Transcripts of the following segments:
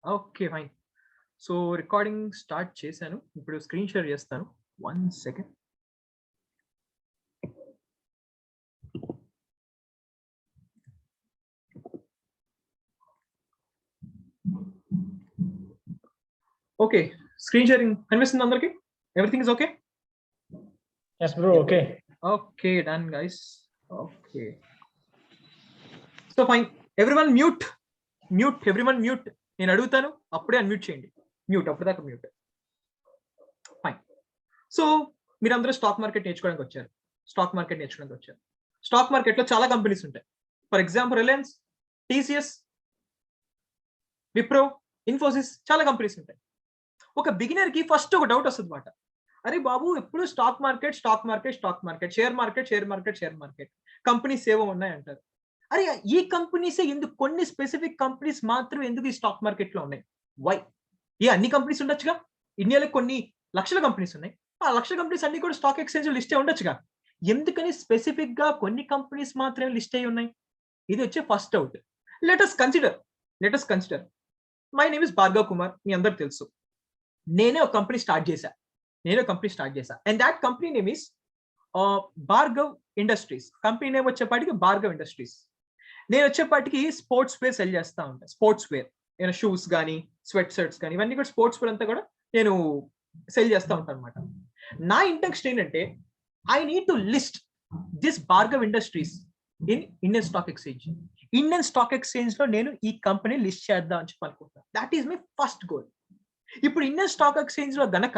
Okay. Fine. So, recording start చేశాను. ఇప్పుడు screen share చేస్తాను. 1 సెకండ్. ఓకే. స్క్రీన్ షేరింగ్ కనిపిస్తుందా అందరికి? Everything is okay? Yes, bro. Okay. Okay. Done guys. Okay. So fine. Everyone mute. Everyone mute. నేను అడుగుతాను, అప్పుడే unmute చేయండి. Mute అప్పటిదాకా మ్యూట్. ఫైన్. సో మీరందరూ స్టాక్ మార్కెట్ నేర్చుకోవడానికి వచ్చారు. స్టాక్ మార్కెట్‌లో చాలా కంపెనీస్ ఉంటాయి. For example Reliance, TCS, Wipro, Infosys చాలా కంపెనీస్ ఉంటాయి. ఒక బిగినర్‌కి ఫస్ట్ ఒక డౌట్ వస్తదన్నమాట. అరే బాబు, ఎప్పుడు stock market, share market, companies ఏవో ఉన్నాయంటారు. అరే ఈ కంపెనీసే ఎందుకు, కొన్ని స్పెసిఫిక్ కంపెనీస్ మాత్రమే ఎందుకు ఈ స్టాక్ మార్కెట్‌లో ఉన్నాయి? వై? అన్ని కంపెనీస్ ఉండొచ్చుగా. ఇండియాలో కొన్ని లక్షల కంపెనీస్ ఉన్నాయి. ఆ లక్షల కంపెనీస్ అన్ని కూడా స్టాక్ ఎక్స్‌చేంజ్‌లో లిస్ట్ అయ్యి ఉండొచ్చుగా. ఎందుకని స్పెసిఫిక్‌గా కొన్ని కంపెనీస్ మాత్రమే లిస్ట్ అయ్యి ఉన్నాయి? ఇది వచ్చే first doubt. Let us consider. My name is Bhargav Kumar. మీ అందరికి తెలుసు. నేనే ఒక కంపెనీ స్టార్ట్ చేశా. And that company name is Bhargav industries. Company name వచ్చేపాటికి భార్గవ్ ఇండస్ట్రీస్. నేను వచ్చేపాటికి స్పోర్ట్స్ వేర్ సెల్ చేస్తా ఉంటాను. స్పోర్ట్స్ వేర్, షూస్ కానీ, స్వెట్ షర్ట్స్ కానీ, ఇవన్నీ కూడా స్పోర్ట్స్ వేర్ అంతా కూడా నేను సెల్ చేస్తూ ఉంటాను అనమాట. నా ఇంటెన్షన్ ఏంటంటే, I need to list this Bhargav industries in Indian stock exchange. Indian stock exchange లో నేను ఈ కంపెనీ లిస్ట్ చేద్దాం అని చెప్పి అనుకుంటున్నాను. That is my first goal. ఇప్పుడు ఇండియన్ స్టాక్ ఎక్స్చేంజ్ లో గనక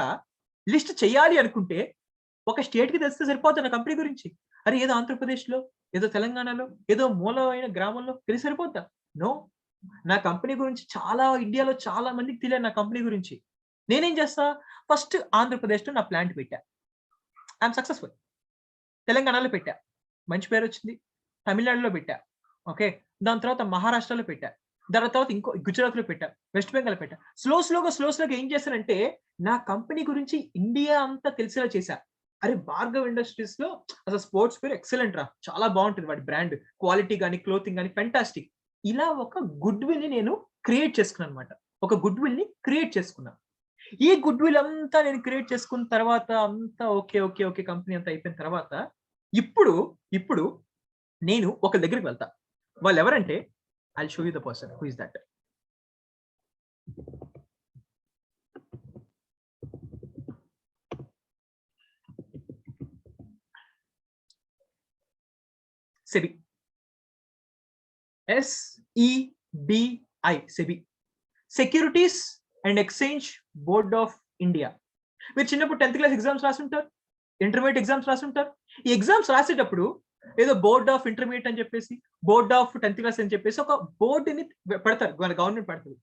లిస్ట్ చేయాలి అనుకుంటే ఒక స్టేట్ కి తెలిస్తే సరిపోతుంది నా కంపెనీ గురించి. అరే ఏదో ఆంధ్రప్రదేశ్ లో, ఏదో తెలంగాణలో, ఏదో మూలమైన గ్రామంలో తెలిసి సరిపోద్దా? నో. నా కంపెనీ గురించి ఇండియాలో చాలా మందికి తెలియదు నా కంపెనీ గురించి. నేనేం చేస్తా, ఫస్ట్ ఆంధ్రప్రదేశ్ లో నా ప్లాంట్ పెట్టా. I'm successful. తెలంగాణలో పెట్టా, మంచి పేరు వచ్చింది. తమిళనాడులో పెట్టా, ఓకే. దాని తర్వాత మహారాష్ట్రలో పెట్టా, దాని తర్వాత ఇంకో గుజరాత్ లో పెట్టా, వెస్ట్ బెంగాల్ పెట్టా. స్లోగా ఏం చేశానంటే, నా కంపెనీ గురించి ఇండియా అంతా తెలిసేలా చేశా. అరే భార్గవ్ ఇండస్ట్రీస్ లో అసలు స్పోర్ట్స్ పేరు ఎక్సలెంట్ రా, చాలా బాగుంటుంది వాడి బ్రాండ్ క్వాలిటీ కానీ, క్లోతింగ్ కానీ ఫెంటాస్టిక్. ఇలా ఒక గుడ్ విల్ ని నేను క్రియేట్ చేసుకున్నాను అనమాట. ఈ గుడ్ విల్ అంతా నేను క్రియేట్ చేసుకున్న తర్వాత అంతా ఓకే కంపెనీ అంతా అయిపోయిన తర్వాత ఇప్పుడు నేను ఒక దగ్గరికి వెళ్తా. వాళ్ళు ఎవరంటే, I show you the person who is that. SEBI. SEBI. SEBI, securities and exchange board of India. మీరు చిన్నప్పుడు 10th క్లాస్ ఎగ్జామ్స్ రాసుంటారు, ఇంటర్మీడియట్ ఎగ్జామ్స్ రాసుంటారు. ఈ ఎగ్జామ్స్ రాసేటప్పుడు ఏదో బోర్డ్ ఆఫ్ ఇంటర్మీడియట్ అని చెప్పేసి, బోర్డ్ ఆఫ్ 10th క్లాస్ అని చెప్పేసి ఒక బోర్డుని పెడతారు, గవర్నమెంట్ పెడతారు.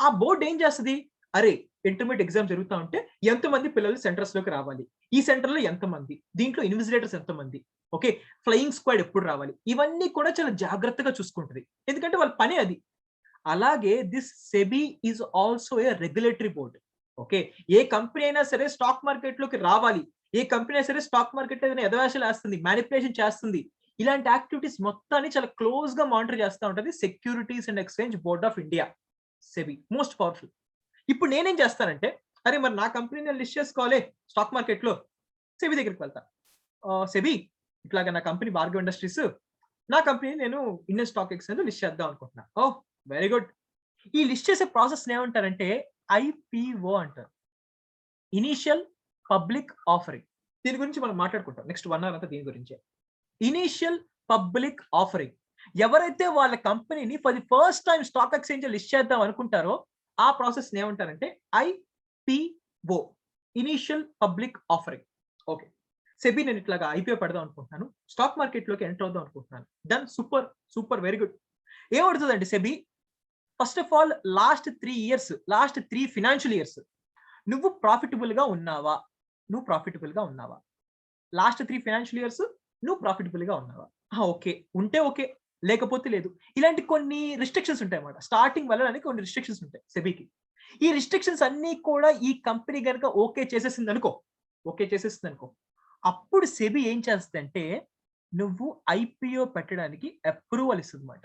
ఆ బోర్డు ఏం చేస్తుంది, అరే ఇంటర్మీడియట్ ఎగ్జామ్ జరుగుతూ ఉంటే ఎంతమంది పిల్లలు సెంటర్స్ లోకి రావాలి, ఈ సెంటర్ లో ఎంతమంది, దీంట్లో ఇన్విజిలేటర్స్ ఎంతమంది, ఓకే, ఫ్లయింగ్ స్క్వాడ్ ఎప్పుడు రావాలి, ఇవన్నీ కూడా చాలా జాగ్రత్తగా చూసుకుంటుంది. ఎందుకంటే వాళ్ళ పని అది. అలాగే this SEBI is also A regulatory board. Okay, A company అయినా సరే స్టాక్ మార్కెట్ లోకి రావాలి, ఏ కంపెనీ అయినా సరే స్టాక్ మార్కెట్ ఏదైనా ఎదవేషాలు వేస్తుంది, మ్యానిపులేషన్ చేస్తుంది, ఇలాంటి యాక్టివిటీస్ మొత్తాన్ని చాలా క్లోజ్ గా మానిటర్ చేస్తూ ఉంటుంది securities and exchange board of India, SEBI. Most powerful. ఇప్పుడు నేనేం చేస్తానంటే, అరే మరి నా కంపెనీ నేను లిస్ట్ చేసుకోవాలి స్టాక్ మార్కెట్ లో, సెబీ దగ్గరికి వెళ్తా. సెబీ, ఇట్లాగా నా కంపెనీ భార్గవ్ ఇండస్ట్రీస్, నా కంపెనీ నేను ఇండియన్ స్టాక్ ఎక్స్చేంజ్ లిస్ట్ చేద్దాం అనుకుంటున్నా. ఓ వెరీ గుడ్. ఈ లిస్ట్ చేసే ప్రాసెస్ ఏమంటారంటే IPO అంటారు, ఇనీషియల్ పబ్లిక్ ఆఫరింగ్. దీని గురించి మనం మాట్లాడుకుంటాం నెక్స్ట్ 1 అవర్ అంతా దీని గురించే. Initial public offering. ఎవరైతే వాళ్ళ కంపెనీని for the first time stock exchange list చేద్దాం అనుకుంటారో ఆ ప్రాసెస్ ఏమంటారంటే IPO, initial public offering. Okay, SEBI నేను ఇట్లాగా IPO పెడదాం అనుకుంటున్నాను, స్టాక్ మార్కెట్ లోకి ఎంటర్ అవుదాం అనుకుంటున్నాను. Then super very good. ఏమడుతుందండి SEBI, first of all last 3 financial years నువ్వు ప్రాఫిటబుల్ గా ఉన్నావా? లాస్ట్ 3 ఫినాన్షియల్ ఇయర్స్ నువ్వు ప్రాఫిటబుల్ గా ఉన్నావా? ఓకే, ఉంటే ఓకే, లేకపోతే లేదు. ఇలాంటి కొన్ని రిస్ట్రిక్షన్స్ ఉంటాయి అన్నమాట. స్టార్టింగ్ వెళ్ళడానికి కొన్ని రిస్ట్రిక్షన్స్ ఉంటాయి సెబీకి. ఈ రిస్ట్రిక్షన్స్ అన్ని కూడా ఈ కంపెనీ కనుక ఓకే చేసేసింది అనుకో, అప్పుడు సెబీ ఏం చేస్తుందంటే నువ్వు IPO పెట్టడానికి అప్రూవల్ ఇస్తుంది అన్నమాట.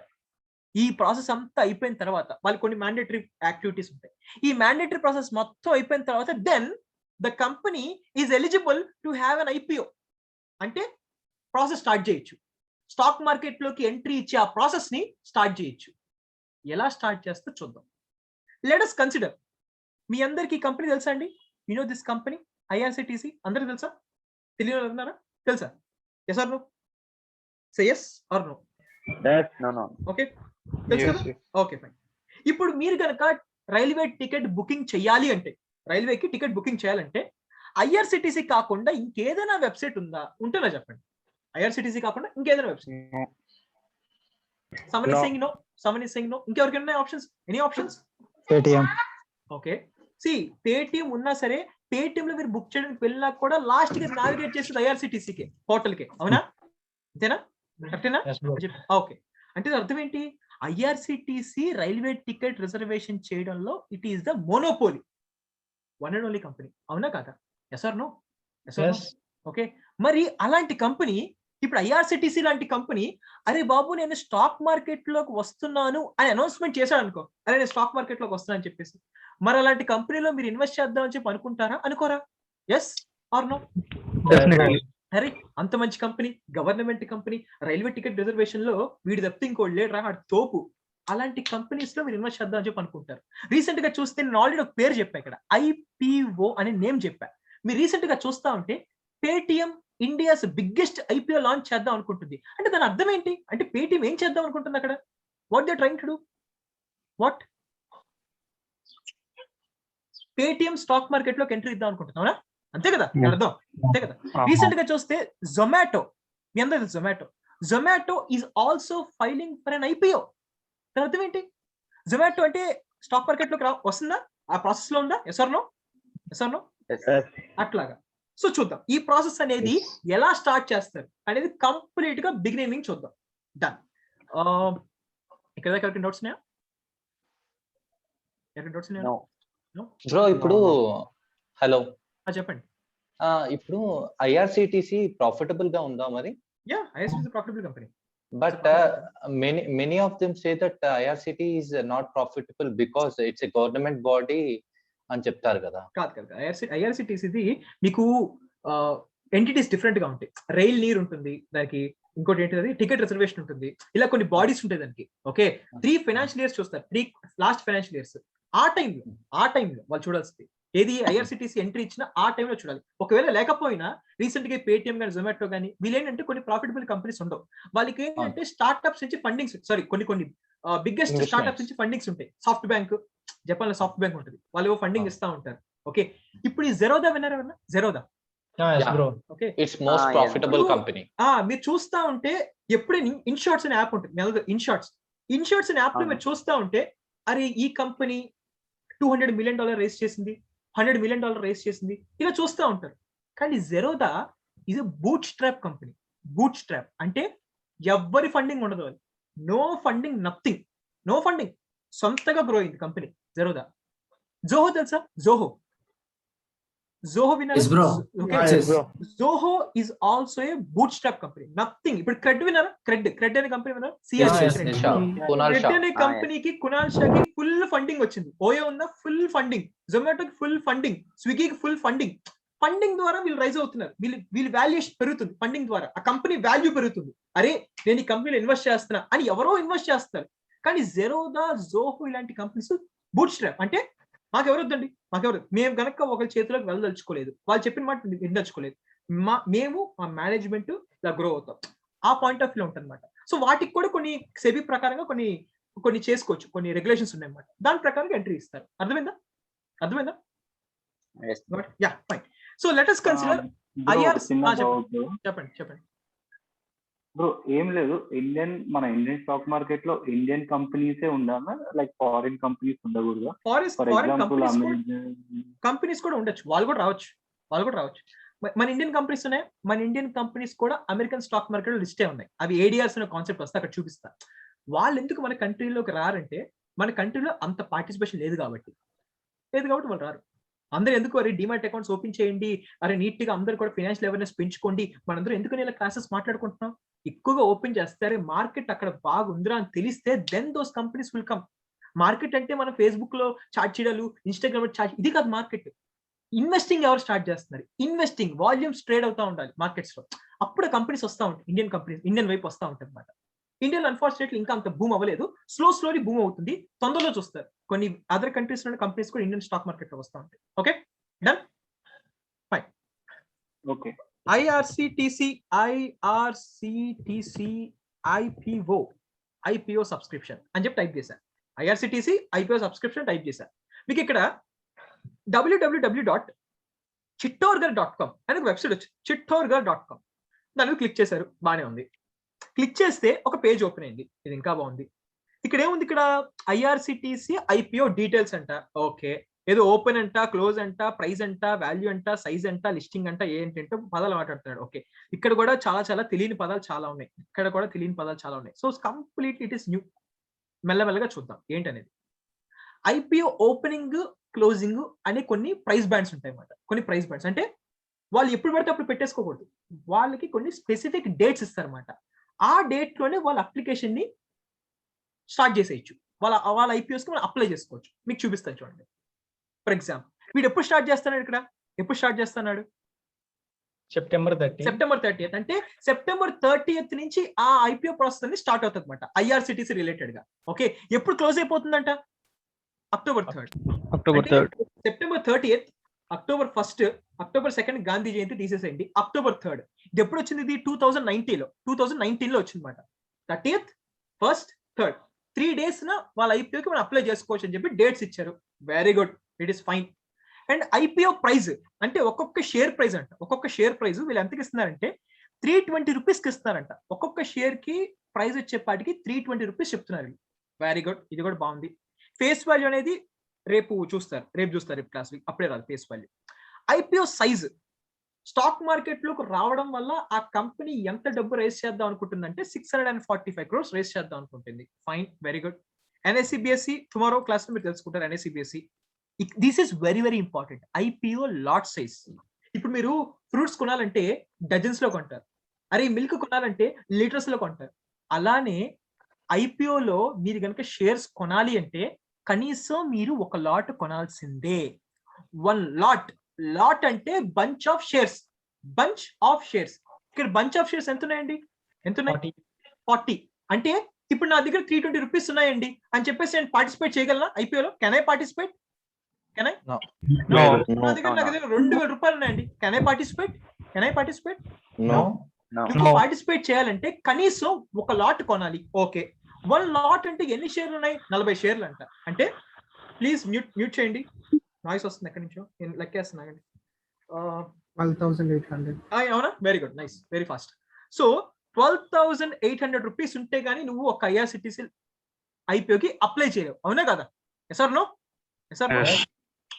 ఈ ప్రాసెస్ అంతా అయిపోయిన తర్వాత వాళ్ళు కొన్ని మ్యాండేటరీ యాక్టివిటీస్ ఉంటాయి. ఈ మ్యాండేటరీ ప్రాసెస్ మొత్తం అయిపోయిన తర్వాత then the company is eligible to have an IPO. అంటే ప్రాసెస్ స్టార్ట్ చేయొచ్చు. స్టాక్ మార్కెట్ లోకి ఎంట్రీ ఇచ్చి ఆ ప్రాసెస్ ని స్టార్ట్ చేయొచ్చు. ఎలా స్టార్ట్ చేస్తే చూద్దాం. లెట్ us కన్సిడర్, మీ అందరికి ఈ కంపెనీ తెలుసా అండి? You know this company IRCTC, అందరికి తెలుసా? తెలియని ఉన్నారా? తెలుసా? Yes or no? Say yes or no. Okay, తెలుసు కదా? Okay fine. ఇప్పుడు మీరు కనుక రైల్వే టికెట్ బుకింగ్ చేయాలి అంటే, రైల్వేకి టికెట్ బుకింగ్ చేయాలంటే ఐఆర్సిటిసి కాకుండా ఇంకేదైనా వెబ్సైట్ ఉందా? ఉంటేనా చెప్పండి. ఐఆర్సిటిసి కాకుండా ఇంకేదైనా website? Someone is saying no. Someone is saying no. ఇంకెవరికి ఉన్నాయి options? Any options? Paytm. Okay, see Paytm ఉన్నా సరే పేటిఎం లో మీరు బుక్ చేయడానికి వెళ్ళినా కూడా లాస్ట్ కి నావిగేట్ చేసేది ఐఆర్సిటిసికి, పోర్టల్ కి. అవునా? అంతేనా? కరెక్టేనా? Yes, bro. ఓకే, అంటే అర్థం ఏంటి? ఐఆర్సిటిసి రైల్వే టికెట్ రిజర్వేషన్ చేయడంలో it is the monopoly, one and only company. అవునా కాదా? Yes or no? Yes. Okay, మరి అలాంటి కంపెనీ ఇప్పుడు ఐఆర్సిటిసి లాంటి కంపెనీ అరే బాబు నేను స్టాక్ మార్కెట్ లోకి వస్తున్నాను అని అనౌన్స్మెంట్ చేశాడు అనుకో, అరే నేను స్టాక్ మార్కెట్ లోకి వస్తున్నాను అని చెప్పేసి, మరి అలాంటి కంపెనీలో మీరు ఇన్వెస్ట్ చేద్దాం అని చెప్పి అనుకుంటారా? అనుకోరా? Yes or no? Definitely. అరే అంత మంచి company, government company, railway ticket reservation లో వీడి తప్పితే ఇంకోటి లేడు రా, తోపు. అలాంటి కంపెనీస్ లో మీరు ఇన్వెస్ట్ చేద్దాం అని చెప్పి అనుకుంటారు. రీసెంట్ గా చూస్తే నేను ఆల్రెడీ ఒక పేరు చెప్పా, ఇక్కడ ఐపీఓ అనే నేమ్ చెప్పా. మీరు రీసెంట్ గా చూస్తా ఉంటే Paytm India's biggest IPO launch చేద్దాం అనుకుంటుంది. అంటే దాని అర్థం ఏంటి? అంటే పేటిఎం ఏం చేద్దాం అనుకుంటుంది అక్కడ? What they trying to do? What? Paytm stock market లోకి ఎంట్రీ ఇద్దాం అనుకుంటుంది. అవునా? అంతే కదా అర్థం? అంతే కదా. రీసెంట్ గా చూస్తే జొమాటో, మీ అందరూ Zomato, Zomato is also filing for an IPO. దాని అర్థం ఏంటి? జొమాటో అంటే స్టాక్ మార్కెట్ లోకి వస్తుందా? ఆ ప్రాసెస్ లో ఉందా? Yes or no? Yes or no? అట్లాగా. సో చూద్దాం ఈ ప్రాసెస్ అనేది ఎలా స్టార్ట్ చేస్తారు అనేది కంప్లీట్ గా బిగినింగ్ నుంచి చూద్దాం. డన్. ఇక్కడ ఎవరికి డౌట్స్ ఉన్నాయా? ఎవరికి డౌట్స్ ఉన్నాయా? బ్రో ఇప్పుడు హలో చెప్పండి. ఇప్పుడు ఐఆర్సిటిసి ప్రాఫిటబుల్ గా ఉందా మరి? Yeah, IRCTC profitable company. But many of them say that IRCT is not profitable because it's a government body అని చెప్తారు కదా. కాదు కాదు, ఐఆర్సిటిసిది మీకు ఎంటిటీస్ డిఫరెంట్ గా ఉంటాయి. రైల్ నీర్ ఉంటుంది దానికి, ఇంకోటి ఏంటిది టికెట్ రిజర్వేషన్ ఉంటుంది, ఇలా కొన్ని బాడీస్ ఉంటాయి దానికి. ఓకే, 3 ఫైనాన్షియల్ ఇయర్స్ చూస్తారు, 3 లాస్ట్ ఫైనాన్షియల్ ఇయర్స్. ఆ టైంలో వాళ్ళు చూడాల్సింది ఏది? ఐఆర్సిటిసి ఎంట్రీ ఇచ్చిన ఆ టైంలో చూడాలి. ఒకవేళ లేకపోయినా రీసెంట్ గా పేటిఎం కానీ జొమాటో కానీ వీళ్ళేంటంటే కొన్ని ప్రాఫిటబుల్ కంపెనీస్ ఉండవు. వాళ్ళకి ఏంటంటే స్టార్ట్అప్స్ నుంచి ఫండింగ్స్, సారీ కొన్ని బిగ్గెస్ట్ స్టార్ట్అప్స్ నుంచి ఫండింగ్స్ ఉంటాయి. సాఫ్ట్ బ్యాంక్, జపాన్ లో సాఫ్ట్ బ్యాంక్ ఉంటుంది, వాళ్ళు ఫండింగ్ ఇస్తా ఉంటారు. ఓకే, ఇప్పుడు ఈ జెరోదా విన్నారా? Zerodha okay, it's most profitable company. మీరు చూస్తా ఉంటే ఎప్పుడైనా ఇన్షార్ట్స్ అనే యాప్ ఉంటుంది, ఇన్షార్ట్స్ అనే యాప్ లో మీరు చూస్తా ఉంటే అరే ఈ కంపెనీ $200 million రేస్ చేసింది, $100 million రేస్ చేసింది, ఇలా చూస్తూ ఉంటారు. కానీ జెరోదా ఇది bootstrap company. Bootstrap అంటే ఎవ్వరి ఫండింగ్ ఉండదు, అది no funding, nothing, no funding, సొంతగా గ్రో అయింది కంపెనీ జెరోదా. జోహో తెలుసా? జోహో విన్నారా? Zoho is also a bootstrap company, nothing. ఇప్పుడు క్రెడ్ విన్నారా? క్రెడ్ అనే కంపెనీ విన్నారా? క్రెడ్ అనే కంపెనీకి కునాల్ షాకి ఫుల్ ఫండింగ్ వచ్చింది. ఓయో ఉందా? Full funding. జొమాటోకి ఫుల్ ఫండింగ్, స్విగ్గీకి ఫుల్ ఫండింగ్. ఫండింగ్ ద్వారా వీళ్ళు రైజ్ అవుతున్నారు, వీళ్ళ వాల్యుయేషన్ పెరుగుతుంది. ఫండింగ్ ద్వారా ఆ కంపెనీ వాల్యూ పెరుగుతుంది. అరే నేను ఈ కంపెనీలో ఇన్వెస్ట్ చేస్తున్నా అని ఎవరో ఇన్వెస్ట్ చేస్తారు. కానీ జెరోదా, జోహో ఇలాంటి కంపెనీస్ బూట్ స్ట్రాప్ అంటే మాకెవరు వద్దండి, మేము కనుక ఒకరి చేతిలోకి వెళ్ళదలుచుకోలేదు, వాళ్ళు చెప్పిన మాట వినదలుచుకోలేదు, మేము మా మేనేజ్మెంట్ ఇలా గ్రో అవుతాం, ఆ పాయింట్ ఆఫ్ వ్యూ ఉంటుంది అనమాట. సో వాటికి కూడా కొన్ని సెబీ ప్రకారంగా కొన్ని చేసుకోవచ్చు, కొన్ని రెగ్యులేషన్స్ ఉన్నాయి అన్నమాట. దాని ప్రకారంగా ఎంట్రీ ఇస్తారు. అర్థమైందా? Yeah fine. So let us consider చెప్పండి. బ్రో ఏం లేదు, మన ఇండియన్ స్టాక్ మార్కెట్ లో ఇండియన్ కంపెనీసే ఉండాలా, లైక్ ఫారిన్ కంపెనీస్ ఉండకూడదా? ఫర్ ఎగ్జాంపుల్ కంపెనీస్ కూడా ఉండొచ్చు, వాళ్ళు కూడా రావచ్చు. మన ఇండియన్ కంపెనీస్ ఉన్నాయి, మన ఇండియన్ కంపెనీస్ కూడా అమెరికన్ స్టాక్ మార్కెట్ లో లిస్టే ఉన్నాయి. అవి ఏడిఆర్స్ అనే కాన్సెప్ట్ వస్తే అక్కడ చూపిస్తా. వాళ్ళు ఎందుకు మన కంట్రీలోకి రారంటే మన కంట్రీలో అంత పార్టిసిపేషన్ లేదు కాబట్టి వాళ్ళు రారు. అందరూ ఎందుకు అరే డిమాట్ అకౌంట్స్ ఓపెన్ చేయండి, అరే నీట్ గా అందరూ కూడా ఫైనాన్షియల్ అవేర్నెస్ పెంచుకోండి, మనందరూ ఎందుకు ఇలా క్లాసెస్ మాట్లాడుకుంటున్నాం? ఎక్కువగా ఓపెన్ చేస్తే మార్కెట్ అక్కడ బాగుందిరా అని తెలిస్తే then those companies will come. Market అంటే మనం ఫేస్బుక్ లో చాట్ చేయడాలు, ఇన్స్టాగ్రామ్ లో చాట్, ఇది కాదు మార్కెట్. ఇన్వెస్టింగ్ ఎవరు స్టార్ట్ చేస్తున్నారు? ఇన్వెస్టింగ్ వాల్యూమ్స్ ట్రేడ్ అవుతా ఉండాలి మార్కెట్స్ లో, అప్పుడు కంపెనీస్ వస్తూ ఉంటాయి, ఇండియన్ కంపెనీస్ ఇండియన్ వైపు వస్తూ ఉంటాయి అనమాట. ఇండియాలో అన్ఫార్చునేట్లీ ఇంకా అంత బూమ్ అవ్వలేదు, స్లోలీ బూమ్ అవుతుంది, తొందరలో చూస్తారు. కొన్ని అదర్ కంట్రీస్ లో కంపెనీస్ కూడా ఇండియన్ స్టాక్ మార్కెట్ లో వస్తూ ఉంటాయి. Okay done fine. Okay. IRCTC IPO subscription అని చెప్పి టైప్ చేశారు. ఐఆర్సిటిసి ఐపీఓ సబ్స్క్రిప్షన్ టైప్ చేశారు. మీకు ఇక్కడ www.chittorgarh.com అని ఒక వెబ్సైట్ వచ్చింది, chittorgarh.com. దాని క్లిక్ చేశారు, బానే ఉంది. క్లిక్ చేస్తే ఒక పేజ్ ఓపెన్ అయింది, ఇది ఇంకా బాగుంది. ఇక్కడ ఏముంది? ఇక్కడ ఐఆర్సిటిసి ఐపీఓ డీటెయిల్స్ అంట. ఓకే, ఏదో ఓపెన్ అంట, క్లోజ్ అంట, ప్రైస్ అంట, వాల్యూ అంట, సైజ్ అంట, లిస్టింగ్ అంట, ఏంటంటే పదాలు మాట్లాడుతున్నాడు. ఓకే, ఇక్కడ కూడా చాలా తెలియని పదాలు చాలా ఉన్నాయి, ఇక్కడ కూడా తెలియని పదాలు చాలా ఉన్నాయి. So completely it is new. మెల్లమెల్లగా చూద్దాం ఏంటనేది. ఐపీఓ ఓపెనింగ్, క్లోజింగ్ అనే కొన్ని ప్రైస్ బ్యాండ్స్ ఉంటాయి అన్నమాట. కొన్ని ప్రైస్ బ్యాండ్స్ అంటే వాళ్ళు ఎప్పుడు పడితే అప్పుడు పెట్టేసుకోకూడదు, వాళ్ళకి కొన్ని స్పెసిఫిక్ డేట్స్ ఇస్తారన్నమాట. ఆ డేట్ లోనే వాళ్ళ అప్లికేషన్ ని స్టార్ట్ చేసేయచ్చు, వాళ్ళ ఐపీఓస్ కి మనం అప్లై చేసుకోవచ్చు. మీకు చూపిస్తాను చూడండి. ఫర్ ఎగ్జాంపుల్ వీడు ఎప్పుడు స్టార్ట్ చేస్తున్నాడు? ఇక్కడ ఎప్పుడు స్టార్ట్ చేస్తున్నాడు? September 30. September 30th. అంటే సెప్టెంబర్ 30th నుంచి ఆ ఐపీఓ ప్రాసెస్ అనేది స్టార్ట్ అవుతుంది అనమాట, ఐఆర్సిటిసి రిలేటెడ్ గా. ఓకే, ఎప్పుడు క్లోజ్ అయిపోతుందంట? October 3rd. September 30th, October 1st, October 2nd Gandhi Jayanti తీసేసేయండి, October 3rd. ఇది ఎప్పుడు వచ్చింది? ఇది 2019 లో వచ్చిందన్నమాట. 30th, 1st, 3rd 3 days నా వాళ్ళ ఐపీఓకి మనం అప్లై చేసుకోవచ్చు అని చెప్పి డేట్స్ ఇచ్చారు. Very good, it is fine. And IPO price అంటే ఒక్కొక్క షేర్ ప్రైస్ అంట, ఒక్కొక్క షేర్ ప్రైస్ వీళ్ళు ఎంతకి ఇస్తున్నారంటే 320 రూపీస్కి ఇస్తున్నారంట. ఒక్కొక్క షేర్ కి ప్రైస్ వచ్చేపాటికి 320 రూపీస్ చెప్తున్నారు. వెరీ గుడ్, ఇది కూడా బాగుంది. ఫేస్ వాల్యూ అనేది రేపు చూస్తారు, రేపు క్లాస్ వీక్, అప్పుడే రాదు face value. IPO size stock market లోకి రావడం వల్ల ఆ కంపెనీ ఎంత డబ్బు రేస్ చేద్దాం అనుకుంటుందంటే 645 crores రేస్ చేద్దాం అనుకుంటుంది. Fine, very good. NSC BSc tomorrow class లో మీరు తెలుసుకుంటారు. NSC BSc this is very important. IPO lot size. ఇప్పుడు మీరు ఫ్రూట్స్ కొనాలంటే డజన్స్ లో కొంటారు, అరే మిల్క్ కొనాలంటే లీటర్స్ లో కొంటారు. అలానే ఐపీఓలో మీరు కనుక షేర్స్ కొనాలి అంటే కనీసం మీరు ఒక లాట్ కొనాల్సిందే. 1 లాట్ అంటే బంచ్ ఆఫ్ షేర్స్. ఇక్కడ బంచ్ ఆఫ్ షేర్స్ ఎంత ఉన్నాయండి? ఎంత ఉన్నాయి? 40. అంటే ఇప్పుడు నా దగ్గర 320 రూపీస్ ఉన్నాయండి అని చెప్పేసి నేను పార్టిసిపేట్ చేయగలనా ఐపీఓలో? Can I participate? నా దగ్గర 2000 రూపాయలు ఉన్నాయండి. Can I participate? పార్టిసిపేట్ చేయాలంటే కనీసం ఒక లాట్ కొనాలి. ఓకే, 1 లాట్ అంటే ఎన్ని షేర్లు ఉన్నాయి? 40 షేర్లు అంట. అంటే ప్లీజ్ మ్యూట్ చేయండి, నాయిస్ వస్తుంది ఎక్కడి నుంచో, నేను లెక్కేస్తున్నానండి. 12,800. అవునా? Very good, nice, very fast. So 12,800 rupees ఉంటే గానీ నువ్వు ఒక ఐఆర్సిటిసి ఐపీఓకి అప్లై చేయలేవు, అవునా కదా? Yes or no?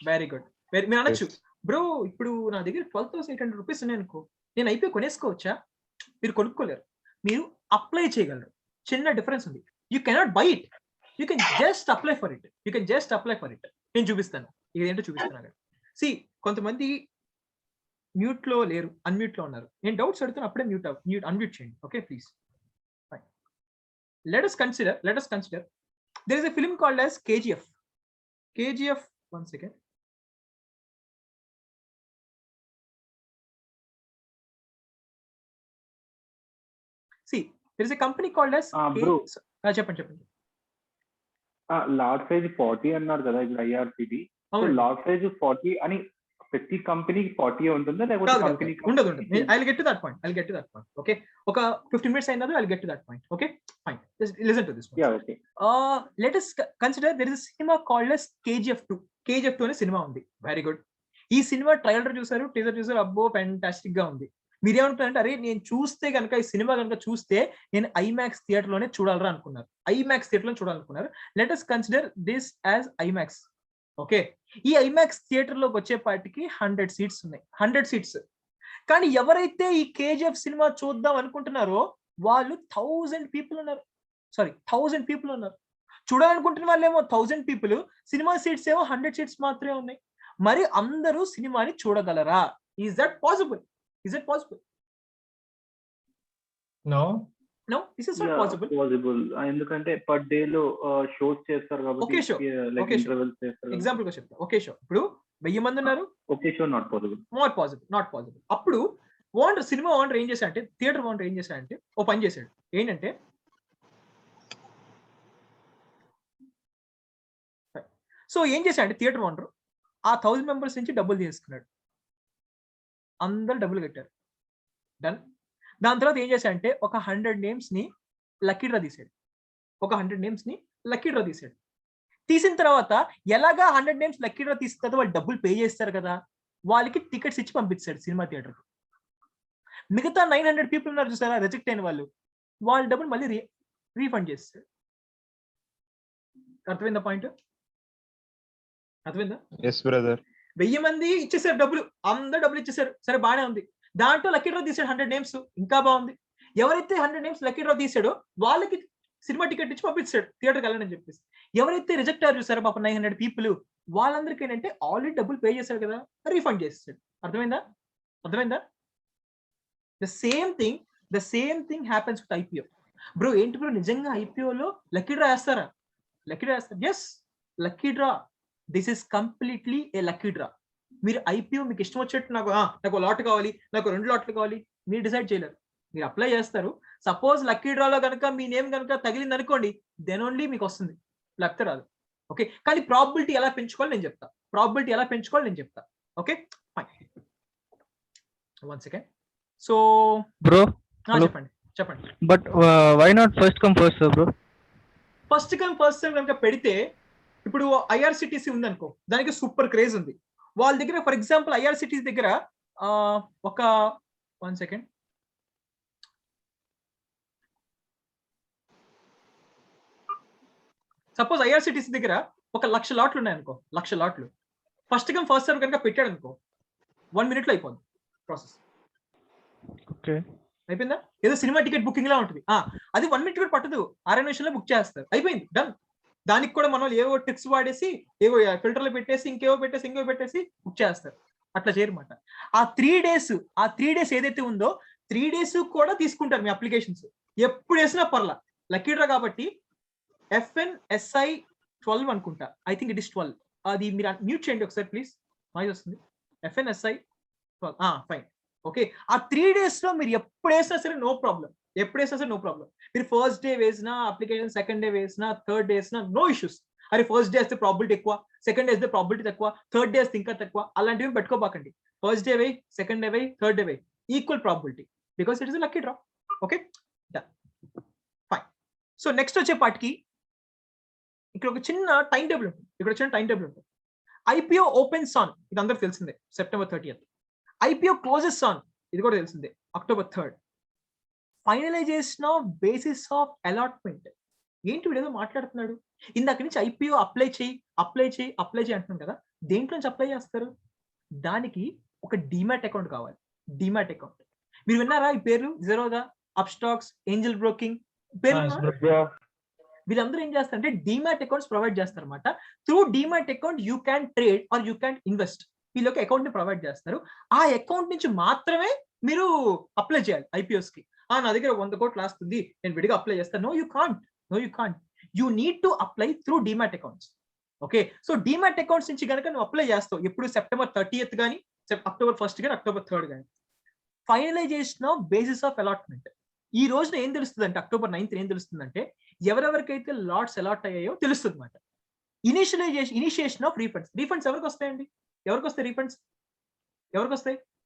Very good. మీరు అనొచ్చు, బ్రో ఇప్పుడు నా దగ్గర 12,800 రూపీస్ ఉన్నాయి అనుకో, నేను ఐపీఓ కొనేసుకోవచ్చా? మీరు కొనుక్కోలేరు, మీరు అప్లై చేయగలరు. చిన్న డిఫరెన్స్ ఉంది. You cannot by it, you can just apply for it. నేను చూపిస్తాను, ఇదేంటో చూపిస్తాను. సి కొంతమంది మ్యూట్ లో లేరు, అన్మ్యూట్ లో ఉన్నారు. నేను డౌట్స్ అడుగుతాను, అప్పుడే అన్మ్యూట్ చేయండి. Okay please. Let us consider there is a film called as KGF. One second. See, there is a company called as చెప్పండి. లాట్ సైజ్ 40 అన్నారు కదా ఇప్పుడు ఐఆర్సిటి. లాట్ సైజ్ 40 అని ప్రతి కంపెనీకి 40 ఉంటుందా లేకపోతే కంపెనీకి ఉండదు? I'll get to that point. Okay, ఒక 15 minutes అయినా I'll get to that point. Okay, fine, just listen to this one. Yeah, okay. Let us consider there is a cinema called as KGF 2 అనే cinema ఉంది. Very good. ఈ cinema trailer చూసారు, teaser చూసారు, అబ్బో fantastic గా ఉంది. మీరేమంటారంటే అరే నేను చూస్తే కనుక ఈ సినిమా కనుక చూస్తే నేను ఐమాక్స్ థియేటర్ లోనే చూడాలనుకున్నారు. Let us consider this as IMAX. Okay, ఈ ఐమాక్స్ థియేటర్ లోకి వచ్చేపాటికి 100 సీట్స్ ఉన్నాయి. 100 సీట్స్. కానీ ఎవరైతే ఈ కేజీఎఫ్ సినిమా చూద్దాం అనుకుంటున్నారో వాళ్ళు 1000 పీపుల్ ఉన్నారు. చూడాలనుకుంటున్న వాళ్ళేమో 1000 పీపుల్, సినిమా సీట్స్ ఏమో 100 సీట్స్ మాత్రమే ఉన్నాయి. మరి అందరూ సినిమాని చూడగలరా? Is that possible? Is it possible? No. No, this is not possible. Possible, ఎందుకంటే పర్ డే లో షోస్ చేస్తారు కాబట్టి. ఒకే షో, లైక్ ఒకే షో. ఇంటర్వెల్స్ చేస్తారు. ఎగ్జాంపుల్ గా చెప్తా, ఒకే షో ఇప్పుడు 1000 మంది ఉన్నారు. ఒకే show not possible. Not possible, not possible. అప్పుడు ఓనర్, సినిమా ఓనర్ ఏం చేశాడంటే, థియేటర్ ఓనర్ ఏం చేశాడంటే ఓ పని చేశాడు. ఏంటంటే సో ఏం చేశాడంటే థియేటర్ ఓనర్ ఆ 1000 మెంబర్స్ నుంచి డబ్బులు తీసుకున్నాడు. అందరు డబ్బులు కట్టారు. డన్. దాని తర్వాత ఏం చేశాడంటే ఒక 100 నేమ్స్ ని లక్కీ డ్రా తీసాడు. ఒక 100 నేమ్స్ ని లక్కీ డ్రా తీసాడు. తీసిన తర్వాత ఎలాగా 100 నేమ్స్ లక్కీ డ్రా తీసిన తర్వాత వాళ్ళు డబ్బులు పే చేస్తారు కదా, వాళ్ళకి టికెట్స్ ఇచ్చి పంపించాడు సినిమా థియేటర్. మిగతా 900 పీపుల్ ఉన్నారు చూసారా రిజెక్ట్ అయిన వాళ్ళు, వాళ్ళ డబ్బులు మళ్ళీ రీఫండ్ చేస్తాడు. అర్థమైందా పాయింట్? అర్థమైందా? 1000 మంది ఇచ్చేసారు డబ్బులు, అందరు డబ్బులు ఇచ్చేసారు, సరే బాగానే ఉంది. దాంట్లో లక్కీ డ్రా తీసాడు 100 నేమ్స్, ఇంకా బాగుంది. ఎవరైతే 100 నేమ్స్ లక్కీ డ్రా తీసాడో వాళ్ళకి సినిమా టికెట్ ఇచ్చి పంపించాడు థియేటర్కి వెళ్ళని చెప్పేసి. ఎవరైతే రిజెక్ట్ అయ్యారు చూసారో పాప 900 పీపుల్, వాళ్ళందరికీ ఏంటంటే ఆల్రెడీ డబ్బులు పే చేశారు కదా, రీఫండ్ చేస్తాడు. అర్థమైందా? అర్థమైందా? The same thing happens with IPO. Bro ఏంటి బ్రో నిజంగా ఐపీఓలో లక్కీ డ్రా వేస్తారా? లక్కీ డ్రా వేస్తారు. Yes, lucky draw. This is completely a lucky draw. మీరు ఐపీఓ మీకు ఇష్టం వచ్చేట్టు నాకు లాట్ కావాలి, నాకు 2 లాట్లు కావాలి, మీరు డిసైడ్ చేయలేరు. మీరు అప్లై చేస్తారు. సపోజ్ లక్కీ డ్రాలో కనుక మీ నేమ్ కనుక తగిలింది అనుకోండి, దెన్ ఓన్లీ మీకు వస్తుంది, లేకపోతే రాదు. ఓకే, కానీ ప్రాబిలిటీ ఎలా పెంచుకోవాలి నేను చెప్తా. Okay fine, 1 second. So bro చెప్పండి. But why not first come first serve bro? First come first serve కనుక పెడితే, ఇప్పుడు ఐఆర్సిటిసి ఉంది అనుకో, దానికి సూపర్ క్రేజ్ ఉంది. వాళ్ళ దగ్గర ఫర్ ఎగ్జాంపుల్ ఐఆర్సిటిసి దగ్గర ఒక 1 సెకండ్, సపోజ్ ఐఆర్సిటిసి దగ్గర 1,00,000 లాట్లు ఉన్నాయి అనుకో, 1,00,000 లాట్లు. ఫస్ట్ కమ్ ఫస్ట్ సర్వ్ కనుక పెట్టాడు అనుకో, 1 minute లో అయిపోద్ది ప్రాసెస్. ఓకే, అయిపోయిందా? ఏదో సినిమా టికెట్ బుకింగ్ లా ఉంటుంది. అది 1 minute కూడా పట్టదు, 6 నిమిషాల్లో బుక్ చేస్తారు, అయిపోయింది, డన్. దానికి కూడా మనం ఏవో ట్రిక్స్ వాడేసి, ఏవో ఫిల్టర్లు పెట్టేసి, ఇంకేవో పెట్టేసి బుక్ చేస్తారు. అట్లా చేయరమాట. ఆ 3 days ఏదైతే ఉందో 3 days కూడా తీసుకుంటారు మీ అప్లికేషన్స్. ఎప్పుడు వేసినా పర్లా, లక్కీ డ్రా కాబట్టి. FNSI 12 అనుకుంటా, ఐ థింక్ ఇట్ ఇస్ 12. అది మీరు మ్యూట్ చేయండి ఒకసారి ప్లీజ్, నాయిస్ వస్తుంది. FNSI 12, fine. ఓకే, ఆ 3 days లో మీరు ఎప్పుడు వేసినా సరే నో ప్రాబ్లం. మీరు ఫస్ట్ డే వేసినా అప్లికేషన్, సెకండ్ డే వేసినా, థర్డ్ డే వేసినా నో ఇష్యూస్. అరే ఫస్ట్ డే వేస్తే ప్రాబిలిటీ ఎక్కువ, సెకండ్ డే వేస్తే ప్రాబిలిటీ తక్కువ, థర్డ్ డే వేస్తే ఇంకా తక్కువ, అలాంటివి పెట్టుకోబాకండి. ఫస్ట్ డే వేయి, సెకండ్ డే వేయి, థర్డ్ డే వేయి, equal probability, because it is lucky draw. Okay done, fine. So next వచ్చే పార్ట్కి ఇక్కడ ఒక చిన్న టైం టేబుల్ ఉంటుంది. ఐపీఓ ఓపెన్స్ ఆన్, ఇది అందరికి తెలిసిందే, September 30th. IPO closes on, ఇది కూడా తెలిసిందే, October 3rd. Finalisation of basis of allotment. ఏంటి వీడేదో మాట్లాడుతున్నాడు, ఇందాక నుంచి ఐపీఓ అప్లై చేయి అంటున్నాను కదా, దేంట్లో నుంచి అప్లై చేస్తారు? దానికి ఒక డీమ్యాట్ అకౌంట్ కావాలి. డీమ్యాట్ అకౌంట్ మీరు విన్నారా ఈ పేర్లు? జెరోదా, అప్స్టాక్స్, ఏంజల్ బ్రోకింగ్ పేర్లు. వీళ్ళందరూ ఏం చేస్తారంటే డీమ్యాట్ అకౌంట్స్ ప్రొవైడ్ చేస్తారన్నమాట. Through demat account you can trade are you can invest. వీళ్ళకి అకౌంట్ ని ప్రొవైడ్ చేస్తారు. ఆ అకౌంట్ నుంచి మాత్రమే మీరు అప్లై చేయాలి ఐపీఓస్ కి. నా దగ్గర 100 కోట్లు వస్తుంది, నేను విడిగా అప్లై చేస్తాను. No you can't. You need to apply through demat accounts. Okay, so demat accounts నుంచి కనుక నువ్వు అప్లై చేస్తావు ఎప్పుడు September 30th కానీ, October 1st కానీ, October 3rd కానీ. Finalisation of basis of allotment. ఈ రోజున ఏం తెలుస్తుంది అంటే October 9th ఏం తెలుస్తుందంటే ఎవరెవరికైతే లాట్స్ అలాట్ అయ్యాయో తెలుస్తుంది అనమాట. ఇనిషియేషన్ ఆఫ్ రీఫండ్స్ ఎవరికి వస్తాయండి? ఎవరికి వస్తాయి రీఫండ్స్?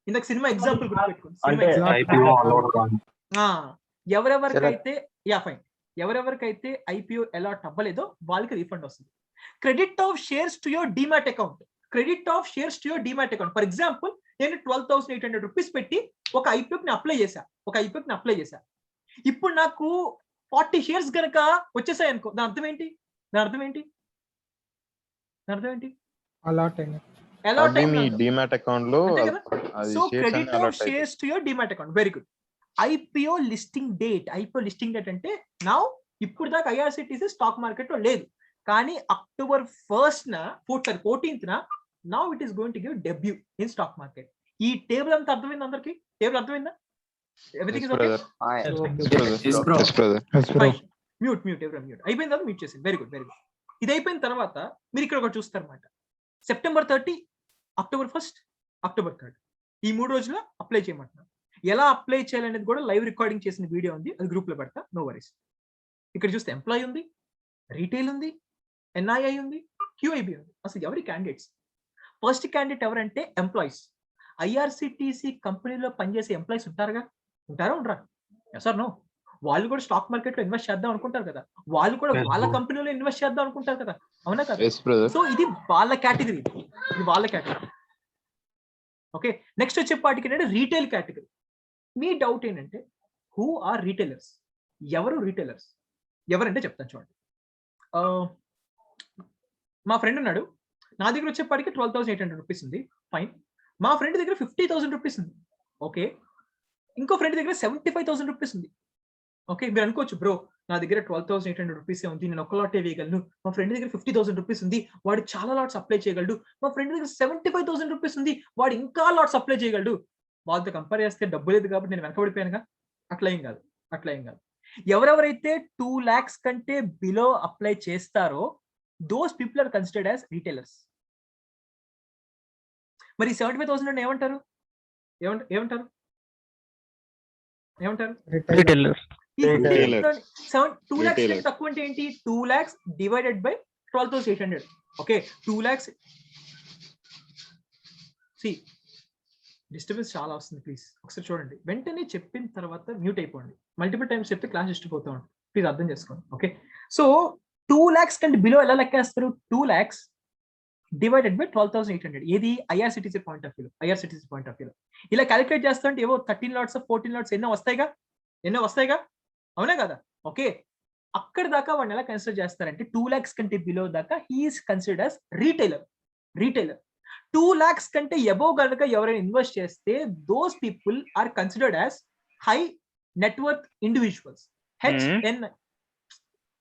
ఇందాక సినిమా ఎగ్జాంపుల్ ఎవరెవరికైతే ఐపీఓ అలాట్ అవ్వలేదో వాళ్ళకి రీఫండ్ వస్తుంది. Credit of shares to your demat account. For example నేను 12,800 రూపీస్ పెట్టి ఒక ఐపీఓకి అప్లై చేశా. ఇప్పుడు నాకు 40 షేర్స్ గనక వచ్చేసాయి అనుకో, దాని అర్థం ఏంటి? డీమ్యాట్ అకౌంట్ లో. So credit of shares to your demat account. Very good. IPO listing date అంటే నౌ ఇప్పుడు దాకా ఐఆర్సిటిసి స్టాక్ మార్కెట్ లో లేదు, కానీ October 14th now it is going to give debut in stock market. ఈ table అంతా అర్థమైందా అందరికి? టేబుల్ అర్థమైందా? Everything is okay? మ్యూట్ ఎవరు మ్యూట్ అయిపోయిన తర్వాత మ్యూట్ చేసింది. Very good. ఇది అయిపోయిన తర్వాత మీరు ఇక్కడ ఒకటి చూస్తారన్నమాట. September 30, October 1st, October 3rd ఈ 3 రోజుల్లో అప్లై చేయమంటున్నారు. ఎలా అప్లై చేయాలనేది కూడా లైవ్ రికార్డింగ్ చేసిన వీడియో ఉంది, అది గ్రూప్ లో పెడతా, నో వరీస్. ఇక్కడ చూస్తే ఎంప్లాయీ ఉంది, రీటైల్ ఉంది, ఎన్ఐఐ ఉంది, క్యూఐబి ఉంది. అసలు ఎవరి క్యాండిడేట్స్? ఫస్ట్ క్యాండిడేట్ ఎవరంటే ఎంప్లాయీస్. ఐఆర్సిటిసి కంపెనీలో పనిచేసే ఎంప్లాయీస్ ఉంటారా? ఉండరా? Sir no. వాళ్ళు కూడా స్టాక్ మార్కెట్ లో ఇన్వెస్ట్ చేద్దాం అనుకుంటారు కదా, వాళ్ళు కూడా వాళ్ళ కంపెనీలో ఇన్వెస్ట్ చేద్దాం అనుకుంటారు కదా, అవునా కదా? సో ఇది వాళ్ళ కేటగిరీ, ఇది వాళ్ళ కేటగిరీ. ఓకే, నెక్స్ట్ వచ్చేపాటికి ఏంటంటే రీటైల్ కేటగిరీ. మీ డౌట్ ఏంటంటే హూ ఆర్ రీటైలర్స్? ఎవరు రీటైలర్స్? ఎవరంటే చెప్తాను చూడండి. మా ఫ్రెండ్ ఉన్నాడు, నా దగ్గర వచ్చేపాటికి 12,800 రూపీస్ ఉంది, ఫైన్. మా ఫ్రెండ్ దగ్గర 50,000 రూపీస్ ఉంది, ఓకే. ఇంకో ఫ్రెండ్ దగ్గర 75,000 రూపీస్ ఉంది. ఓకే, మీరు అనుకోవచ్చు బ్రో నా దగ్గర 12,800 రూపీస్ ఉంది, నేను ఒక లాటే వేయగలను. మా ఫ్రెండ్ దగ్గర 50,000 రూపీస్ ఉంది, వాడు చాలా లాట్స్ అప్లై చేయగలడు. మా ఫ్రెండ్ దగ్గర 75,000 రూపీస్ ఉంది, వాడు ఇంకా లాట్స్ అప్లై చేయగలడు. వాళ్ళతో కంపేర్ చేస్తే డబ్బు లేదు కాబట్టి నేను వెనకబడిపోయానుగా. అట్లా ఏం కాదు. ఎవరెవరైతే 2 lakhs కంటే బిలో అప్లై చేస్తారో those people are considered as retailers. మరి 75,000 ఏమంటారు? ఏమంటారు? రిటైలర్. 2 lakhs కంటే తక్కువ అంటే ఏంటి? 2 lakhs divided by 12,800. Okay, 2 lakhs. See disturbance చాలా వస్తుంది, ప్లీజ్ ఒకసారి చూడండి. వెంటనే చెప్పిన తర్వాత మ్యూట్ అయిపోండి. మల్టిపుల్ టైమ్స్ చెప్తే క్లాస్ డిస్టర్బ్ ఉంటుంది, ప్లీజ్ అర్థం చేసుకోండి. ఓకే, సో 2 lakhs కంటే బిలో ఎలా లెక్కేస్తారు? 2 lakhs డివైడెడ్ బై 12,800. ఏది? IRCTC point of view. ఇలా క్యాలిక్యులేట్ చేస్తుంటే ఏవో 13 lots 14 lots ఎన్నో వస్తాయిగా, అవునా కదా? ఓకే, అక్కడ దాకా వాడిని ఎలా కన్సిడర్ చేస్తారంటే 2 lakhs కంటే బిలో దాకా he is considered as retailer. 2 lakhs కంటే అబోవ్ కనుక ఎవరైనా ఇన్వెస్ట్ చేస్తే those people are considered as high net worth individuals. HN.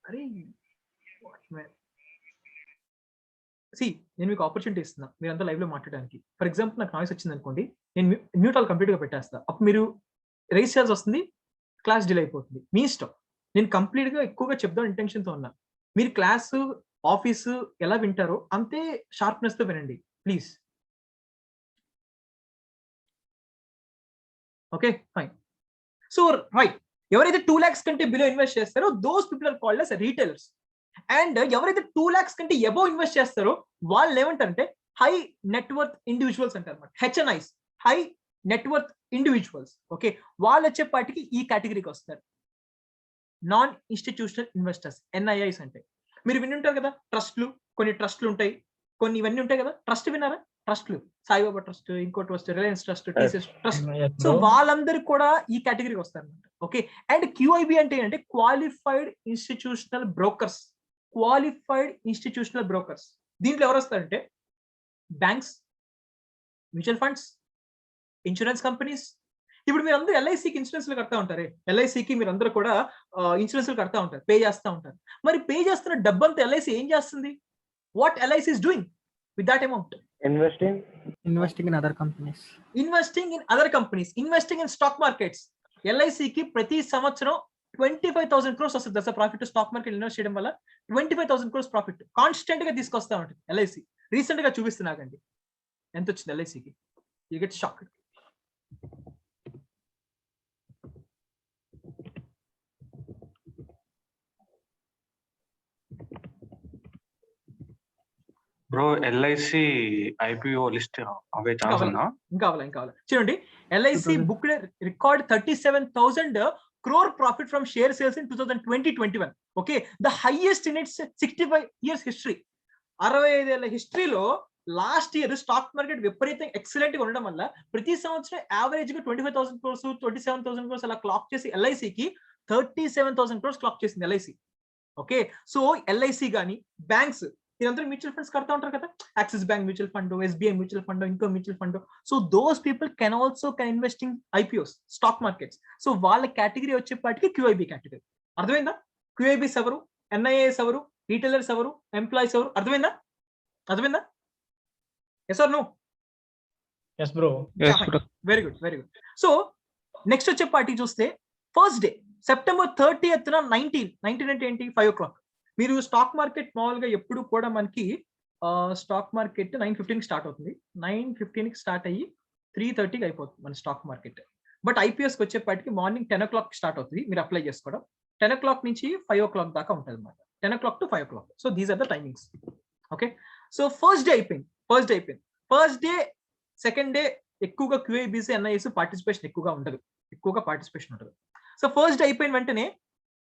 అరే సి నేను మీకు ఆపర్చునిటీ ఇస్తున్నా, మీరంతా లైవ్ లో మాట్లాడడానికి. ఫర్ ఎగ్జాంపుల్ నాకు నాయిస్ వచ్చింది అనుకోండి, నేను మ్యూట్ ఆల్ కంప్లీట్ గా పెట్టేస్తా. అప్పుడు మీరు రైస్ చేయాల్సి వస్తుంది, క్లాస్ డిలే అయిపోతుంది, మీ ఇష్టం. నేను కంప్లీట్ గా ఎక్కువగా చెప్దాం ఇంటెన్షన్ తో ఉన్నా. మీరు క్లాసు ఆఫీసు ఎలా వింటారో అంతే షార్ప్నెస్ తో వినండి please. Okay, fine. So right, ఎవరైతే 2 lakhs కంటే బిలో ఇన్వెస్ట్ చేస్తారో those people are called as retailers. And ఎవరైతే 2 lakhs కంటే అబోవ్ ఇన్వెస్ట్ చేస్తారో వాళ్ళు ఏమంటారంటే హై నెట్వర్త్ ఇండివిజువల్స్ అంటారు అన్నమాట. HNIs, high net worth individuals. Okay, వాళ్ళు వచ్చేపాటికి ఈ కేటగిరీకి వస్తారు. నాన్ ఇన్స్టిట్యూషనల్ ఇన్వెస్టర్స్, NIIs అంటే. మీరు వినుంటారు కదా ట్రస్ట్లు, కొన్ని ట్రస్ట్లు ఉంటాయి, కొన్ని ఇవన్నీ ఉంటాయి కదా. ట్రస్ట్ విన్నారా? ట్రస్ట్లు, సాయిబాబా ట్రస్ట్, ఇంకో trust, Reliance trust, TCS trust. So వాళ్ళందరూ కూడా ఈ కేటగిరీకి వస్తారు అనమాట. ఓకే, అండ్ QIB అంటే ఏంటంటే క్వాలిఫైడ్ ఇన్స్టిట్యూషనల్ బ్రోకర్స్. దీంట్లో ఎవరు వస్తారంటే banks, mutual funds, insurance companies. ఇప్పుడు మీరు అందరూ LICకి ఇన్సూరెన్స్ కడతా ఉంటారే, LICకి మీరు అందరూ కూడా ఇన్సూరెన్స్ కడతా ఉంటారు, పే చేస్తూ ఉంటారు. మరి పే చేస్తున్న డబ్బంతా LIC ఏం చేస్తుంది? What LIC is doing with that amount? Investing in other companies. Investing in stock markets. LICకి ప్రతి సంవత్సరం 25,000 crores వస్తుంది. That's profit stock market invest చేయడం వల్ల 25,000 crores ప్రాఫిట్ కాన్స్టెంట్ గా తీసుకొస్తా ఉంటుంది LIC. రీసెంట్ గా చూపిస్తున్నాకండి ఎంత వచ్చింది LICకి. You get shock. Bro LIC IPO list అవే ఛాన్స్ ఉందా? ఇంకా చూడండి, LIC book record 37,000 crore profit from share sales in 2020-21. Okay, the highest in its 65 years history. 65 ఏళ్ల హిస్టరీలో లాస్ట్ ఇయర్ స్టాక్ మార్కెట్ విపరీతంగా ఎక్సలెంట్ గా ఉండడం వల్ల ప్రతి సంవత్సరం యావరేజ్ గా 25,000 crores 27,000 crores అలా క్లాక్ చేసి LICకి 37,000 crores క్లాక్ చేసింది LIC. ఓకే, సో LIC గానీ బ్యాంక్స్, మీరందరూ మ్యూచువల్ ఫండ్స్ కడతా ఉంటారు కదా, Axis bank mutual fund, SBI mutual fund, ఇంకో mutual fund. So those people can invest in IPOs, stock markets. So వాళ్ళ కేటగిరీ వచ్చేపాటికి QIB కేటగిరీ. అర్థమైందా? QIBs ఎవరు, NIIs ఎవరు, రీటైలర్స్ ఎవరు, ఎంప్లాయీస్ ఎవరు? అర్థమైందా? Yes or no? Yes bro. Very good, very good. So next వచ్చే పార్టీ చూస్తే ఫస్ట్ డే సెప్టెంబర్ 30th 19 అంటే ఏంటి? 5 o'clock. మీరు స్టాక్ మార్కెట్ మామూలుగా ఎప్పుడు కూడా మనకి స్టాక్ మార్కెట్ 9:15 స్టార్ట్ అవుతుంది. 9:15 స్టార్ట్ అయ్యి 3:30 అయిపోతుంది మన స్టాక్ మార్కెట్. బట్ ఐపీఎస్కి వచ్చేపాటికి మార్నింగ్ 10 o'clock స్టార్ట్ అవుతుంది మీరు అప్లై చేసుకోవడం. 10 o'clock నుంచి 5 o'clock దాకా ఉంటుంది అనమాట. 10 o'clock to 5 o'clock. So these are the timings. Okay, so first day అయిపోయింది. ఫస్ట్ డే సెకండ్ డే ఎక్కువగా క్యూఐబీసీ ఎన్ఐఎస్ పార్టిసిపేషన్ ఎక్కువగా ఉండదు. సో ఫస్ట్ డే అయిపోయిన వెంటనే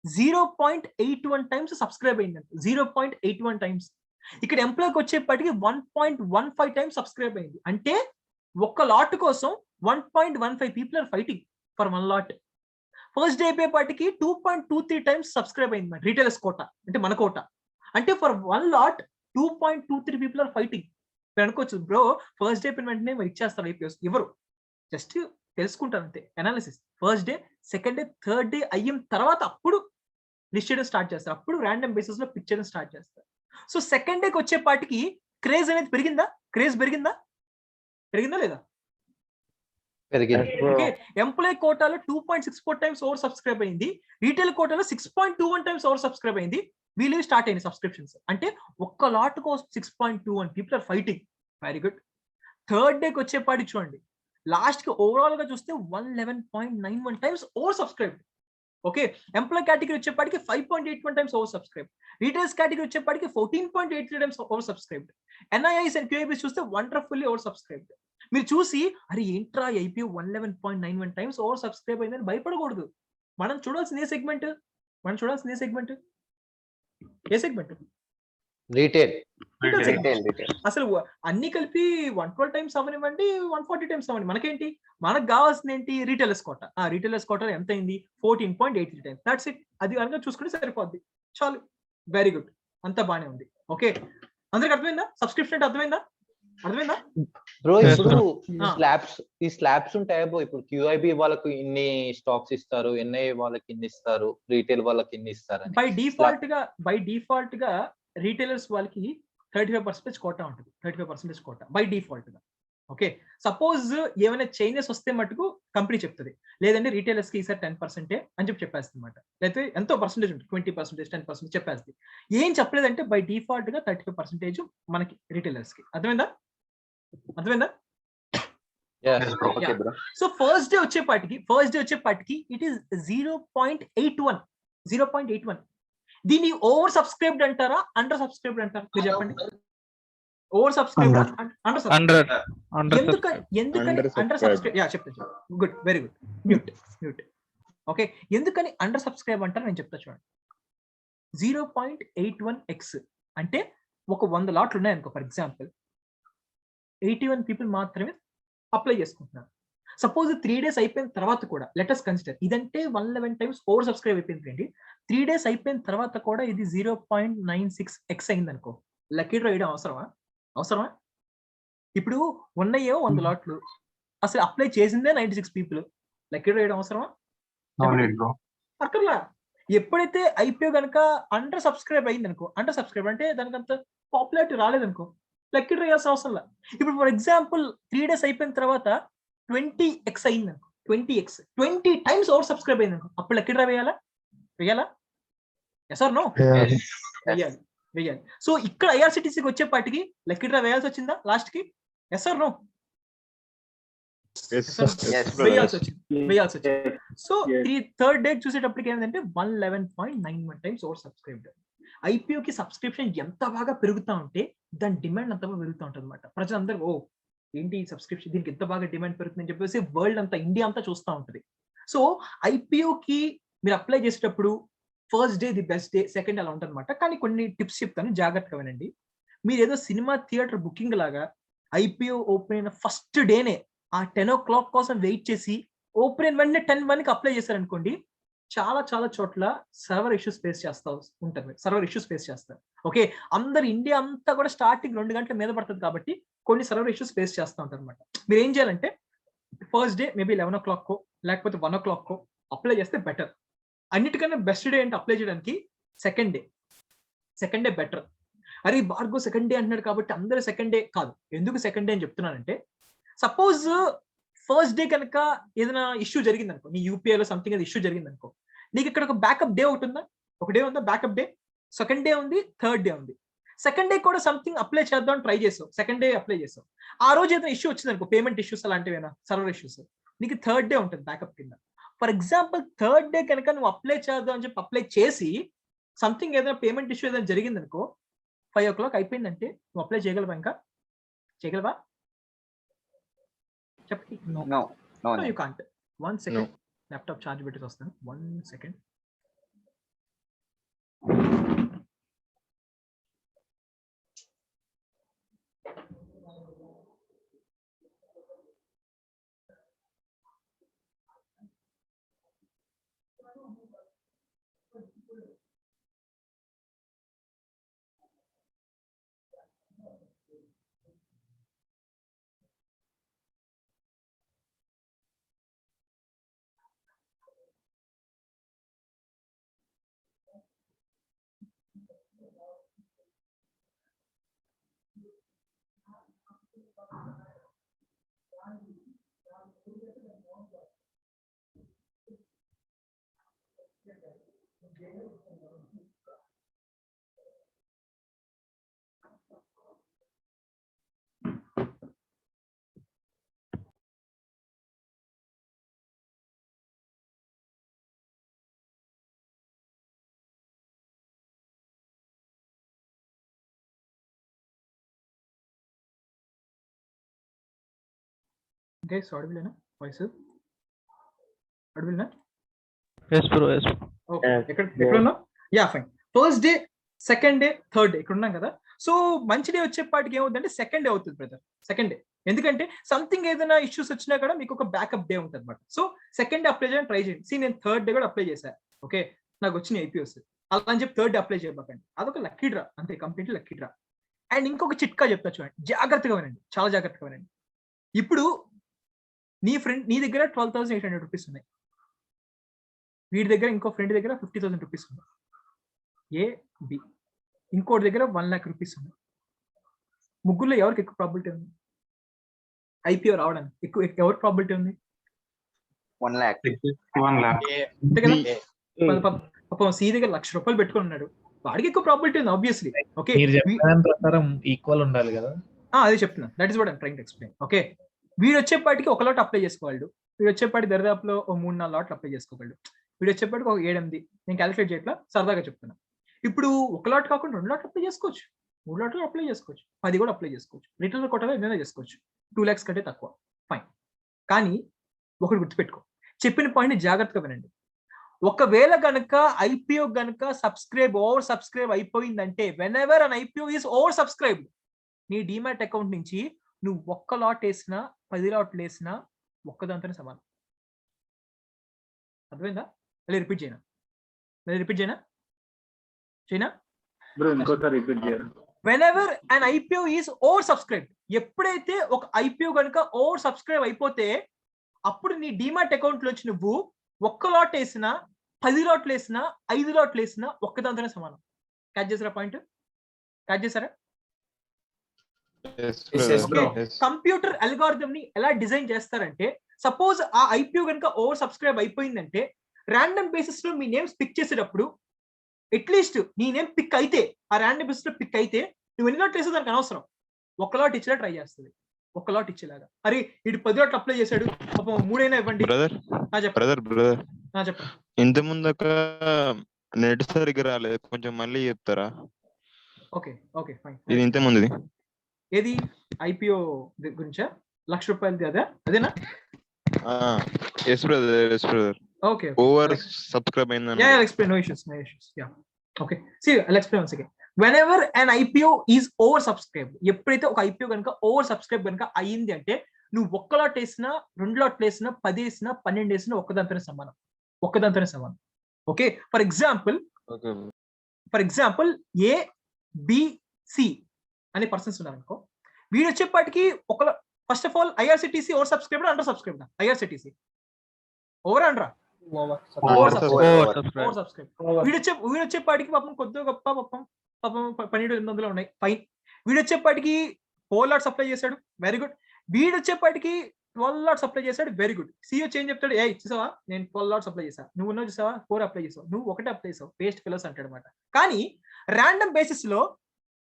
0.81 times సబ్స్క్రైబ్ అయిందండి. 0.81 times. ఇక్కడ ఎంప్లాయ్కి వచ్చేప్పటికి 1.15 times సబ్స్క్రైబ్ అయింది. అంటే ఒక్క లాట్ కోసం 1.15 people are fighting for 1 lot. First day అయిపోయేపాటికి 2.23 times సబ్స్క్రైబ్ అయింది మన రీటైలర్స్ కోట, అంటే మన కోట. అంటే for 1 lot 2.23 people are fighting. మీరు అనుకోవచ్చు బ్రో ఫస్ట్ డే అయిపోయిన వెంటనే మరి ఇచ్చేస్తారు ఐపీఎస్. ఎవరు జస్ట్ తెలుసుకుంటారు అంతే, analysis. First day second day third day అయిన తర్వాత అప్పుడు లిస్ట్ చేయడం స్టార్ట్ చేస్తారు. అప్పుడు ర్యాండమ్ బేసిస్ లో పిక్ చేయడం స్టార్ట్ చేస్తారు. సో సెకండ్ డేకి వచ్చేపాటికి క్రేజ్ అనేది పెరిగిందా? పెరిగిందా లేదా? ఓకే, ఎంప్లాయ్ కోటాలో 2.64 times ఓవర్ సబ్స్క్రైబ్ అయింది. రీటైల్ కోటాలో 6.21 times ఓవర్ సబ్స్క్రైబ్ అయింది. వీళ్ళు స్టార్ట్ అయింది సబ్స్క్రిప్షన్స్. అంటే ఒక్క లాట్ కోసం 6.21 people are fighting. Very good. Third డేకి వచ్చేపాటి చూడండి, లాస్ట్ కి ఓవరాల్ గా చూస్తే 111.91 times over subscribe. Okay, employee category వచ్చేపాటికి 5.81 times over subscribe. Retails category వచ్చేపాటికి 14.83 times ఓవర్ సబ్స్క్రైబ్. ఎన్ఐఐస్ అండ్ క్యూఐబీస్ చూస్తే వండర్ఫుల్లీ ఓవర్ సబ్స్క్రైబ్. మీరు చూసి అరే ఏంట్రా ఐపీఓ 111.91 times ఓవర్ సబ్స్క్రైబ్ అయిందని భయపడకూడదు. మనం చూడాల్సిన ఏ సెగ్మెంట్? రీటైల్. అసలు అన్ని కలిపి 112 times అవనివ్వండి, 140 times అవని, మనకేంటి? మనకు కావాల్సింది ఏంటి? రీటైలర్స్ కోట. రీటైలర్స్ కోట ఎంత అయింది? 14.83 times. That's it. అది కనుక చూసుకుంటే సరిపోద్ది, చాలు. వెరీ గుడ్, అంతా బానే ఉంది. ఓకే, అందరికి అర్థమైందా? సబ్స్క్రిప్షన్ అంటే అర్థమైందా? బ్రో ఇప్పుడు ఈ స్లాబ్స్ ఉంటాయి బ్రో. ఇప్పుడు క్యూఐబి వాళ్ళకు ఇన్ని స్టాక్స్ ఇస్తారు, ఎన్ఐ వాళ్ళకి ఇన్ని ఇస్తారు, రీటైల్ వాళ్ళకి ఇన్ని ఇస్తారు. బై డిఫాల్ట్ గా రీటైలర్స్ వాళ్ళకి 35% కోటా ఉంటుంది. 35% కోటా బై డిఫాల్ట్ గా. ఓకే, సపోజ్ ఏమైనా చేంజెస్ వస్తే మటుకు కంపెనీ చెప్తుంది, లేదంటే రీటైలర్స్ కి ఈసారి 10% అని చెప్పేస్తుంది అనమాట. లేకపోతే ఎంతో పర్సెంటేజ్ ఉంటుంది, 20%, 10% చెప్పేస్తుంది. ఏం చెప్పలేదంటే బై డిఫాల్ట్ గా 35% మనకి రీటైలర్స్ కి. అర్థమైందా? సో ఫస్ట్ డే వచ్చేపాటికి ఇట్ ఈస్ 0.81. దీన్ని ఓవర్ సబ్స్క్రైబ్డ్ అంటారా, అండర్ సబ్స్క్రైబ్డ్ అంటారా? మీరు చెప్పండి. Over subscribe, under subscribe. ఎందుకని అండర్ సబ్స్క్రైబ్? చెప్తాను. Good, very good. Mute. Okay, ఎందుకని అండర్ సబ్స్క్రైబ్ అంటారు నేను చెప్తా చూడండి. 0.81x అంటే ఒక 100 లాట్లు ఉన్నాయనుకో, ఫర్ ఎగ్జాంపుల్ 81 people మాత్రమే అప్లై చేసుకుంటున్నారు. సపోజ్ 3 days అయిపోయిన తర్వాత కూడా లెట్ us కన్సిడర్ ఇదంటే 111 times ఓవర్ సబ్స్క్రైబ్ అయిపోయింది. 3 days అయిపోయిన తర్వాత కూడా ఇది 0.96x అయింది అనుకో, లక్కీ డ్రా వేయడం అవసరమా? ఇప్పుడు ఉన్నాయో 100 లాట్లు, అసలు అప్లై చేసిందే 96 people. లక్కీ డ్రా వేయడం అవసరమా? అక్కర్లా. ఎప్పుడైతే ఐపీఓ కనుక అండర్ సబ్స్క్రైబ్ అయింది అనుకో, అండర్ సబ్స్క్రైబ్ అంటే దానికి అంత పాపులారిటీ రాలేదనుకో, లక్కీ డ్రా వేయాల్సిన అవసరం లేదు. ఇప్పుడు ఫర్ ఎగ్జాంపుల్ 3 days అయిపోయిన తర్వాత 20x అయింది అనుకో, 20 times ఓవర్ సబ్స్క్రైబ్ అయింది అనుకో, అప్పుడు లక్కీ డ్రా వేయాలా? Yes or no? వేయాలి. సో ఇక్కడ ఐఆర్సిటీసీకి వచ్చేపాటికి లక్కీ డ్రా వేయాల్సి వచ్చిందా లాస్ట్ కి? Yes or no? వేయాల్సి వచ్చింది. సో థర్డ్ డే చూసేటప్పటికి ఏంటంటే 111.91 times ఓవర్ సబ్స్క్రైబ్డ్. ఐపీఓకి సబ్స్క్రిప్షన్ ఎంత బాగా పెరుగుతా ఉంటే దాని డిమాండ్ అంత బాగా పెరుగుతూ ఉంటుంది అనమాట. ప్రజలందరూ ఓ ఏంటి సబ్స్క్రిప్షన్, దీనికి ఎంత బాగా డిమాండ్ పెరుగుతుందని చెప్పేసి వరల్డ్ అంతా, ఇండియా అంతా చూస్తూ ఉంటుంది. సో ఐపీఓకి మీరు అప్లై చేసేటప్పుడు first day the best day, second అలా ఉంటుంది అనమాట. కానీ కొన్ని టిప్స్ చెప్తాను, జాగ్రత్తగా వినండి. మీరు ఏదో సినిమా థియేటర్ బుకింగ్ లాగా ఐపీఓ ఓపెన్ అయిన ఫస్ట్ డేనే ఆ 10 o'clock కోసం వెయిట్ చేసి ఓపెన్ అయిన వెంటనే 10 అప్లై చేశారనుకోండి, చాలా చోట్ల సర్వర్ ఇష్యూస్ ఫేస్ చేస్తారు. ఓకే, అందరు ఇండియా అంతా కూడా స్టార్టింగ్ 2 గంటల మీద పడుతుంది కాబట్టి కొన్ని సర్వర్ ఇష్యూస్ ఫేస్ చేస్తూ ఉంటారు అనమాట. మీరు ఏం చేయాలంటే ఫస్ట్ డే మేబీ 11 o'clock లేకపోతే 1 o'clock అప్లై చేస్తే బెటర్. అన్నిటికన్నా బెస్ట్ డే అంటే అప్లై చేయడానికి సెకండ్ డే బెటర్. అరే భార్గవ్ సెకండ్ డే అంటున్నాడు కాబట్టి అందరూ సెకండ్ డే కాదు. ఎందుకు సెకండ్ డే అని చెప్తున్నానంటే, సపోజ్ ఫస్ట్ డే కనుక ఏదైనా ఇష్యూ జరిగింది అనుకో, నీ యూపీఐలో సంథింగ్ అది ఇష్యూ జరిగింది అనుకో, నీకు ఇక్కడ ఒక బ్యాకప్ డే ఒకటి ఉందా? ఒక డే ఉందా బ్యాకప్ డే? సెకండ్ డే ఉంది, థర్డ్ డే ఉంది. సెకండ్ డే కూడా సంథింగ్ అప్లై చేద్దాం ట్రై చేసావు, సెకండ్ డే అప్లై చేసావు, ఆ రోజు ఏదైనా ఇష్యూ వచ్చింది అనుకో, పేమెంట్ ఇష్యూస్ అలాంటివేనా, సర్వర్ ఇష్యూస్, నీకు థర్డ్ డే ఉంటుంది బ్యాకప్ కింద. ఫర్ ఎగ్జాంపుల్ థర్డ్ డే కనుక నువ్వు అప్లై చేద్దాం అని చెప్పి అప్లై చేసి సంథింగ్ ఏదైనా పేమెంట్ ఇష్యూ ఏదైనా జరిగింది అనుకో, 5 o'clock అయిపోయిందంటే నువ్వు అప్లై చేయగలవా? ఇంకా చేయగలవా? చెప్పి you can't. 1 second, laptop charge పెట్టేసి వస్తాను. 1 second. Guys, audible na voice? Audible na? Yes bro, yes. Okay. ఎక్కడ ఉన్నా? Yeah fine. First day, second day, third day ఇక్కడ ఉన్నాం కదా. సో మంచి డే వచ్చేపాటికి ఏమవుతుందంటే సెకండ్ డే అవుతుంది బ్రదర్, సెకండ్ డే. ఎందుకంటే సంథింగ్ ఏదైనా ఇష్యూస్ వచ్చినా కూడా మీకు ఒక బ్యాకప్ డే ఉంటుంది అనమాట. సో సెకండ్ డే అప్లై చేయడానికి ట్రై చేయండి. నేను థర్డ్ డే కూడా అప్లై చేశాను, ఓకే, నాకు వచ్చిన ఐపీఓస్. అలా అని చెప్పి థర్డ్ డే అప్లై చేయబాకండి, అదొక లక్కీ డ్రా అంతే, కంప్లీట్ లక్కీ డ్రా. అండ్ ఇంకొక చిట్కా చెప్తా చూడండి, జాగ్రత్తగా వినండి, చాలా జాగ్రత్తగా వినండి. ఇప్పుడు నీ దగ్గర 12,800 రూపీస్ ఉన్నాయి, వీడి దగ్గర ఇంకో ఫ్రెండ్ దగ్గర 50,000 రూపీస్ ఉన్నాయి, ఏ బి, ఇంకోటి దగ్గర 1 lakh రూపీస్ ఉన్నాయి. ముగ్గురులో ఎవరికి ఎక్కువ ప్రాబిలిటీ ఉంది ఐపీఓ రావడానికి? ఎవరికి ప్రాబిలిటీ ఉంది? 1 lakh. అంతే కదా. పాపం సి దగ్గర 1,00,000 రూపాయలు పెట్టుకుని ఉన్నాడు, వాడికి ఎక్కువ ప్రాబిలిటీ ఉంది ఆబ్వియస్లీ. ఓకే, ఈక్వల్ ఉండాలి కదా. అదే చెప్తున్నా, that is what I'm trying to explain. Okay, వీడు వచ్చేపాటికి 1 lot అప్లై చేసుకోగలడు, వీడు వచ్చేపాటి దరిదాపులో 3-4 lots అప్లై చేసుకోగలడు, వీడు వచ్చేపాటికి ఒక 7-8. నేను క్యాలిక్యులేట్ చేయట్లా, సరదాగా చెప్తున్నా. ఇప్పుడు 1 lot కాకుండా 2 lots అప్లై చేసుకోవచ్చు, 3 lots అప్లై చేసుకోవచ్చు, 10 కూడా అప్లై చేసుకోవచ్చు, రిటర్న్ కొట్టగా ఏదైనా చేసుకోవచ్చు, 2 lakhs కంటే తక్కువ, ఫైన్. కానీ ఒకటి గుర్తుపెట్టుకో, చెప్పిన పాయింట్ జాగ్రత్తగా వినండి. ఒకవేళ గనక ఐపీఓ గనక ఓవర్ సబ్స్క్రైబ్ అయిపోయిందంటే, when ever an IPO is over subscribed, నీ డీమ్యాట్ అకౌంట్ నుంచి నువ్వు 1 lot వేసినా 10 lots వేసినా ఒక్కదాంతోనే సమానం. అర్థమైందా? మళ్ళీ రిపీట్ చేయనా? Whenever an IPO is oversubscribed, ఎప్పుడైతే ఒక ఐపీఓ కనుక ఓవర్ సబ్స్క్రైబ్ అయిపోతే, అప్పుడు నీ డీమాట్ అకౌంట్ లో వచ్చి నువ్వు 1 lot వేసినా 10 lots వేసినా 5 lots వేసినా ఒక్కదాంతోనే సమానం. క్యాచ్ చేసారా పాయింట్? క్యాచ్ చేసారా? కంప్యూటర్ అల్గారిథం ని ఎలా డిజైన్ చేస్తారంటే, సపోజ్ ఆ ఐపీఓ కనుక ఓవర్ సబ్స్క్రైబ్ అయిపోయిందంటే, ర్యాండమ్ బేసిస్ లో మీ నేమ్స్ పిక్ చేసేటప్పుడు అట్లీస్ట్ నీ నేమ్ పిక్ అయితే, ఆ ర్యాండమ్ బేసిస్ లో పిక్ అయితే, నువ్వు ఎన్ని లాట్ వేసే దానికి అనవసరం, 1 lot ఇచ్చేలా ట్రై చేస్తుంది, 1 lot ఇచ్చేలాగా. అరే ఇటు 10 lots అప్లై చేశాడు, 3 ఇవ్వండి. చెప్పండి. ఇంత ముందు నెట్ సరిగ్గా రాలేదు, కొంచెం మళ్ళీ చెప్తారా? Okay fine. ఇది ఇంత ముందుది ఏది ఐపీఓ గురించా? 1,00,000 రూపాయలది అదేనా? yes brother. Okay. Over subscribe అయిందని. Yeah, I'll explain. No issues. Yeah. Okay. See, I'll explain once again. Whenever an IPO is oversubscribed, ఎప్పుడైతే ఒక ఐపీఓ కనుక ఓవర్ సబ్స్క్రైబ్ కనుక అయ్యింది అంటే, నువ్వు 1 lot వేసినా 2 lots వేసినా 10 వేసినా 12 వేసినా ఒక్కదాంతోనే సమానం. ఓకే, ఫర్ ఎగ్జాంపుల్ ABC అనే పర్సన్స్ ఉన్నారు అనుకో, వీడు వచ్చేపాటికి first of all IRCTC over subscribed, under subscribed? IRCTC over అండరా? Over subscribe. వీడు వచ్చేపాటికి పాపం కొద్దిగా గొప్ప 10 పాపం 12,800 ఉన్నాయి, ఫైన్. వీడు వచ్చేప్పటికి 4 లాట్స్ అప్లై చేశాడు, వెరీ గుడ్. వీడు వచ్చేప్పటికి 12 లాట్స్ అప్లై చేశాడు, వెరీ గుడ్. సీఓ చేంజ్ చెప్తాడు, ఏ చూసావా నేను 12 లాట్స్ అప్లై చేశా, నువ్వు ఉన్నావు చూసావా 4 అప్లై చేసావు, నువ్వు ఒకటే అప్లై చేసావు, వేస్ట్ ఫెలోస్ అంటాడు అనమాట. కానీ ర్యాండమ్ బేసిస్ లో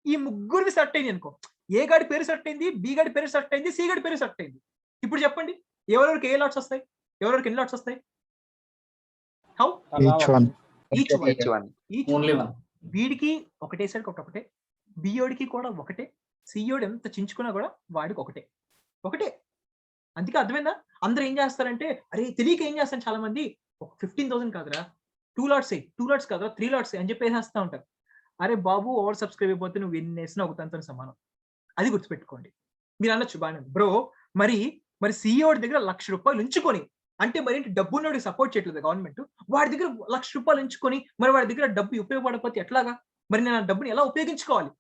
ఈ ముగ్గురివి సెట్ అయింది అనుకో, ఏ గాడి పేరు సెట్ అయింది, బి గాడి పేరు సెట్ అయింది, సి గాడి పేరు సెట్ అయింది. ఇప్పుడు చెప్పండి ఎవరెవరికి ఏ లాట్స్ వస్తాయి, ఎవరెవరికి ఎన్ని లాట్స్ వస్తాయి? How? Each one. Only one. వీడికి ఒకటే సైడ్ ఒకటే, బియోడికి కూడా ఒకటే, సియోడు ఎంత చించుకున్నా కూడా వాడికి ఒకటే. అందుకే అర్థమైందా? అందరూ ఏం చేస్తారంటే, అరే తెలియక ఏం చేస్తాను చాలా మంది, 15,000 కాదురా 2 లాట్స్ 2 లాట్స్ కాదురా 3 లాట్స్ అని చెప్పి వేసేస్తా ఉంటారు. అరే బాబు ఓవర్ సబ్స్క్రైబ్ అయిపోతే నువ్వు ఎన్ని వేసినా ఒక తనతో సమానం. అది గుర్తుపెట్టుకోండి. మీరు అనొచ్చు బాగా బ్రో, మరి సిఇఓడి దగ్గర ₹1,00,000 ఉంచుకొని, అంటే మరి డబ్బు ఉన్నోడికి సపోర్ట్ చేయట్లేదు గవర్నమెంట్, వాడి దగ్గర ₹1,00,000 ఉంచుకొని మరి వాడి దగ్గర డబ్బు ఉపయోగపడకపోతే ఎట్లాగా, మరి నేను ఆ డబ్బుని ఎలా ఉపయోగించుకోవాలి?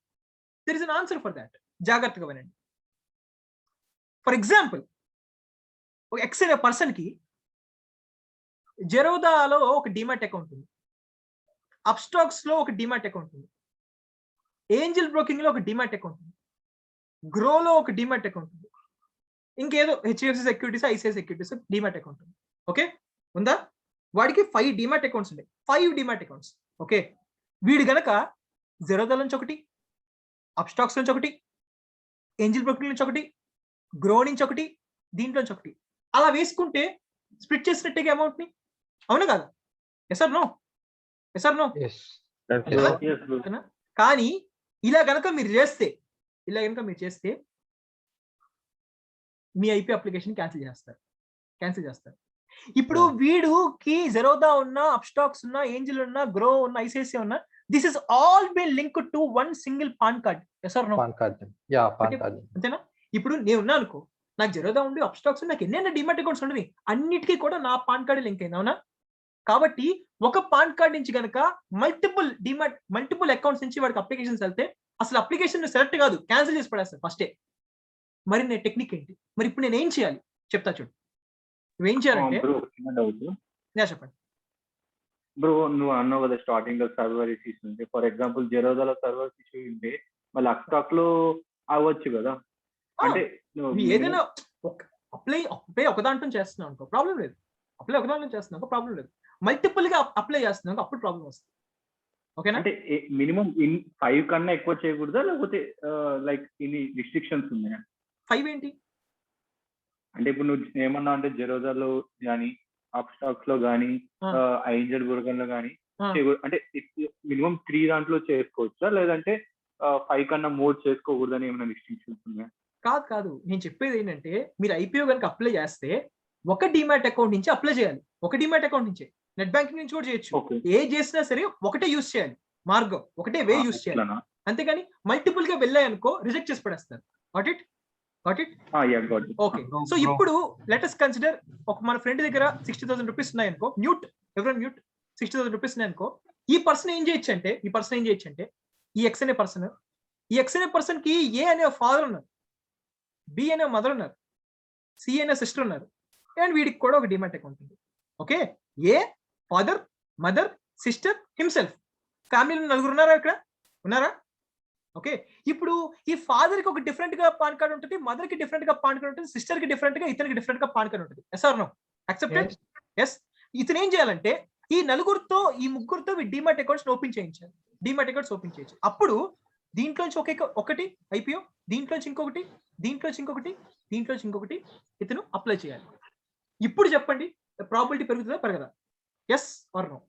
There is an answer for that. జాగ్రత్తగా వినండి. ఫర్ ఎగ్జాంపుల్, ఒక ఎక్స్ అనే పర్సన్ కి జెరోదాలో ఒక డిమాట్ అకౌంట్ ఉంది, అప్స్టాక్స్ లో ఒక డిమాట్ అకౌంట్ ఉంది, ఏంజల్ బ్రోకింగ్ లో ఒక డిమాట్ అకౌంట్ ఉంది, గ్రోలో ఒక డిమాట్ అకౌంట్ ఉంది, ఇంకేదో HDFC securities, ICI securities demat account ఉంది. ఓకే ఉందా? వాడికి 5 డిమాట్ అకౌంట్స్ ఉన్నాయి, 5 డిమాట్ అకౌంట్స్. ఓకే, వీడు గనక జెరోదా నుంచి ఒకటి, అప్స్టాక్స్ నుంచి ఒకటి, ఏంజల్ బ్రోకింగ్ నుంచి ఒకటి, గ్రో నుంచి ఒకటి, దీంట్లో నుంచి ఒకటి అలా వేసుకుంటే స్ప్లిట్ చేసినట్టుగా అమౌంట్ ని, అవునా కదా? Yes or no? Yes or no? కానీ ఇలా గనక మీరు చేస్తే మీ ఐపీ అప్లికేషన్ క్యాన్సిల్ చేస్తారు. ఇప్పుడు వీడికి జెరోదా ఉన్నా, అప్స్టాక్స్ ఉన్నా, ఏంజల్ ఉన్నా, గ్రో ఉన్న, ఐసిఐసిఐ ఉన్నా, this is all been link to one single PAN card. Yes or no? అంతేనా? ఇప్పుడు నేను ఉన్నా అనుకో, నాకు జెరోదా ఉండి, అప్స్టాక్స్ నాకు ఎన్నైనా డిమాట్ అకౌంట్స్ ఉండవి, అన్నిటికీ కూడా నా పాన్ కార్డ్ లింక్ అయింది, అవునా? కాబట్టి ఒక పాన్ కార్డ్ నుంచి కనుక మల్టిపుల్ అకౌంట్స్ నుంచి వాడికి అప్లికేషన్స్ వెళ్తే అసలు అప్లికేషన్ సెలెక్ట్ కాదు, క్యాన్సిల్ చేసి పడేస్తారు ఫస్టే. మరి నేను టెక్నిక్ ఏంటి? మరి ఇప్పుడు నేను ఏం చేయాలి చెప్తా చూడు. నువ్వేం చేయాలంటే చెప్పండి బ్రో, నువ్వు అన్నావు కదా స్టార్టింగ్ లో సర్వర్ ఇష్యూస్ ఉంటే, ఫర్ ఎగ్జాంపుల్ జెరోదాలో సర్వర్ ఇష్యూ ఉంటే మళ్ళీ అప్స్టాక్ లో అవ్వచ్చు కదా. అంటే ఏదైనా అప్లై ఒక దాంట్లో చేస్తున్నావు అనుకో ప్రాబ్లం లేదు, ప్రాబ్లం లేదు. మల్టిపుల్ గా అప్లై చేస్తున్నావు అప్పుడు ప్రాబ్లం వస్తుంది. ఓకేనా? అంటే మినిమం 5 కన్నా ఎక్కువ చేయకూడదా, లేకపోతే లైక్ ఇన్ని రిస్ట్రిక్షన్స్ ఉన్నాయా? 5 ఏంటి అంటే ఇప్పుడు నువ్వు ఏమన్నా అంటే జెరోదాలో కానీ, అప్స్టాక్స్ లో కానీ, ఐంజల్ బుర్గన్ లో కానీ అంటే మినిమం 3 దాంట్లో చేసుకోవచ్చా, లేదంటే 5 కన్నా మోర్ చేసుకోకూడదని ఏమైనా రిస్ట్రిక్షన్స్ ఉన్నాయా? కాదు, నేను చెప్పేది ఏంటంటే, మీరు ఐపీఓ కనుక అప్లై చేస్తే ఒక డిమాట్ అకౌంట్ నుంచి అప్లై చేయాలి. ఒక డిమాట్ అకౌంట్ నుంచి, నెట్ బ్యాంకింగ్ నుంచి కూడా చేయొచ్చు. ఏ చేసినా సరే ఒకటే యూజ్ చేయాలి, మార్గం ఒకటే వే యూజ్ చేయాలి. అంతేగాని మల్టిపుల్ గా వెళ్ళాయనుకో రిజెక్ట్ చేసి పడేస్తారు. Got it? ఓకే, సో ఇప్పుడు లెట్ us కన్సిడర్, ఒక మన ఫ్రెండ్ దగ్గర 60,000 రూపీస్ ఉన్నాయనుకో, ఎవరైనా మ్యూట్ 60,000 రూపీస్ ఉన్నాయనుకో, ఈ పర్సన్ ఏం చేయొచ్చు అంటే ఈ ఎక్స్ అనే పర్సన్ కి ఏ అనే ఫాదర్ ఉన్నారు, బి అనే మదర్ ఉన్నారు, సి అనే సిస్టర్ ఉన్నారు, అండ్ వీడికి కూడా ఒక డిమాట్ అకౌంట్ ఉంది. ఓకే, ఏ ఫాదర్, మదర్, సిస్టర్, హిమ్సెల్ఫ్, ఫ్యామిలీలో 4 ఉన్నారా? ఇక్కడ ఉన్నారా? ఓకే, ఇప్పుడు ఈ ఫాదర్ కి ఒక డిఫరెంట్ గా పాన్ కార్డ్ ఉంటుంది, మదర్ కి డిఫరెంట్ గా పాన్ కార్డ్ ఉంటుంది, సిస్టర్ కి డిఫరెంట్ గా, ఇతనికి డిఫరెంట్ గా పాన్ కార్డ్ ఉంటుంది. Yes or no? Accepted? Yes. ఇతను ఏం చేయాలంటే ఈ ముగ్గురుతో డిమాట్ అకౌంట్స్ ఓపెన్ చేయించాలి. అప్పుడు దీంట్లో ఒకటి ఐపీఓ, దీంట్లో ఇంకొకటి ఇతను అప్లై చేయాలి. ఇప్పుడు చెప్పండి, ప్రాబిలిటీ పెరుగుతుందా పెరగదా? Yes or no?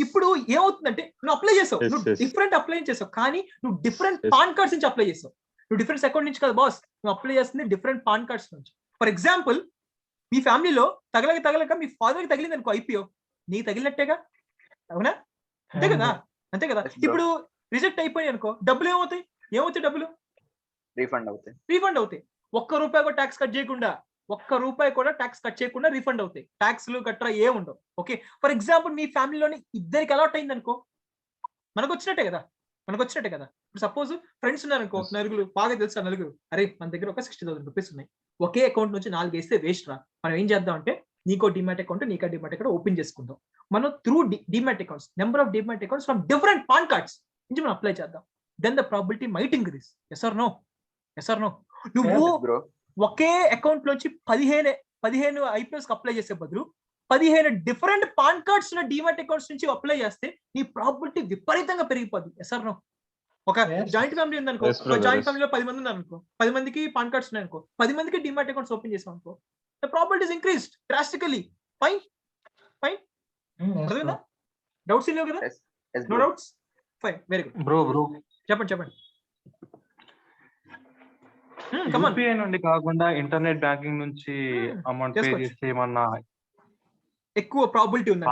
ఇప్పుడు ఏమవుతుందంటే, నువ్వు అప్లై చేసావు, నువ్వు డిఫరెంట్ అప్లై చేసావు, కానీ నువ్వు డిఫరెంట్ పాన్ కార్డ్స్ నుంచి అప్లై చేసావు. నువ్వు డిఫరెంట్ అకౌంట్ నుంచి కదా బాస్, నువ్వు అప్లై చేస్తుంది డిఫరెంట్ పాన్ కార్డ్స్ నుంచి. ఫర్ ఎగ్జాంపుల్, మీ ఫ్యామిలీలో తగలక మీ ఫాదర్ కి తగిలింది అనుకో ఐపీఓ, నీకు తగిలినట్టేగా, అవునా? అంతే కదా. ఇప్పుడు రిజెక్ట్ అయిపోయి అనుకో, డబ్బులు ఏమవుతాయి? డబ్బులు రీఫండ్ అవుతాయి. ₹1 కూడా ట్యాక్స్ కట్ చేయకుండా రీఫండ్ అవుతాయి. ట్యాక్స్లు గట్రా ఏ ఉండవు. ఓకే, ఫర్ ఎగ్జాంపుల్ మీ ఫ్యామిలీలోని ఇద్దరికి అలాట్ అయింది అనుకో, మనకు వచ్చినట్టే కదా. ఇప్పుడు సపోజ్ ఫ్రెండ్స్ ఉన్నారనుకో, నలుగురు, బాగా తెలుసు నలుగురు, అరే మన దగ్గర ఒక 60,000 రూపీస్ ఉన్నాయి, ఒకే అకౌంట్ నుంచి 4 వేస్తే వేస్ట్ రా, మనం ఏం చేద్దాం అంటే నీకో డిమాట్ అకౌంట్ నీకో డిమాట్ అకౌంట్ ఓపెన్ చేసుకుందాం. మనం through demat accounts, number of demat accounts from different PAN cards నుంచి మనం అప్లై చేద్దాం. Then the probability might increase. Yes or no? Yes or no? నువ్వు ఒకే అకౌంట్ లోంచి 15 IPOs అప్లై చేసే బదులు 15 డిఫరెంట్ పాన్ కార్డ్స్ ఉన్న డిమాట్ అకౌంట్స్ నుంచి అప్లై చేస్తే నీ ప్రాబిలిటీ విపరీతంగా పెరిగిపోద్ది. Yes or no? ఒక జాయింట్ ఫ్యామిలీ ఉందనుకో, జాయింట్ ఫ్యామిలీలో 10 మంది ఉన్నారు అనుకో, 10 మందికి పాన్ కార్డ్స్ ఉన్నాయి అనుకో, 10 మందికి డిమాట్ అకౌంట్స్ ఓపెన్ చేసాం అనుకో, the probability is increased drastically. Fine fine, అర్థమైందా? డౌట్స్ లేవు కదా? No doubts? Fine, very good. Bro చెప్పండి. యూపీఐ నుండి కాకుండా ఇంటర్నెట్ బ్యాంకింగ్ నుంచి అమౌంట్ పే చేస్తే ఏమన్నా ఎక్కువ ప్రాబిలిటీ ఉందా?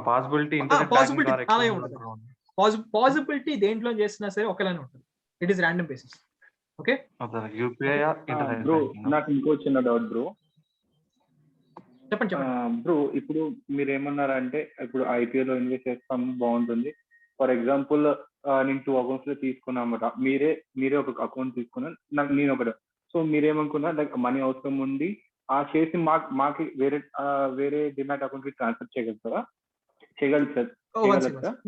పాసిబిలిటీ పాసిబిలిటీ దేంట్లో చేసినా సరే ఒకలానే ఉంటుంది. It is random basis. Okay, UPI bro నాకు ఇంకో చిన్న డౌట్ బ్రో. చెప్పండి. బ్రో ఇప్పుడు మీరు ఏమన్నారంటే ఇప్పుడు IPO లో ఇన్వెస్ట్ చేస్తాం బాగుంటుంది. ఫర్ ఎగ్జాంపుల్ నేను 2 అకౌంట్స్ లో తీసుకున్నా అన్నమాట. మీరే ఒక అకౌంట్ తీసుకున్నాను, నేను ఒకటి. సో మీరేమనుకున్నా లైక్ మనీ అవసరం ఉండి ఆ చేసి మాకు వేరే డిమాట్ అకౌంట్ కి ట్రాన్స్ఫర్ చేయగలుగుతారా?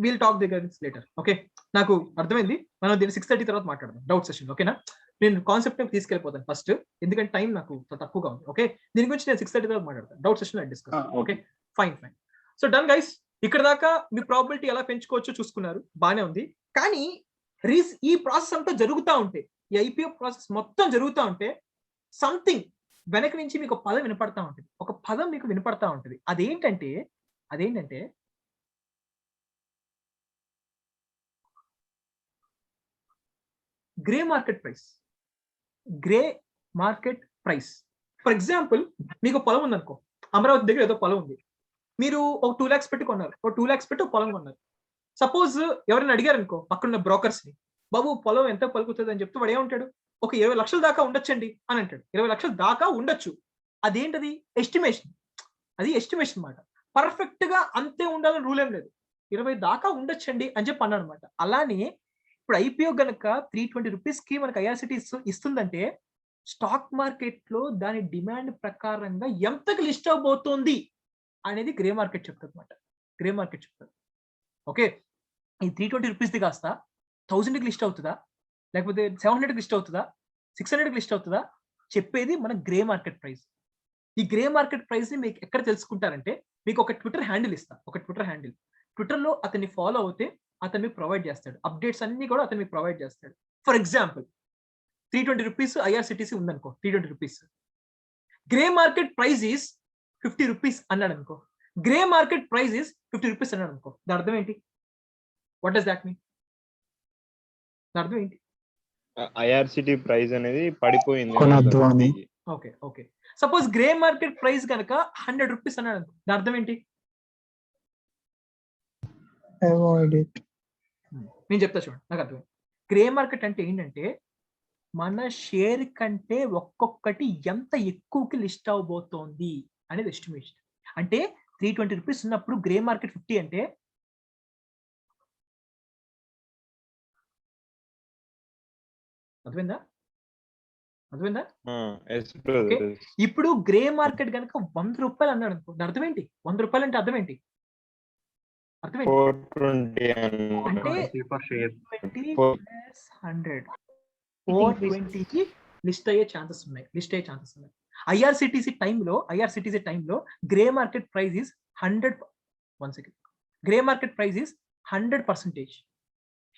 Will talk the guys later. Okay, నాకు అర్థమైంది. మనం దీన్ని 6:30 తర్వాత మాట్లాడదాం డౌట్ సెషన్. ఓకేనా? నేను కాన్సెప్ట్ తీసుకెళ్ళిపోతాను ఫస్ట్, ఎందుకంటే టైం నాకు తక్కువగా ఉంది. ఓకే, దీని గురించి నేను 6:30 తర్వాత మాట్లాడతాను. Doubt session discuss. Okay, fine. So done guys, ఇక్కడ దాకా మీ ప్రాబిలిటీ ఎలా పెంచుకోవచ్చో చూసుకున్నారు, బానే ఉంది. కానీ ఈ ప్రాసెస్ అంతా జరుగుతూ ఉంటే, ఈ IPO ప్రాసెస్ మొత్తం జరుగుతూ ఉంటే సంథింగ్ వెనక నుంచి మీకు పదం వినపడతా ఉంటుంది. ఒక పదం మీకు వినపడతా ఉంటుంది. అదేంటంటే grey market price. For example, మీకు పొలం ఉందనుకో, అమరావతి దగ్గర ఏదో పొలం ఉంది. మీరు ఒక 2 lakhs పెట్టి కొన్నారు, ఒక 2 lakhs పెట్టి పొలం కొన్నారు. సపోజ్ ఎవరైనా అడిగారు అనుకో పక్కన బ్రోకర్స్ ని, బాబు పొలం ఎంత పలుకుతుంది అని చెప్తే వాడు ఏమంటాడు, ఒక 20 లక్షల దాకా ఉండొచ్చండి అని అంటాడు. 20 లక్షల దాకా ఉండొచ్చు. అదేంటది? ఎస్టిమేషన్. అది ఎస్టిమేషన్ అన్నమాట. పర్ఫెక్ట్ గా అంతే ఉండాలని రూల్ ఏం లేదు. 20 దాకా ఉండొచ్చండి అని చెప్పి అన్నాడు అనమాట. అలానే ఇప్పుడు IPO గనక 320 రూపీస్ కి మనకి IRCTC ఇస్తుందంటే స్టాక్ మార్కెట్ లో దాని డిమాండ్ ప్రకారంగా ఎంతకి లిస్ట్ అవబోతోంది అనేది గ్రే మార్కెట్ చెప్తుంది అనమాట. గ్రే మార్కెట్ చెప్తుంది. ఓకే, ఈ 320 రూపీస్ది కాస్త 1000కి లిస్ట్ అవుతుందా, లేకపోతే 700కి లిస్ట్ అవుతుందా, 600కి లిస్ట్ అవుతుందా చెప్పేది మన గ్రే మార్కెట్ ప్రైస్. ఈ గ్రే మార్కెట్ ప్రైస్ ని మీకు ఎక్కడ తెలుసుకుంటారంటే, మీకు ఒక ట్విట్టర్ హ్యాండిల్ ఇస్తా. ఒక ట్విట్టర్ హ్యాండిల్, ట్విట్టర్ లో అతన్ని ఫాలో అవుతే అతను మీకు ప్రొవైడ్ చేస్తాడు. అప్డేట్స్ అన్ని కూడా అతను మీకు ప్రొవైడ్ చేస్తాడు. ఫర్ ఎగ్జాంపుల్ 320 రూపీస్ IRCTC ఉందనుకో, 320 rupees. Grey market price is 50 rupees అన్నాడు అనుకో, grey market price is 50 rupees అన్నాడు అనుకో, దాని అర్థం ఏంటి? What does that mean? దాని అర్థం ఏంటి? IRCTC ప్రైస్ అనేది పడిపోయింది. Okay. Suppose grey market price కనుక 100 రూపీస్ అన్నాడు అనుకో, దాని అర్థం ఏంటి? నేను చెప్తా చూడండి, నాకు అర్థమైంది. గ్రే మార్కెట్ అంటే ఏంటంటే మన షేర్ కంటే ఒక్కొక్కటి ఎంత ఎక్కువకి లిస్ట్ అవబోతోంది అనేది ఎస్టిమేషన్. అంటే 320 రూపీస్ ఉన్నప్పుడు గ్రే మార్కెట్ 50 అంటే అర్థమైందా? ఇప్పుడు గ్రే మార్కెట్ కనుక 100 రూపాయలు అన్నాడు అనుకో, అర్థం ఏంటి? 100 రూపాయలు అంటే అర్థం ఏంటి? అంటే 420కి లిస్ట్ అయ్యే ఛాన్సెస్ ఉన్నాయి. IRCTC టైంలో grey market price is 100%. Grey market price is 100%.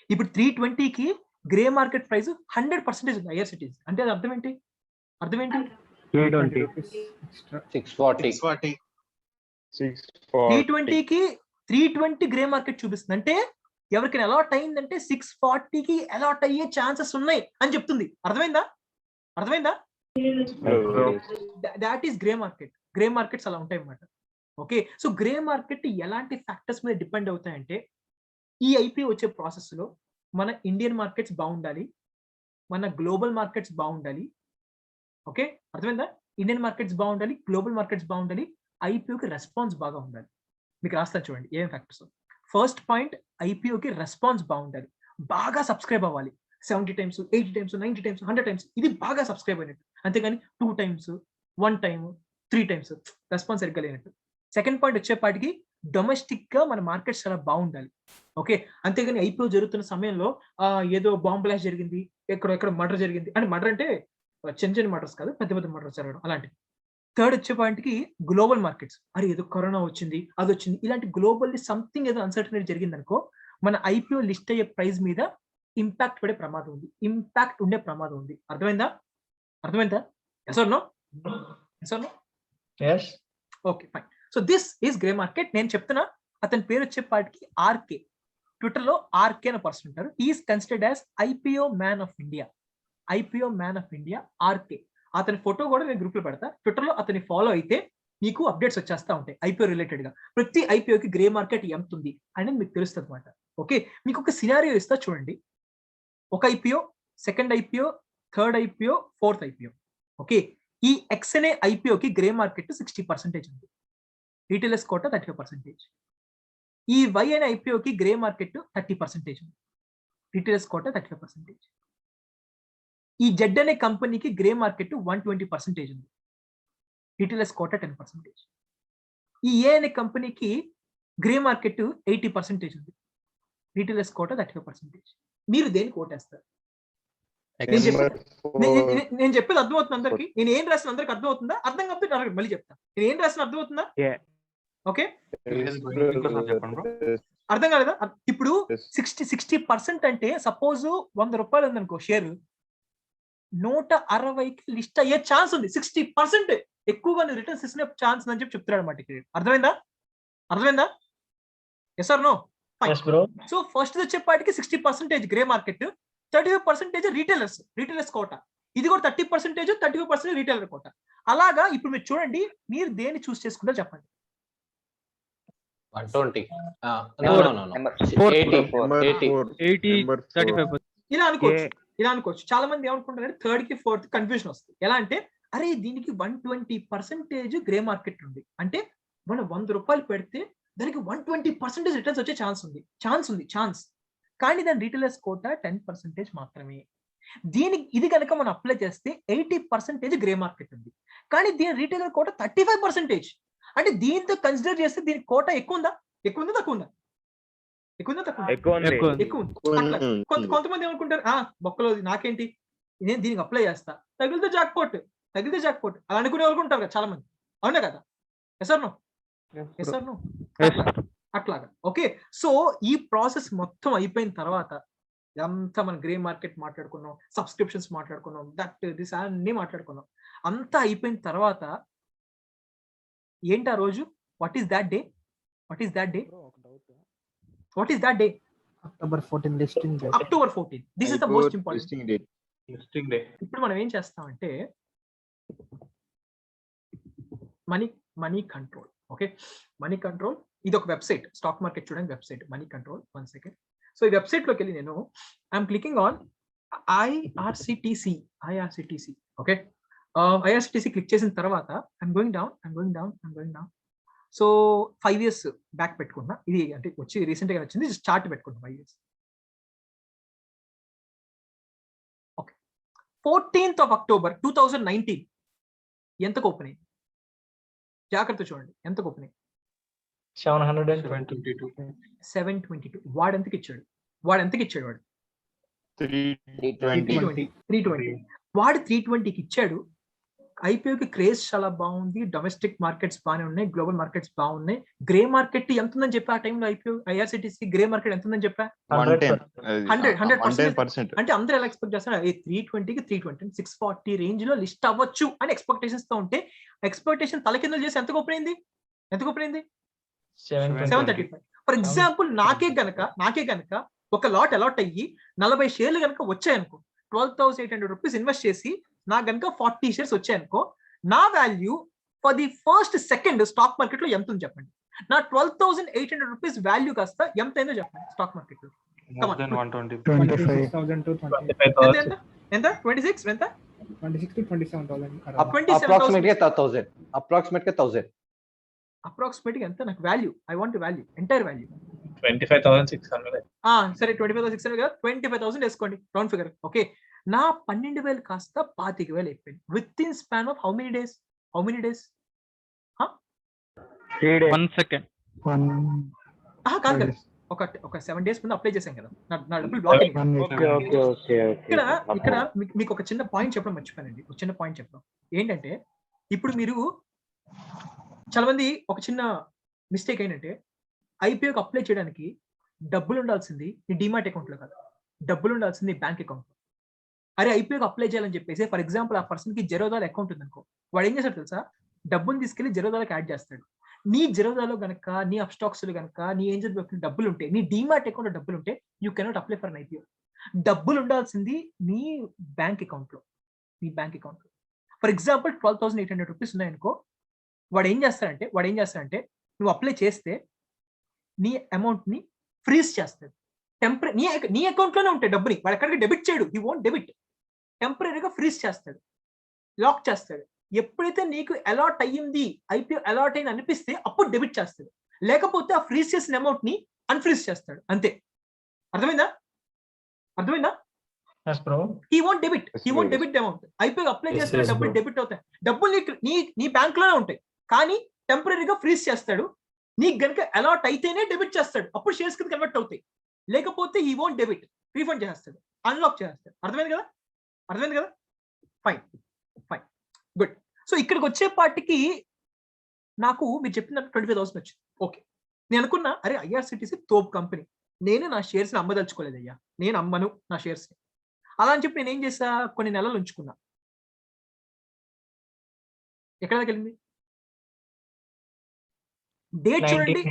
ఇప్పుడు 320కి గ్రే మార్కెట్ ప్రైస్ 100% ఉంది IRCTC. అంటే అది అర్థం ఏంటి? 320కి 320 గ్రే మార్కెట్ చూపిస్తుంది. అంటే ఎవరికైనా అలాట్ అయిందంటే 640కి అలాట్ అయ్యే ఛాన్సెస్ ఉన్నాయి అని చెప్తుంది. అర్థమైందా? That is grey market. Grey markets అలా ఉంటాయి అన్నమాట. ఓకే, సో గ్రే మార్కెట్ ఎలాంటి ఫ్యాక్టర్స్ మీద డిపెండ్ అవుతాయంటే, ఈ IPO వచ్చే ప్రాసెస్ లో మన ఇండియన్ మార్కెట్స్ బాగుండాలి, మన గ్లోబల్ మార్కెట్స్ బాగుండాలి. ఓకే, అర్థమైందా? ఇండియన్ మార్కెట్స్ బాగుండాలి, గ్లోబల్ మార్కెట్స్ బాగుండాలి, IPOకి రెస్పాన్స్ బాగా ఉండాలి. మీకు రాస్తాను చూడండి ఏం ఫ్యాక్టర్స్. ఫస్ట్ పాయింట్, IPOకి రెస్పాన్స్ బాగుండాలి, బాగా సబ్స్క్రైబ్ అవ్వాలి. 70 times, 80 times, 90 times, 100 times ఇది బాగా సబ్స్క్రైబ్ అయినట్టు. అంతేగాని 2 times, 1 time, 3 times రెస్పాన్స్ సరిగ్గా లేనట్టు. సెకండ్ పాయింట్ వచ్చేపాటికి డొమెస్టిక్ గా మన మార్కెట్స్ చాలా బాగుండాలి. ఓకే, అంతేగాని ఐపీఓ జరుగుతున్న సమయంలో ఏదో బాంబ్ బ్లాస్ట్ జరిగింది, ఎక్కడ మర్డర్ జరిగింది అంటే, మర్డర్ అంటే చిన్న చిన్న మర్డర్స్ కాదు, పెద్ద పెద్ద మర్డర్స్ జరగడం అలాంటివి. థర్డ్ వచ్చే పాయింట్ కి గ్లోబల్ మార్కెట్స్, అరే ఏదో కరోనా వచ్చింది, అది వచ్చింది, ఇలాంటి గ్లోబల్లీ సంథింగ్ ఏదో అన్సర్టనిటీ జరిగింది అనుకో, మన ఐపీఓ లిస్ట్ అయ్యే ప్రైస్ మీద ఇంపాక్ట్ పడే ప్రమాదం ఉంది, ఇంపాక్ట్ ఉండే ప్రమాదం ఉంది. అర్థమైందా? Yes or no? Yes. Okay fine. So this is grey market. నేను చెప్తున్నా, అతని పేరు వచ్చేపాటికి ఆర్కే. ట్విట్టర్ లో ఆర్కే అనే పర్సన్ ఉంటారు. Is considered as IPO man of India RK. అతని ఫోటో కూడా నేను గ్రూప్ లో పెడతా. ట్విట్టర్ లో అతని ఫాలో అయితే మీకు అప్డేట్స్ వచ్చేస్తా ఉంటాయి ఐపీఓ రిలేటెడ్ గా. ప్రతి ఐపీఓకి గ్రే మార్కెట్ ఎంత ఉంది అనేది మీకు తెలుస్తుంది అనమాట. ఓకే, మీకు ఒక సినారియో ఇస్తా చూడండి. ఒక IPO, second IPO, third IPO, fourth IPO. Okay, ఈ ఎక్స్ అనే ఐపీఓకి గ్రే మార్కెట్ 60% ఉంది, రీటైలర్స్ కోటా 35%. ఈ వై అనే ఐపీఓకి గ్రే మార్కెట్ 30% ఉంది, రీటైలర్స్ కోటా 35%. ఈ జెడ్ అనే కంపెనీకి గ్రే మార్కెట్ 120% ఉంది, రీటైలర్స్ కోటా 10%. ఈ ఏ అనే కంపెనీకి గ్రే మార్కెట్ 80% ఉంది, రీటైలర్స్ కోటా 35%. మీరు దేని కోటేస్తారు? నేను చెప్పేది అర్థమవుతుంది అందరికి? నేను ఏం రాసిన అందరికి అర్థమవుతుందా? అర్థం కాకపోతే మళ్ళీ చెప్తా. నేను ఏం రాసిన అర్థమవుతుందా? ఓకే, అర్థం కాలేదా? ఇప్పుడు 60% అంటే సపోజ్ 100 రూపాయలు ఉందనుకో షేర్, 160కి లిస్ట్ అయ్యే ఛాన్స్ ఉంది. 60% ఎక్కువగా నువ్వు రిటర్న్స్ ఇస్తున్న ఛాన్స్ అని చెప్పి చెప్తున్నాడు అనమాట. అర్థమైందా? Yes or no? So first వచ్చేపాటికి 60% గ్రే మార్కెట్, 35% రీటైలర్స్ కోటా. ఇది కూడా 30%, 35% రీటైలర్ కోటా. అలాగా ఇప్పుడు మీరు చూడండి, మీరు దేన్ని చూస్ చేసుకుంటారో చెప్పండి. 120. ఇలా అనుకోవచ్చు. చాలా మంది ఏమనుకుంటారంటే థర్డ్ కి ఫోర్త్ కన్ఫ్యూజన్ వస్తుంది. ఎలా అంటే, అరే దీనికి 120% గ్రే మార్కెట్ ఉంది అంటే మనం 100 రూపాయలు పెడితే దానికి 120% రిటర్న్స్ వచ్చే ఛాన్స్. కానీ దాని రీటైలర్స్ కోటా 10% మాత్రమే. ఇది కనుక మనం అప్లై చేస్తే 80% గ్రే మార్కెట్ ఉంది, కానీ దీని రీటైలర్ కోటా 35%. అంటే దీంతో కన్సిడర్ చేస్తే దీని కోటా ఎక్కువ ఉందా? తక్కువ ఉందా? కొంతమంది ఏమనుకుంటారు, బొక్కలో నాకేంటి, నేను దీనికి అప్లై చేస్తా, తగిలితే జాక్పాట్ అలా అనుకునే వాళ్ళు ఉంటారు కదా చాలా మంది. అవునా కదా? Yes or no? అట్లాగా. ఓకే, సో ఈ ప్రాసెస్ మొత్తం అయిపోయిన తర్వాత అంతా మనం గ్రే మార్కెట్ మాట్లాడుకున్నాం, సబ్స్క్రిప్షన్స్ మాట్లాడుకున్నాం, దిస్ అన్ని మాట్లాడుకున్నాం. అంతా అయిపోయిన తర్వాత ఏంటి ఆ రోజు? What is that day? October 14 listing date. October 14. This is the most important listing day. ఇప్పుడు మనం ఏం చేస్తామంటే money control. Okay, money control ఇది ఒక వెబ్సైట్, స్టాక్ మార్కెట్ చూడండి website money control. 1 second. So ఈ వెబ్సైట్ లోకి వెళ్ళి నేను I'm clicking on IRCTC. Okay, IRCTC click చేసిన తర్వాత I'm going down. So 5 years back పెట్టుకున్నా. ఇది అంటే వచ్చి రీసెంట్ గా వచ్చింది, చార్ట్ పెట్టుకున్నా 5 years. Okay, 14th of October 2019 ఎంతకు ఓపెన్ అయింది? జాగ్రత్త చూడండి, ఎంతకు ఓపెన్ అయింది? 722. వాడు ఎంతకి ఇచ్చాడు? వాడు 320. వాడు 320కి ఇచ్చాడు. ఐపీఓకి క్రేజ్ చాలా బాగుంది, డొమెస్టిక్ మార్కెట్స్ బాగానే ఉన్నాయి, గ్లోబల్ మార్కెట్స్ బాగున్నాయి. గ్రే మార్కెట్ ఎంత ఉందని చెప్పా ఆ టైంలో? ఐఆర్సిటిసి గ్రే మార్కెట్ ఎంత ఉందని చెప్పా? 100%. అంటే అందరూ ఎలా ఎక్స్పెక్ట్ చేస్తారు? 320కి 640 రేంజ్ లో లిస్ట్ అవ్వచ్చు అని ఎక్స్పెక్టేషన్స్ తో ఉంటే, ఎక్స్పెక్టేషన్ తలకిందులు చేసి ఎంతకు ఓపెన్ అయింది? 735. ఫర్ ఎగ్జాంపుల్ నాకే గనక ఒక లాట్ అలాట్ అయ్యి 40 షేర్లు కనుక వచ్చాయనుకో, 12,800 రూపీస్ ఇన్వెస్ట్ చేసి నాకు గనుక 40 షేర్స్ వచ్చాయనుకో, నా value for the first second stock market లో ఎంత ఉంది చెప్పండి? నా 12,800 రూపీస్ వాల్యూ కాస్త ఎంత అయిందో చెప్పండి స్టాక్ మార్కెట్ లో? 120. 26,000 to 25,000. ఎంత? 26 ఎంత? 26 to 27,000. Approximately 1,000. అప్రాక్సిమేట్గా ఎంత నాకు value? I want value, entire value 25,600. సరే 25,600 కదా, 25,000 వేసుకోండి రౌండ్ ఫిగర్. ఓకే, నా 12,000 కాస్త 25,000 అయిపోయింది with in span of how many days? 1 second. కాదు కదా, ఒక 7 days ముందు అప్లై చేశాం కదా, నా డబ్బులు బ్లాక్ అయ్యాయి. ఇక్కడ మీకు ఒక చిన్న పాయింట్ చెప్పడం మర్చిపోయానండి. ఒక చిన్న పాయింట్ చెప్పడం ఏంటంటే, ఇప్పుడు మీరు చాలా మంది ఒక చిన్న మిస్టేక్ ఏంటంటే, ఐపీఓకి అప్లై చేయడానికి డబ్బులు ఉండాల్సింది నీ డిమాట్ అకౌంట్ లో కాదు, డబ్బులు ఉండాల్సింది బ్యాంక్ అకౌంట్ లో. అరే ఐపీఓకి అప్లై చేయాలని చెప్పేసి, ఫర్ ఎగ్జాంపుల్ ఆ పర్సన్ కి జెరోదాలో అకౌంట్ ఉంది అనుకో, వాడు ఏం చేస్తాడు తెలుసా, డబ్బులు తీసుకెళ్లి జెరోదాలోకి యాడ్ చేస్తాడు. నీ జెరోదాలో గనక, నీ అప్స్టాక్స్ లో గనక, నీ ఏంజల్ బ్రోకింగ్ డబ్బులు ఉంటే, నీ డిమాట్ అకౌంట్ లో డబ్బులు ఉంటే, you cannot apply for an IPO. డబ్బులు ఉండాల్సింది నీ బ్యాంక్ అకౌంట్ లో, నీ బ్యాంక్ అకౌంట్ లో. ఫర్ ఎగ్జాంపుల్ 12,800 రూపీస్ ఉన్నాయనుకో, వాడు ఏం చేస్తాడంటే నువ్వు అప్లై చేస్తే నీ అమౌంట్ ని ఫ్రీజ్ చేస్తాడు. నీ అకౌంట్ లోనే ఉంటాయి డబ్బుని, వాడు ఎక్కడికి డెబిట్ చేయడు, హీ వోంట్ డెబిట్. టెంపరీగా ఫ్రీజ్ చేస్తాడు, లాక్ చేస్తాడు. ఎప్పుడైతే నీకు అలాట్ అయ్యింది, ఐపీఓ అలాట్ అయింది అనిపిస్తే అప్పుడు డెబిట్ చేస్తాడు, లేకపోతే ఆ ఫ్రీజ్ చేసిన అమౌంట్ ని అన్ఫ్రీజ్ చేస్తాడు. అంతే. అర్థమైందా? He won't debit amount. IPO apply చేస్తే డబ్బులు డెబిట్ అవుతాయి, డబ్బులు నీ బ్యాంక్ లోనే ఉంటాయి, కానీ టెంపరీగా ఫ్రీజ్ చేస్తాడు. నీకు గనుక అలాట్ అయితేనే డెబిట్ చేస్తాడు, అప్పుడు షేర్స్ కింద కన్వర్ట్ అవుతాయి, లేకపోతే హీ వోంట్ డెబిట్, రీఫండ్ చేస్తాడు, అన్లాక్ చేస్తాడు. అర్థమైంది కదా? Fine, good. సో ఇక్కడికి వచ్చేపాటికి నాకు మీరు చెప్పిన 25,000 వచ్చింది. ఓకే, నేను అనుకున్నా అరే ఐఆర్సిటీసీ తోపు కంపెనీ, నేను నా షేర్స్ ని అమ్మదలుచుకోలేదు అయ్యా, నేను అమ్మను నా షేర్స్ ని. అలా అని చెప్పి నేను ఏం చేసా, కొన్ని నెలలు ఉంచుకున్నా. ఎక్కడ దాకా వెళ్ళింది? డేట్ చూడండి,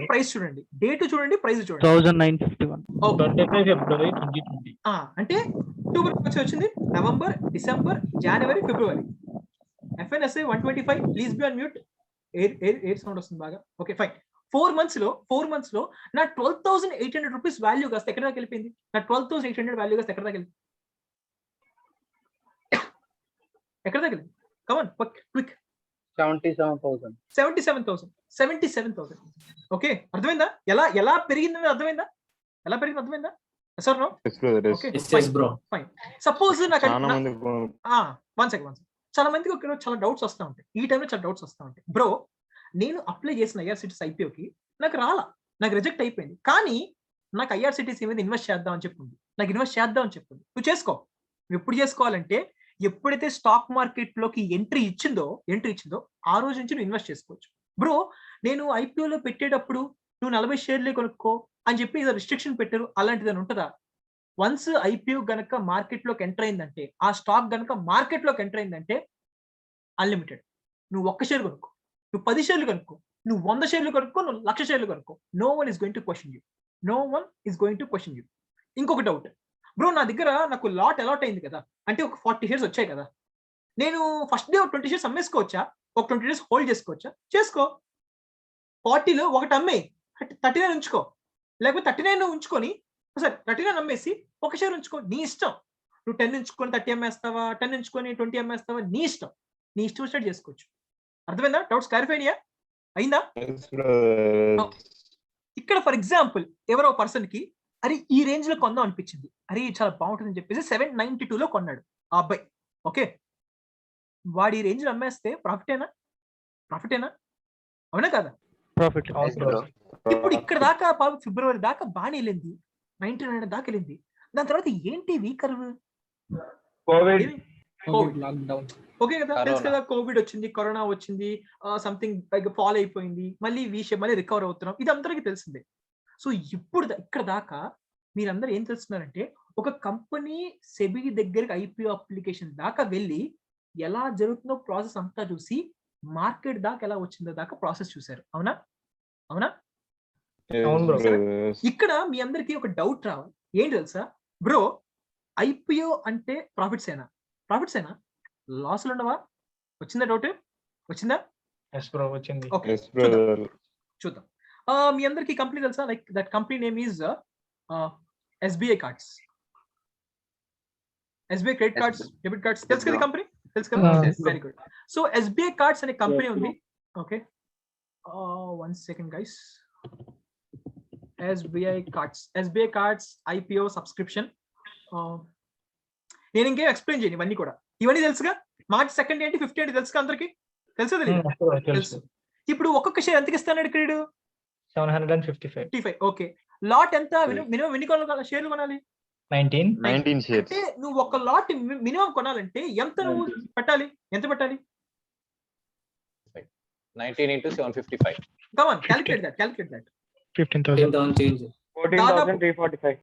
ప్రైస్ చూడండి, డేట్ చూడండి, ప్రైస్ చూడండి. 1951. 25 February 2020. అంటే అక్టోబర్ వచ్చింది, November, December, January, February. FNSA 125, please be on mute. Air sound వస్తుంది బాగా. Okay fine. 4 months లో నా 12,800 రూపీస్ వాల్యూ కాస్త ఎక్కడ దాకా వెళ్ళిపోయింది? నా 12,800 వాల్యూ కాస్త ఎక్కడ దాకా వెళ్ళింది? Come on quick. 77,000. ఓకే, అర్థమైందా? ఎలా పెరిగిందని అర్థమైందా? Sir no. Okay fine. Suppose నాకు వన్ సెకండ్ చాలా మందికి చాలా డౌట్స్ వస్తూ ఉంటాయి, ఈ టైంలో చాలా డౌట్స్ వస్తూ ఉంటాయి. బ్రో, నేను అప్లై చేసిన ఐఆర్సిటీసీ ఐపీఓకి నాకు నాకు రిజెక్ట్ అయిపోయింది, కానీ నాకు ఐఆర్సిటీసీ మీద ఇన్వెస్ట్ చేద్దాం అని చెప్పింది, నువ్వు చేసుకో. నువ్వు ఎప్పుడు చేసుకోవాలంటే, ఎప్పుడైతే స్టాక్ మార్కెట్ లోకి ఎంట్రీ ఇచ్చిందో ఆ రోజు నుంచి నువ్వు ఇన్వెస్ట్ చేసుకోవచ్చు. బ్రో, నేను ఐపీఓలో పెట్టేటప్పుడు నువ్వు 40 షేర్లే కొనుక్కో అని చెప్పి రిస్ట్రిక్షన్ పెట్టారు, అలాంటిది ఉంటుందా? వన్స్ ఐపీఓ గనక మార్కెట్ లోకి ఎంటర్ అయిందంటే, ఆ స్టాక్ గనక మార్కెట్ లోకి ఎంటర్ అయిందంటే అన్లిమిటెడ్. నువ్వు 1 షేర్ కొనుక్కో, నువ్వు 10 షేర్లు కొనుక్కో, నువ్వు 100 షేర్లు కొనుక్కో, నువ్వు 1,00,000 షేర్లు కొనుక్కో. No one is going to question you. ఇంకొక డౌట్ బ్రో, నా దగ్గర నాకు అలాట్ అయింది కదా, అంటే ఒక 40 షేర్స్ వచ్చాయి కదా, నేను ఫస్ట్ డే ఒక 20 షేర్స్ అమ్మేసుకోవచ్చా? ఒక 20 డేస్ హోల్డ్ చేసుకోవచ్చా? చేసుకో. 40లో ఒకటి అమ్మేయి, 39 ఉంచుకో, లేకపోతే 39 ఉంచుకొని, సరే 39 అమ్మేసి 1 షేర్ ఉంచుకో, నీ ఇష్టం. నువ్వు 10 ఉంచుకొని 30 అమ్మేస్తావా, 10 ఉంచుకొని 20 అమ్మేస్తావా, నీ ఇష్టం స్టార్ట్ చేసుకోవచ్చు. అర్థమైందా? డౌట్స్ క్లారిఫై అయిందా? ఇక్కడ ఫర్ ఎగ్జాంపుల్ ఎవరో పర్సన్ కి అరే ఈ రేంజ్ లో కొందాం అనిపించింది, అరే చాలా బాగుంటుందని చెప్పేసి 792లో కొన్నాడు ఆ అబ్బాయి. ఓకే, వాడు ఈ రేంజ్ లో అమ్మేస్తే ప్రాఫిటేనా? అవునా కదా? Profit. ఇప్పుడు ఇక్కడ దాకా ఫిబ్రవరి దాకా బాగానే వెళ్ళింది, 99 దాకా వెళ్ళింది. దాని తర్వాత ఏంటి వీకర్? Covid lockdown. ఓకే కదా, తెలుసు కదా, కోవిడ్ వచ్చింది, కరోనా వచ్చింది, సంథింగ్ ఫాల్ అయిపోయింది, మళ్ళీ మళ్ళీ రికవర్ అవుతున్నాం, ఇది అందరికీ తెలిసిందే. సో ఇప్పుడు ఇక్కడ దాకా మీరందరూ ఏం తెలుస్తున్నారంటే, ఒక కంపెనీ సెబీ దగ్గరికి ఐపీఓ అప్లికేషన్ దాకా వెళ్ళి ఎలా జరుగుతుందో ప్రాసెస్ అంతా చూసి, మార్కెట్ దాకా ఎలా వచ్చిందో దాకా ప్రాసెస్ చూసారు. అవునా? ఇక్కడ మీ అందరికీ ఒక డౌట్ రావాలి, ఏంటి తెలుసా బ్రో, ఐపీఓ అంటే ప్రాఫిట్స్ ఏనా లాస్లు ఉండవా? వచ్చిందా డౌట్? వచ్చిందా? ఓకే, చూద్దాం. మీ అందరికి కంపెనీ తెలుసా? Like that company name is SBI cards, SBI credit cards, debit cards. తెలుసు కదా కంపెనీ? తెలుసు కదా? Very good. So SBI cards అనే కంపెనీ ఉంది. Okay, 1 second guys. SBI cards IPO subscription. నేను ఇంకేం ఎక్స్ప్లెయిన్ చేయను, ఇవన్నీ తెలుసుగా. మార్చ్ 2 ఏంటి, 5th ఏంటి తెలుసుగా అందరికి? తెలుసు. ఇప్పుడు ఒక్కొక్క షేర్ ఎంతకి ఇస్తాడు క్రెడిట్? 755. 55. ఓకే, లాట్ ఎంత? మినిమం ఎన్ని షేర్లు కొనాలి? 19 షేర్స్. అంటే నువ్వు ఒక లాట్ మినిమం కొనాలంటే ఎంత నువ్వు పెట్టాలి? ఎంత పెట్టాలి? 19 into 755. Come on, calculate that. 15,000. 14,345.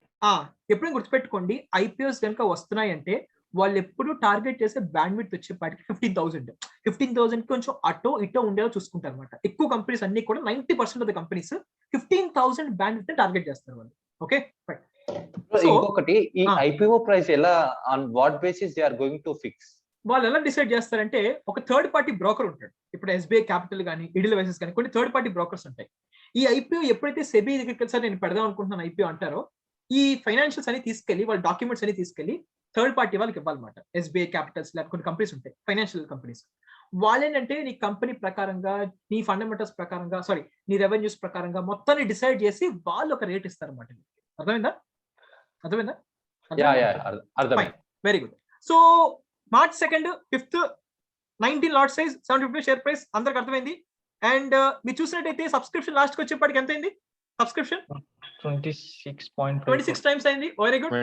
ఎప్పుడు గుర్తుపెట్టుకోండి, ఐపీఓస్ కనుక వస్తున్నాయంటే వాళ్ళు ఎప్పుడు టార్గెట్ చేసే బ్యాండ్విడ్త్ వచ్చేపాటికి 15,000 కొంచెం అటో ఇటో ఉండేలా చూసుకుంటారు అనమాట. ఎక్కువ కంపెనీస్ అన్ని కూడా 90% of the companies 15,000 bandwidth target చేస్తారు వాళ్ళు. ఓకే, ఇంకొకటి, ఈ ఐపీఓ ప్రైస్ ఎలా, on what basis they are going to fix? వాళ్ళు ఎలా డిసైడ్ చేస్తారంటే ఒక థర్డ్ పార్టీ బ్రోకర్ ఉంటాడు. ఇప్పుడు ఎస్బీఐ క్యాపిటల్ కానీ ఇడిల్ వైసెస్ కానీ కొన్ని థర్డ్ పార్టీ బ్రోకర్స్ ఉంటాయి. ఈ ఐపీఓ ఎప్పుడైతే సెబీ దగ్గరికి సార్ నేను పెడదాం అనుకుంటున్నాను ఐపీఓ అంటారో, ఈ ఫైనాన్షియల్స్ అని తీసుకెళ్లి వాళ్ళ డాక్యుమెంట్స్ అని తీసుకెళ్లి థర్డ్ పార్టీ వాళ్ళకి ఇవ్వాలన్నమాట. ఎస్బీఐ క్యాపిటల్స్ లేకపోతే కొన్ని కంపెనీస్ ఉంటాయి, ఫైనాన్షియల్ కంపెనీస్. వాళ్ళేంటంటే నీ కంపెనీ ప్రకారంగా, నీ ఫండమెంటల్స్ ప్రకారంగా, సారీ నీ రెవెన్యూస్ ప్రకారంగా మొత్తాన్ని డిసైడ్ చేసి వాళ్ళు ఒక రేట్ ఇస్తారన్నమాట. అర్థమైందా? Very good. So March 2nd, 5th 19 lot size, 750 share price, అందరికి అర్థమైంది. అండ్ మీరు చూసినట్టయితే సబ్స్క్రిప్షన్ లాస్ట్ కి వచ్చేప్పటికి ఎంత అయింది? సబ్స్క్రిప్షన్ 26 టైమ్స్ అయింది. Very good.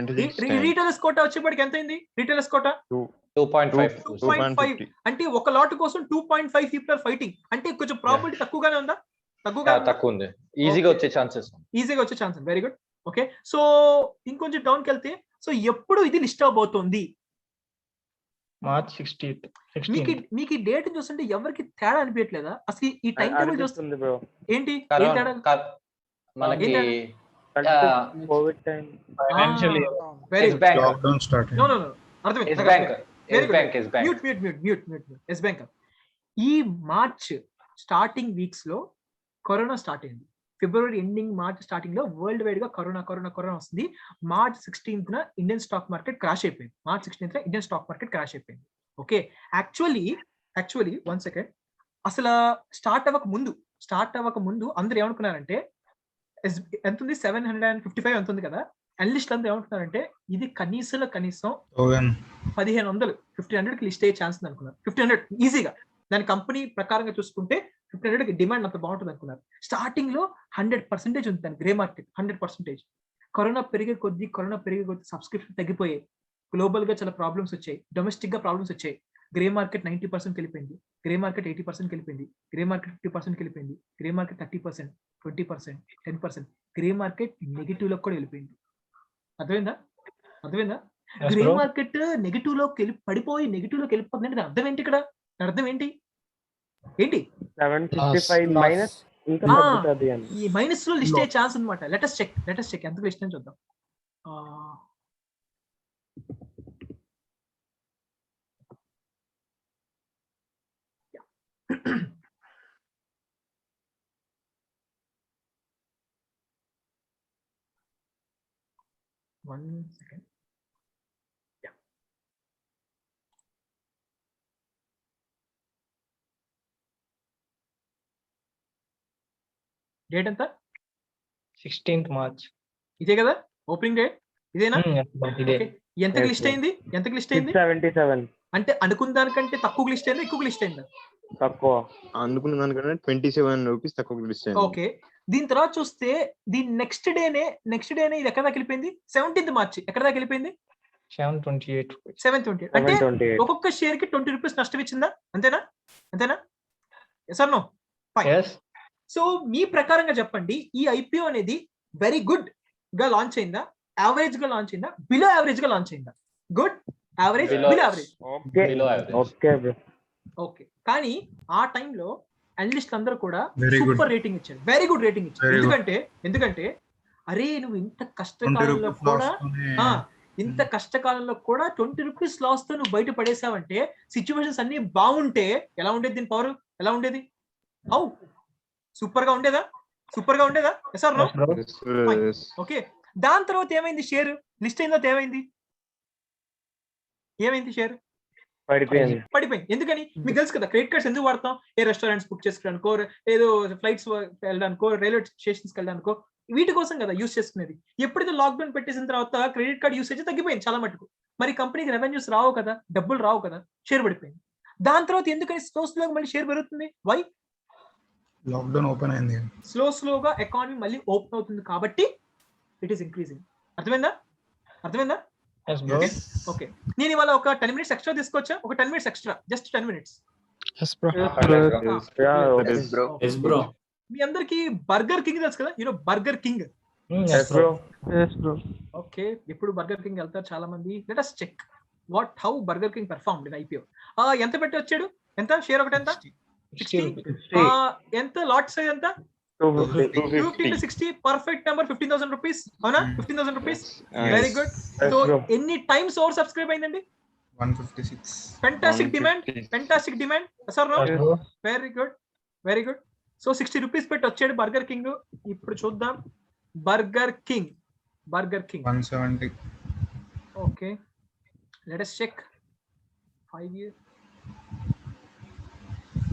రీటైలర్స్ కోటా వచ్చేప్పటికి ఎంత అయింది? Retailers quota 2.5. అంటే ఒక లాట్ కోసం 2.5 పీపుల్ ఆర్ ఫైటింగ్. అంటే కొంచెం ప్రాబిలిటీ తక్కువగానే ఉందా? తక్కువ ఉంది. ఈజీగా వచ్చే chances. Very good. Okay, so ఇంకొంచెం డౌన్కి వెళ్తే, సో ఎప్పుడు ఇది లిస్ట్ అవబోతోంది? March 16th. మీకు ఈ డేట్ చూస్తుంటే ఎవరికి తేడా అనిపించట్లేదా? అసలు ఈ టైం టేబుల్ చూస్తుంది ఏంటి? మనకి కోవిడ్ టైం, ఫైనాన్షియల్ ఈ మార్చ్ స్టార్టింగ్ వీక్స్ లో కరోనా స్టార్ట్ అయింది. ఫిబ్రవరి ఎండింగ్, మార్చ్ స్టార్టింగ్ లో వరల్డ్ వైడ్ గా కరోనా వస్తుంది. March 16th Indian stock market crash అయిపోయింది. ఇండియన్ స్టాక్ మార్కెట్ క్రాష్ అయిపోయింది. ఓకే, యాక్చువల్లీ 1 సెకండ్, అసలు స్టార్ట్ అవ్వక ముందు అందరూ ఏమనుకున్నారంటే ఎంత ఉంది? 755 ఎంత ఉంది కదా. అనలిస్ట్ అందరూ ఏమనుకున్నారంటే ఇది కనీసం 1500 కి లిస్ట్ అయ్యే ఛాన్స్ ఉంది అనుకున్నారు. 1500 ఈజీగా, దాని కంపెనీ ప్రకారంగా చూసుకుంటే 1500 డిమాండ్ అంత బాగుంటుంది అనుకున్నారు. స్టార్టింగ్ లో 100% ఉంది దాని గ్రే మార్కెట్. 100%. కరోనా పెరిగే కొద్దీ సబ్స్క్రిప్షన్ తగ్గిపోయాయి. గ్లోబల్ గా చాలా ప్రాబ్లమ్స్ వచ్చాయి, డొమెస్టిక్ గా ప్రాబ్లమ్స్ వచ్చాయి. గ్రే మార్కెట్ 90% వెళ్ళిపోయింది, గ్రే మార్కెట్ 80% వెళ్ళిపోయింది, గ్రే మార్కెట్ 50% వెళ్ళిపోయింది, grey market 30%, 20%, 10%, grey market negative లో కూడా వెళ్ళిపోయింది. అర్థమైందా? గ్రే మార్కెట్ నెగిటివ్ లో పడిపోయి నెగిటివ్ లోకి వెళ్ళిపోతుంది. అర్థం ఏంటి ఇక్కడ? అర్థం ఏంటి? 755 మైనస్ ఇంకా తగ్గుతది అని. ఈ మైనస్ లో లిస్ట్ అయ్యే ఛాన్స్ అన్నమాట. లెట్ us చెక్ ఎంత లిస్ట్ అని చూద్దాం. One second. డేట్ ఎంత? 16th March. ఇదే కదా ఓపెనింగ్ డేట్? ఇదేనా? ఇదే. ఎంతకి లిస్ట్ అయింది? 77. అంటే అనుకున్న దానికంటే తక్కువ లిస్ట్ అయిందా, ఎక్కువ లిస్ట్ అయిందా? తక్కువ. అనుకున్న దానికంటే 27 రూపీస్ తక్కువ లిస్ట్ అయింది. ఓకే, దీని తర్వాత చూస్తే దీని నెక్స్ట్ డేనే ఇది ఎక్కడ దాకా వెళ్ళిపోయింది? 17th March ఎక్కడ దాకా వెళ్ళిపోయింది? 728. అంటే ఒక్కొక్క షేర్ కి 20 రూపీస్ నష్టం ఇచ్చిందా? అంతేనా? Sir no? సో మీ ప్రకారంగా చెప్పండి, ఈ ఐపీఓ అనేది వెరీ గుడ్ గా లాంచ్ అయిందా, యావరేజ్ గా లాంచ్ అయిందా, బిలో యావరేజ్ గా లాంచ్ అయిందా? Good, average, below average. Okay, కానీ ఆ టైంలో అనలిస్ట్ అందరూ కూడా సూపర్ రేటింగ్ ఇచ్చారు, వెరీ గుడ్ రేటింగ్ ఇచ్చారు. ఎందుకంటే అరే నువ్వు ఇంత కష్టకాలంలో కూడా 20 రూపీస్ లాస్ తో నువ్వు బయట పడేసావంటే, సిచ్యువేషన్స్ అన్ని బాగుంటే ఎలా ఉండేది? దీని పవర్ ఎలా ఉండేది? సూపర్ గా ఉండేదా? Sir no? ఓకే, దాని తర్వాత ఏమైంది? షేర్ లిస్ట్ అయిన తర్వాత ఏమైంది? షేర్ పడిపోయింది. ఎందుకని? మీకు తెలుసు కదా, క్రెడిట్ కార్డ్స్ ఎందుకు వాడతాం? ఏ రెస్టారెంట్స్ బుక్ చేసుకోవడానికో, ఏదో ఫ్లైట్స్ వెళ్ళడానికో, రైల్వే స్టేషన్స్కి వెళ్ళడానికో, వీటి కోసం కదా యూస్ చేసుకునేది. ఎప్పుడైతే లాక్డౌన్ పెట్టేసిన తర్వాత క్రెడిట్ కార్డ్ యూసేజ్ తగ్గిపోయింది చాలా మటుకు. మరి కంపెనీకి రెవెన్యూస్ రావు కదా, డబ్బులు రావు కదా, షేర్ పడిపోయింది. దాని తర్వాత ఎందుకని స్లోగా మళ్ళీ షేర్ పెరుగుతుంది? వై? లాక్డౌన్ ఓపెన్ అయింది. స్లోగా ఎకానమీ మళ్ళీ ఓపెన్ అవుతుంది కాబట్టి ఇట్ ఈస్ ఇంక్రీజింగ్. అర్థమైందా? Yes, bro. ఓకే, నేను ఇవాళ ఒక 10 minutes ఎక్స్ట్రా తీసుకోవచ్చా? ఒక 10 minutes extra, just 10 minutes. Yes, bro. Yes, bro. మీ అందరికి బర్గర్ కింగ్ తెలుసు కదా, Burger King. Yes, bro. Okay, ఇప్పుడు బర్గర్ కింగ్ వెళ్తారు చాలా మంది. Let us check how Burger King performed in IPO. ఎంత పెట్టి వచ్చాడు? ఎంత షేర్ ఒకటి? ఎంత 60. ఎంత లాట్ సైజ్? ఎంత 250 to 60. Perfect number. 15,000 rupees. అవునా? 15,000 rupees. Very good. సో ఎన్ని టైమ్స్ ఓవర్ సబ్స్క్రైబ్ అయిందండి? 156. Fantastic demand. Sir no? Yes, bro. Very good. So 60 rupees పెట్టి వచ్చాడు బర్గర్ కింగ్. ఇప్పుడు చూద్దాం Burger King 170. Okay, let us check 5 years.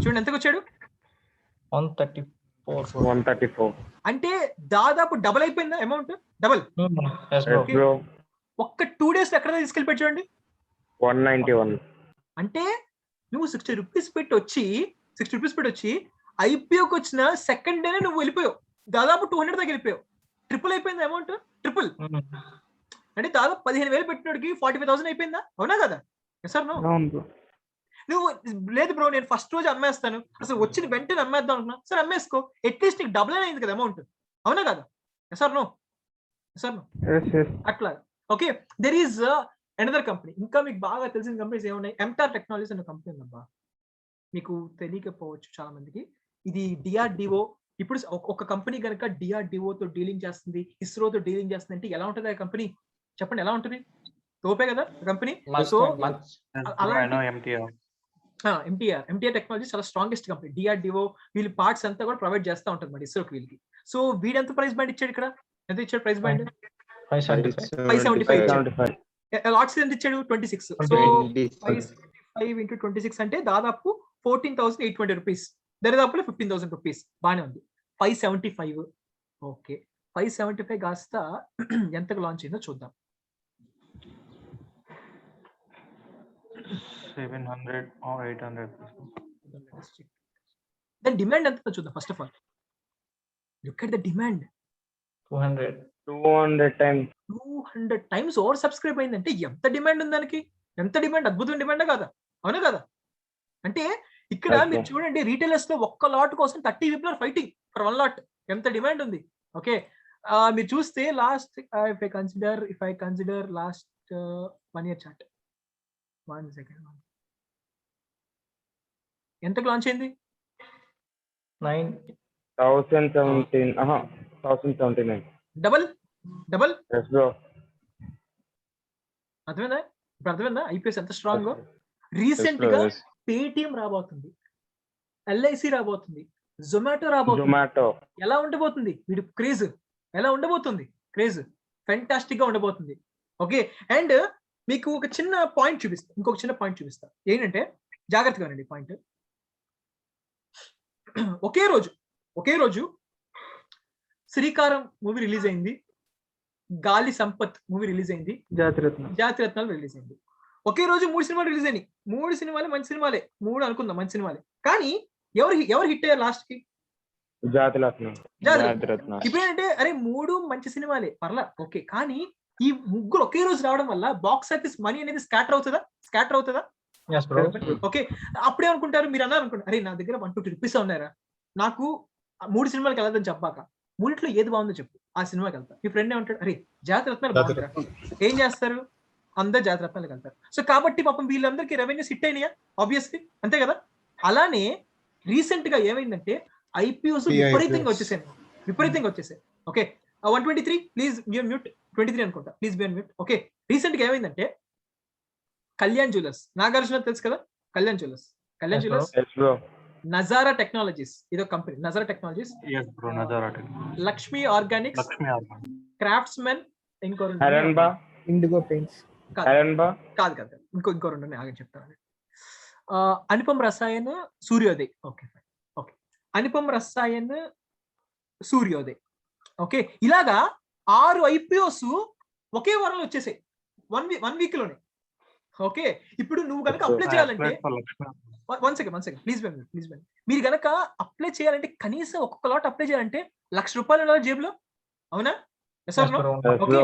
చూడండి ఎంతకు వచ్చాడు? 134. అంటే దాదాపు డబుల్ అయిపోయిందా అమౌంట్? డబుల్. Yes, bro. ఒక్క 2 days ఎక్కడ తీసుకెళ్ళి చూడండి. 191. అంటే నువ్వు 60 rupees పెట్టి వచ్చి IPOకి వచ్చిన సెకండ్ డేనే నువ్వు వెళ్ళిపోయావు. దాదాపు 200 దాకా వెళ్ళిపోయావు. ట్రిపుల్ అయిపోయింది అమౌంట్. ట్రిపుల్ అంటే దాదాపు 15,000 పెట్టినోడికి 45,000 అయిపోయిందా? అవునా కదా? Sir no? నువ్వు లేదు బ్రో, నేను ఫస్ట్ రోజు అమ్మేస్తాను, అసలు వచ్చిన వెంటనే అమ్మేద్దాం అనుకున్నా. సరే అమ్మేసుకో, అట్లీస్ట్ నీకు డబుల్ అయింది కదా అమౌంట్. అవునా కదా? Sir no? అట్లా. Okay, there is another company. ఇంకా మీకు బాగా తెలిసిన కంపెనీస్ ఏమున్నాయి? ఎంటార్ టెక్నాలజీస్ అనే కంపెనీ ఉందబ్బా, మీకు తెలియకపోవచ్చు చాలా మందికి. ఇది DRDO. ఇప్పుడు ఒక కంపెనీ కనుక DRDOతో డీలింగ్ చేస్తుంది, ఇస్రోతో డీలింగ్ చేస్తుంది అంటే ఎలా ఉంటుంది ఆ కంపెనీ? చెప్పండి, ఎలా ఉంటుంది? తోపే కదా కంపెనీ. సో MTR టెక్నాలజీ చాలా స్ట్రాంగెస్ట్ కంపెనీ. DRDO వీళ్ళ పార్ట్స్ అంతా కూడా ప్రొవైడ్ చేస్తూ ఉంటుంది మరి ఇస్రోకి వీళ్ళకి. సో వీడు ఎంత ప్రైస్ బ్యాండ్ ఇచ్చాడు ఇక్కడ? ఎంత ఇచ్చాడు ప్రైస్ బ్యాండ్? 575. లాట్స్ ఎంత ఇచ్చాడు? 26. సో 575 into 26 అంటే దాదాపు 14,820 rupees. దరిదాపులో 15,000 rupees. బాగానే ఉంది. 575. ఓకే, 575 కాస్త ఎంతకు లాంచ్ అయిందో చూద్దాం. 700 or 800. దాని డిమాండ్ ఎంత చూద్దాం. First of all look at the demand. 200 times. 200 times over subscribe అయిందంటే ఎంత డిమాండ్ ఉంది దానికి? ఎంత డిమాండ్? అద్భుతమైన డిమాండ్ కదా? అవునా కదా? అంటే ఇక్కడ మీరు చూడండి, రీటైలర్స్ లో ఒక్క లాట్ కోసం 30 people are fighting for 1 lot. ఎంత డిమాండ్ ఉంది. ఓకే, మీరు చూస్తే lost if I consider last 1 year chart. 1 second. ఎంతకు లాంచ్ అయింది? 1079. డబల్. Yes, bro. అర్థమైందా? ఇప్పుడు అర్థమైందా IPS ఎంత స్ట్రాంగ్? రీసెంట్ గా పేటిఎం రాబోతుంది, LIC రాబోతుంది, జొమాటో రాబోతుంది. ఎలా ఉండబోతుంది వీడి క్రేజ్? ఎలా ఉండబోతుంది క్రేజ్? ఫెంటాస్టిక్ గా ఉండబోతుంది. ఓకే, అండ్ మీకు ఒక చిన్న పాయింట్ చూపిస్తా, ఇంకొక చిన్న పాయింట్ చూపిస్తా. ఏంటంటే జాగ్రత్తగా వినండి పాయింట్. ఒకే రోజు శ్రీకారం మూవీ రిలీజ్ అయింది, గాలి సంపత్ మూవీ రిలీజ్ అయింది, జాతిరత్నాలు రిలీజ్ అయింది. ఒకే రోజు 3 సినిమాలు రిలీజ్ అయినాయి. 3 సినిమాలు మంచి సినిమాలే, 3 అనుకుందాం మంచి సినిమాలే. కానీ ఎవరు హిట్ అయ్యారు లాస్ట్ కి? జాతిరత్నం. ఇప్పుడు ఏంటంటే అరే 3 మంచి సినిమాలే పర్లా, ఓకే. కానీ ఈ ముగ్గురు ఒకే రోజు రావడం వల్ల బాక్స్ ఆఫీస్ మనీ అనేది స్కాటర్ అవుతుందా? ఓకే, అప్పుడే అనుకుంటారు, మీరు అన్నారు అనుకుంటారు, అరే నా దగ్గర 120 rupees ఉన్నారా, నాకు 3 సినిమాలకి వెళ్ళదని చెప్పాక 3లో ఏది బాగుందో చెప్పు, ఆ సినిమాకి వెళ్తా. మీ ఫ్రెండ్ ఏమంటాడు, అరే జాతిరత్నాలు బాగుంటారా? ఏం చేస్తారు? అందరు జాతిరత్నాలకు వెళ్తారు. సో కాబట్టి పాపం వీళ్ళందరికీ రెవెన్యూస్ హిట్ అయినాయా? ఆబ్వియస్లీ అంతే కదా. అలానే రీసెంట్ గా ఏమైందంటే IPOs విపరీతంగా వచ్చేసాయి. Okay, 123 please be on mute. 23 అనుకుంటా, please be on mute. Okay, recent గా ఏమైందంటే కళ్యాణ్ జ్యువెలర్స్, నాగార్జున తెలుసు కదా, కళ్యాణ్ జ్యువెలర్స్, నజారా టెక్నాలజీస్, ఇదో company Nazara technologies, Lakshmi Organics, craftsmen, ఇంకో ఇండిగో పెయింట్స్ కాదు, ఇంకో రెండు ఆగని చెప్తాను. అనుపమ్ రసాయన్, సూర్యోదయ్. ఓకే, అనుపమ్ రసాయన్, సూర్యోదయ్. ఓకే, ఇలాగా 6 IPOs ఒకే వారంలో వచ్చేసాయి, వన్ వీక్ లోనే. ఓకే, ఇప్పుడు నువ్వు కనుక అప్లై I చేయాలంటే applied for Lakshmi. One second please మీరు గనక అప్లై చేయాలంటే కనీసం ఒక్కొక్క లాట్ అప్లై చేయాలంటే ₹1,00,000 ఉండాలి జేబులో, అవునా? Yes or no? ఓకే,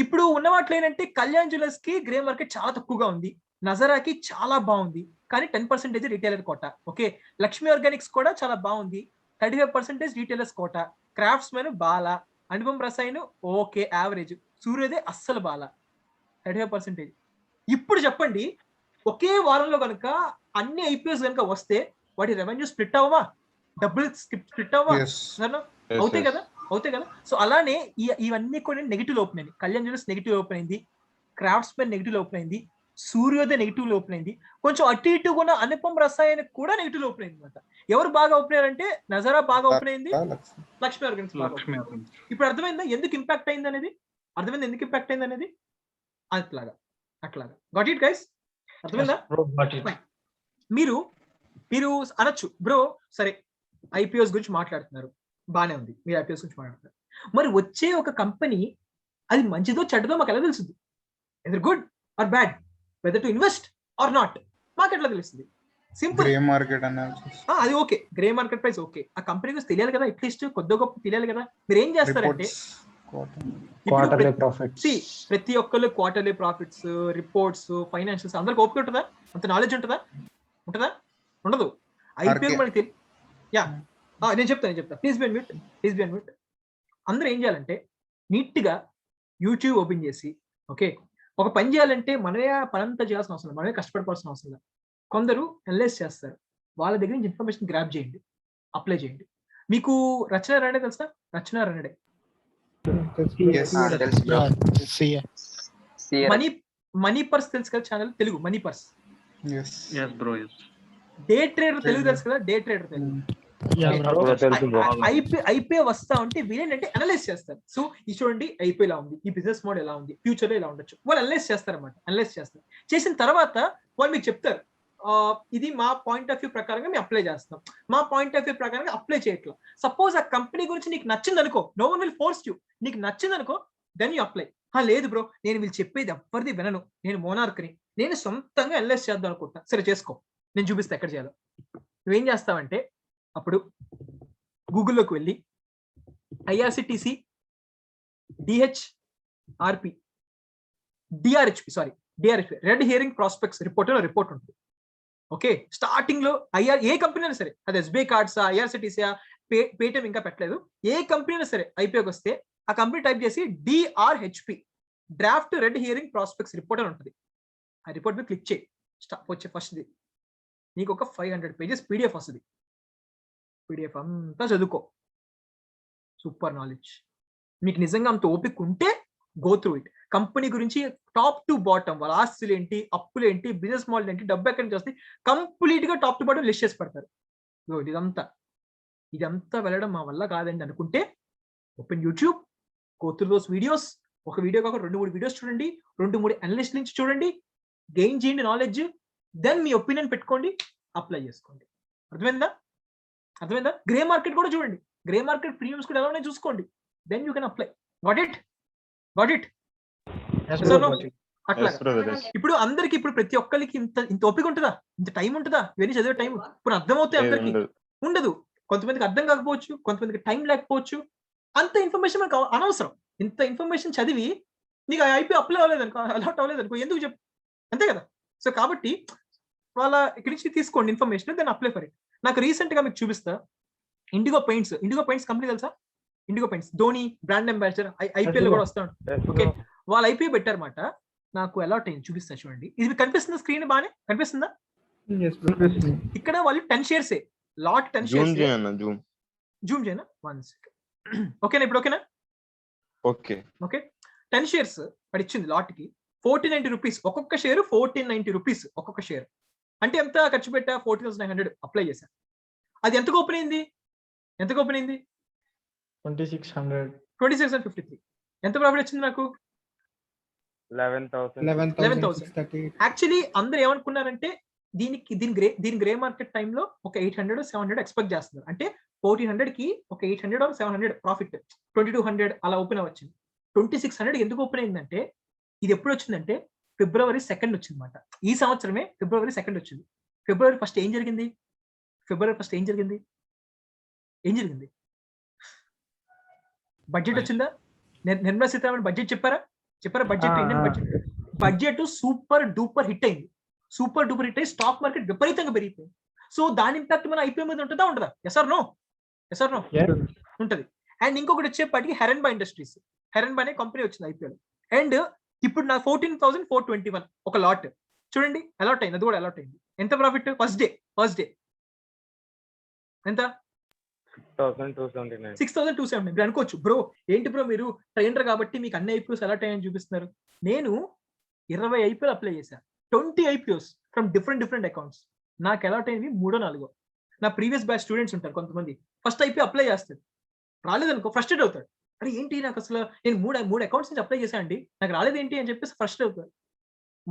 ఇప్పుడు ఉన్న వాటిలో ఏంటంటే కళ్యాణ్ జ్యువెలర్స్ కి గ్రే మార్కెట్ చాలా తక్కువగా ఉంది, నజరాకి చాలా బాగుంది కానీ 10% retailer quota. Okay, Lakshmi organics కూడా చాలా బాగుంది, 35% రీటైలర్స్ కోట. క్రాఫ్ట్స్ మెన్ బాలా, అనుపమ్ రసాయన్ ఓకే యావరేజ్, సూర్యోదయ్ అస్సలు బాలా 35%. ఇప్పుడు చెప్పండి, ఒకే వారంలో కనుక అన్ని ఐపీఎస్ కనుక వస్తే వాటి రెవెన్యూ స్ప్లిట్ అవ్వవా, డబ్బులు స్ప్లిట్ అవ్వవా? Yes. అవుతాయి కదా, అవుతాయి కదా. సో అలానే ఇవన్నీ కూడా నెగిటివ్ ఓపెన్ అయింది. కళ్యాణ్ జ్యువెలర్స్ నెగిటివ్ ఓపెన్ అయింది, క్రాఫ్ట్స్ మెన్ నెగిటివ్ ఓపెన్ అయింది, సూర్యోదయ్ నెగిటివ్ ఓపెన్ అయింది, కొంచెం అటు ఇటు కూడా అనుపమ్ రసాయన్ కూడా నెగిటివ్ ఓపెన్ అయింది అనమాట. ఎవరు బాగా ఓపెన్ అయ్యారంటే నజరా బాగా ఓపెన్ అయింది, లక్ష్మీ ఆర్గానిక్స్ బాగా open Lakshmi. అయింది. ఇప్పుడు అర్థమైందా ఎందుకు ఇంపాక్ట్ అయింది అనేది? అర్థమైంది ఎందుకు ఇంపాక్ట్ అయింది అనేది? అట్లాగా గాట్ ఇట్ గైస్, అర్థమైందా? మీరు మీరు అనొచ్చు బ్రో, సరే ఐపీఎస్ గురించి మాట్లాడుతున్నారు, బానే ఉంది, మీరు ఐపీఎస్ గురించి మాట్లాడుతున్నారు, మరి వచ్చే ఒక కంపెనీ అది మంచిదో చెడ్డదో మాకు ఎలా తెలుస్తుంది? Either good or bad, whether to invest or not, మాకు ఎట్లా తెలుస్తుంది? సింపుల్. Grey market analysis. అది okay, grey market price okay, ఆ కంపెనీ గురించి తెలియాలి కదా, అట్లీస్ట్ కొద్ది గొప్ప తెలియాలి కదా. మీరు ఏం చేస్తారంటే క్వార్టర్లీ ప్రాఫిట్స్. ప్రతి ఒక్కళ్ళు క్వార్టర్లీ ప్రాఫిట్స్, రిపోర్ట్స్, ఫైనాన్షియల్స్ అందరికి ఓపిక ఉంటుందా? అంత నాలెడ్జ్ ఉంటుందా? ఉండదు. ఐపీఎల్ మనకి నేను చెప్తా ప్లీజ్ బి అన్మ్యూట్. అందరూ ఏం చేయాలంటే నీట్ గా యూట్యూబ్ ఓపెన్ చేసి, ఓకే, ఒక పని చేయాలంటే మనమే పనంతా చేయాల్సిన అవసరం, మనమే కష్టపడిపోవాల్సిన అవసరం లేదు. కొందరు అనలైజ్ చేస్తారు, వాళ్ళ దగ్గర నుంచి ఇన్ఫర్మేషన్ గ్రాప్ చేయండి, అప్లై చేయండి. మీకు రచన రాడే తెలుసా? రచన రాడే మనీ పర్స్ తెలుసు కదా channel, Telugu money purse. Yes, bro. Yes. Day trader Telugu తెలుసు కదా, డే ట్రేడర్ తెలుగు. ఐపీఐ వస్తా ఉంటే వీళ్ళేంటంటే అనలైజ్ చేస్తారు. సో ఈ చూడండి ఐపీఐ ఎలా ఉంది, ఈ బిజినెస్ మోడల్ ఎలా ఉంది, ఫ్యూచర్ లో ఎలా ఉండొచ్చు, వాళ్ళు అనలైజ్ చేస్తారన్నమాట. చేసిన తర్వాత వాళ్ళు మీకు చెప్తారు, ఇది మా పాయింట్ ఆఫ్ వ్యూ ప్రకారంగా మేము అప్లై చేస్తాం, మా పాయింట్ ఆఫ్ వ్యూ ప్రకారంగా అప్లై చేయట్లా. సపోజ్ ఆ కంపెనీ గురించి నీకు నచ్చింది అనుకో, no one will force you, నీకు నచ్చింది అనుకో, దెన్ యూ అప్లై. లేదు బ్రో, నేను వీళ్ళు చెప్పేది ఎవ్వరిది వినను, నేను మోనార్క్ని, నేను సొంతంగా అనలైజ్ చేద్దాం అనుకుంటా, సరే చేసుకో, నేను చూపిస్తా ఎక్కడ చేయాలో. నువ్వేం చేస్తావంటే అప్పుడు గూగుల్లోకి వెళ్ళి IRCTC DHP red hearing prospects report ఉంటుంది. ఓకే, స్టార్టింగ్ లో ఏ కంపెనీ అయినా సరే, అది ఎస్బీఐ కార్డ్స్, ఐఆర్సిటిసి, పేటిఎం ఇంకా పెట్టలేదు, ఏ కంపెనీ అయినా సరే ఐపీఓకి వస్తే ఆ కంపెనీ టైప్ చేసి DRHP draft red hearing prospects report అని ఉంటుంది. ఆ రిపోర్ట్ మీద క్లిక్ చేయి, వచ్చే ఫస్ట్ది నీకు ఒక 500 pages పీడిఎఫ్ వస్తుంది. పీడిఎఫ్ అంతా చదువుకో, సూపర్ నాలెడ్జ్. మీకు నిజంగా అంత ఓపిక ఉంటే గో త్రూ ఇట్. కంపెనీ గురించి టాప్ టు బాటమ్, వాళ్ళ ఆస్తులు ఏంటి, అప్పులు ఏంటి, బిజినెస్ మోడల్ ఏంటి, డబ్బు ఎక్కడి నుంచి వస్తే కంప్లీట్ గా టాప్ టు బాటమ్ లిస్ట్ చేసి పెడతారు. ఇదంతా వెళ్ళడం మా వల్ల కాదండి అనుకుంటే open YouTube, go through those videos. ఒక వీడియో కాక 2-3 వీడియోస్ చూడండి, 2-3 అనలిస్ట్ నుంచి చూడండి, గెయిన్ చేయండి నాలెడ్జ్, దెన్ మీ ఒపీనియన్ పెట్టుకోండి, అప్లై చేసుకోండి. అర్థమైందా? గ్రే మార్కెట్ కూడా చూడండి, గ్రే మార్కెట్ ప్రీమియమ్స్ కూడా ఎలా ఉన్నాయో చూసుకోండి, then you can apply. Got it? అట్లా. ఇప్పుడు అందరికి, ఇప్పుడు ప్రతి ఒక్కరికి ఇంత ఓపిక ఉంటుందా? ఇంత టైం ఉంటుందా? ఇవన్నీ చదివే టైం ఇప్పుడు అర్థమవుతాయి అందరికి? ఉండదు. కొంతమందికి అర్థం కాకపోవచ్చు, కొంతమందికి టైం లేకపోవచ్చు. అంత ఇన్ఫర్మేషన్ మనకు అనవసరం. ఇంత ఇన్ఫర్మేషన్ చదివి నీకు ఐపీ అప్లై అవ్వలేదనుకో, అలాట్ అవ్వలేదనుకో, ఎందుకు చెప్పు? అంతే కదా. సో కాబట్టి వాళ్ళ ఇక్కడి నుంచి తీసుకోండి ఇన్ఫర్మేషన్, దాన్ని అప్లై ఫర్ ఇట్. నాకు రీసెంట్ గా మీకు చూపిస్తా, ఇండిగో పెయింట్స్ కంపెనీ తెలుసా? IndiGo paints, Dhoni brand ambassador, IPL కూడా వస్తాడు. ఓకే, వాళ్ళు ఐపీఐ పెట్టారన్నమాట. నాకు అలాట్ అయింది, చూపిస్తా చూడండి. ఇది కనిపిస్తుందా? స్క్రీన్ బాగానే కనిపిస్తుందా? ఇక్కడ వాళ్ళు 10 shares, లాట్ 10 shares. జూమ్ చేయనా? 1 second. ఓకేనా? ఇప్పుడు ఓకేనా? ఓకే, 10 shares వాడు ఇచ్చింది లాట్ కి 1490 రూపీస్ ఒక్కొక్క షేర్, 1490 రూపీస్ ఒక్కొక్క షేర్. అంటే ఎంత ఖర్చు పెట్టా? 40,900 అప్లై చేశా. అది ఎంతకు ఓపెన్ అయింది? 2653. ఎంత ప్రాఫిట్ వచ్చింది నాకు? 11,000. యాక్చువల్లీ అందరు ఏమనుకున్నారంటే దీని గ్రే మార్కెట్ టైంలో ఒక 800-700 ఎక్స్పెక్ట్ చేస్తున్నారు. అంటే 1400 కి ఒక 800 or 700 ప్రాఫిట్, 2200 అలా ఓపెన్ అవ్వచ్చింది. 2600 ఎందుకు ఓపెన్ అయిందంటే, ఇది ఎప్పుడు వచ్చిందంటే ఫిబ్రవరి 2 వచ్చింది అనమాట. ఈ సంవత్సరమే ఫిబ్రవరి 2 వచ్చింది. ఫిబ్రవరి 1 ఏం జరిగింది? ఏం జరిగింది? బడ్జెట్ వచ్చిందా? నిర్మలా సీతారామన్ బడ్జెట్ చెప్పారా? Budget, Indian budget super duper hit అయింది. స్టాక్ మార్కెట్ విపరీతంగా పెరిగిపోయింది. సో దాని ఇంపాక్ట్ మన ఐపీఓ మీద ఉంటుందా ఉండదా? ఎస్ ఆర్ నో ఉంటది. అండ్ ఇంకొకటి వచ్చేపాటికి హెరన్బా ఇండస్ట్రీస్, హెరన్బా అనే కంపెనీ వచ్చింది ఐపీఓలో. అండ్ ఇప్పుడు నా 14,421 ఒక లాట్ చూడండి అలాట్ అయింది. అది కూడా అలాట్ అయింది. ఎంత ప్రాఫిట్? ఫస్ట్ డే ఎంత? 6,270. మీరు అనుకోవచ్చు బ్రో ఏంటి బ్రో మీరు ట్రైనర్ కాబట్టి మీకు అన్ని ఐపీఓస్ అలాట్ అయ్యాయని చూపిస్తున్నారు. నేను 20 ఐపీఓ అప్లై చేశాను. 20 ఐపీఓస్ ఫ్రమ్ డిఫరెంట్ అకౌంట్స్. నాకు అలాట్ అయింది 3-4. నా ప్రీవియస్ బ్యాచ్ స్టూడెంట్స్ ఉంటారు కొంతమంది, ఫస్ట్ ఐపీఓ అప్లై చేస్తారు, రాలేదనుకో ఫ్రస్ట్రేట్ అవుతాడు. అరే ఏంటి నాకు అసలు నేను మూడు అకౌంట్స్ నుంచి అప్లై చేశాను అండి, నాకు రాలేదు ఏంటి అని చెప్పేసి ఫ్రస్ట్రేట్ అవుతాడు.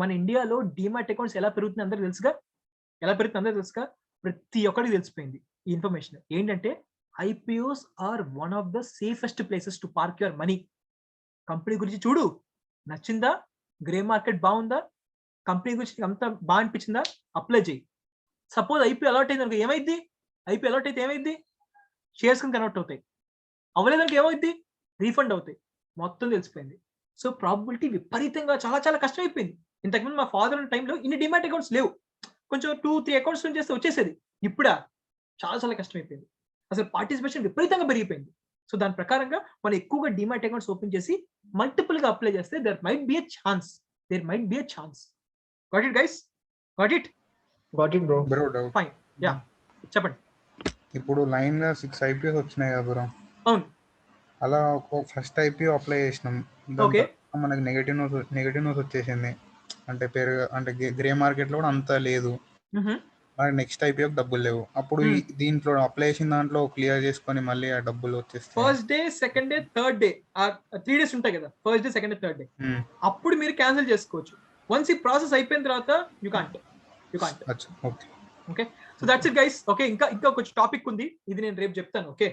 మన ఇండియాలో డీమాట్ అకౌంట్స్ ఎలా పెరుగుతుంది అందరికి తెలుసుగా. ప్రతి ఒక్కరికి తెలిసిపోయింది ఈ ఇన్ఫర్మేషన్. ఏంటంటే IPOs are one of the safest places to park your money. Company గురించి చూడు, నచ్చిందా? గ్రే మార్కెట్ బాగుందా? కంపెనీ గురించి అంత బాగా అనిపించిందా? అప్లై చేయి. సపోజ్ ఐపీఓ అలాట్ అయింది అనుకో, ఏమైంది? ఐపీఓ అలాట్ అయితే ఏమైంది? షేర్స్ కింద కన్వర్ట్ అవుతాయి. అవ్వలేదనుకో ఏమైంది? రీఫండ్ అవుతాయి. మొత్తం తెలిసిపోయింది. సో ప్రాబిలిటీ విపరీతంగా చాలా కష్టం అయిపోయింది. ఇంతకుముందు మా ఫాదర్ ఉన్న టైంలో ఇన్ని డిమాట్ అకౌంట్స్ లేవు, కొంచెం 2-3 అకౌంట్స్ నుంచి చేస్తే వచ్చేసేది. ఇప్పుడా చాలా కష్టం అయిపోయింది. అసలు పార్టిసిపేషన్ విపరీతంగా పెరిగిపోయింది. సో దాని ప్రకారంగా మనం ఎక్కువగా డిమాట్ అకౌంట్స్ ఓపెన్ చేసి మల్టిపుల్ గా అప్లై చేస్తే there might be a chance. Got it guys? Got it bro. Doubt. Fine. Yeah చెప్పండి. ఇప్పుడు లైన్ గా 6 ఐపీఓస్ వచ్చినాయి కదా బ్రో. అవును. అలా ఫస్ట్ ఐపీఓ అప్లై చేసినాం, ఓకే. మనకి నెగటివ్ న్యూస్ వచ్చేసింది. అంటే గ్రే మార్కెట్ లో కూడా అంత లేదు, నెక్స్ట్ ఐపీఓకి డబ్బులు లేవు. అప్పుడు దీంట్లో అప్లై చేసిన దాంట్లో క్లియర్ చేసుకొని మళ్ళీ ఆ డబ్బులు వచ్చేస్తాయి. First day, second day, third day 3 days ఉంటాయి కదా. First day, second day, third day అప్పుడు మీరు క్యాన్సిల్ చేసుకోవచ్చు. వన్స్ ఈ ప్రాసెస్ అయిపోయిన తర్వాత you can't. Okay, so that's it guys. Okay, ఇంకా కొంచెం టాపిక్ ఉంది, ఇది నేను రేపు చెప్తాను. ఓకే,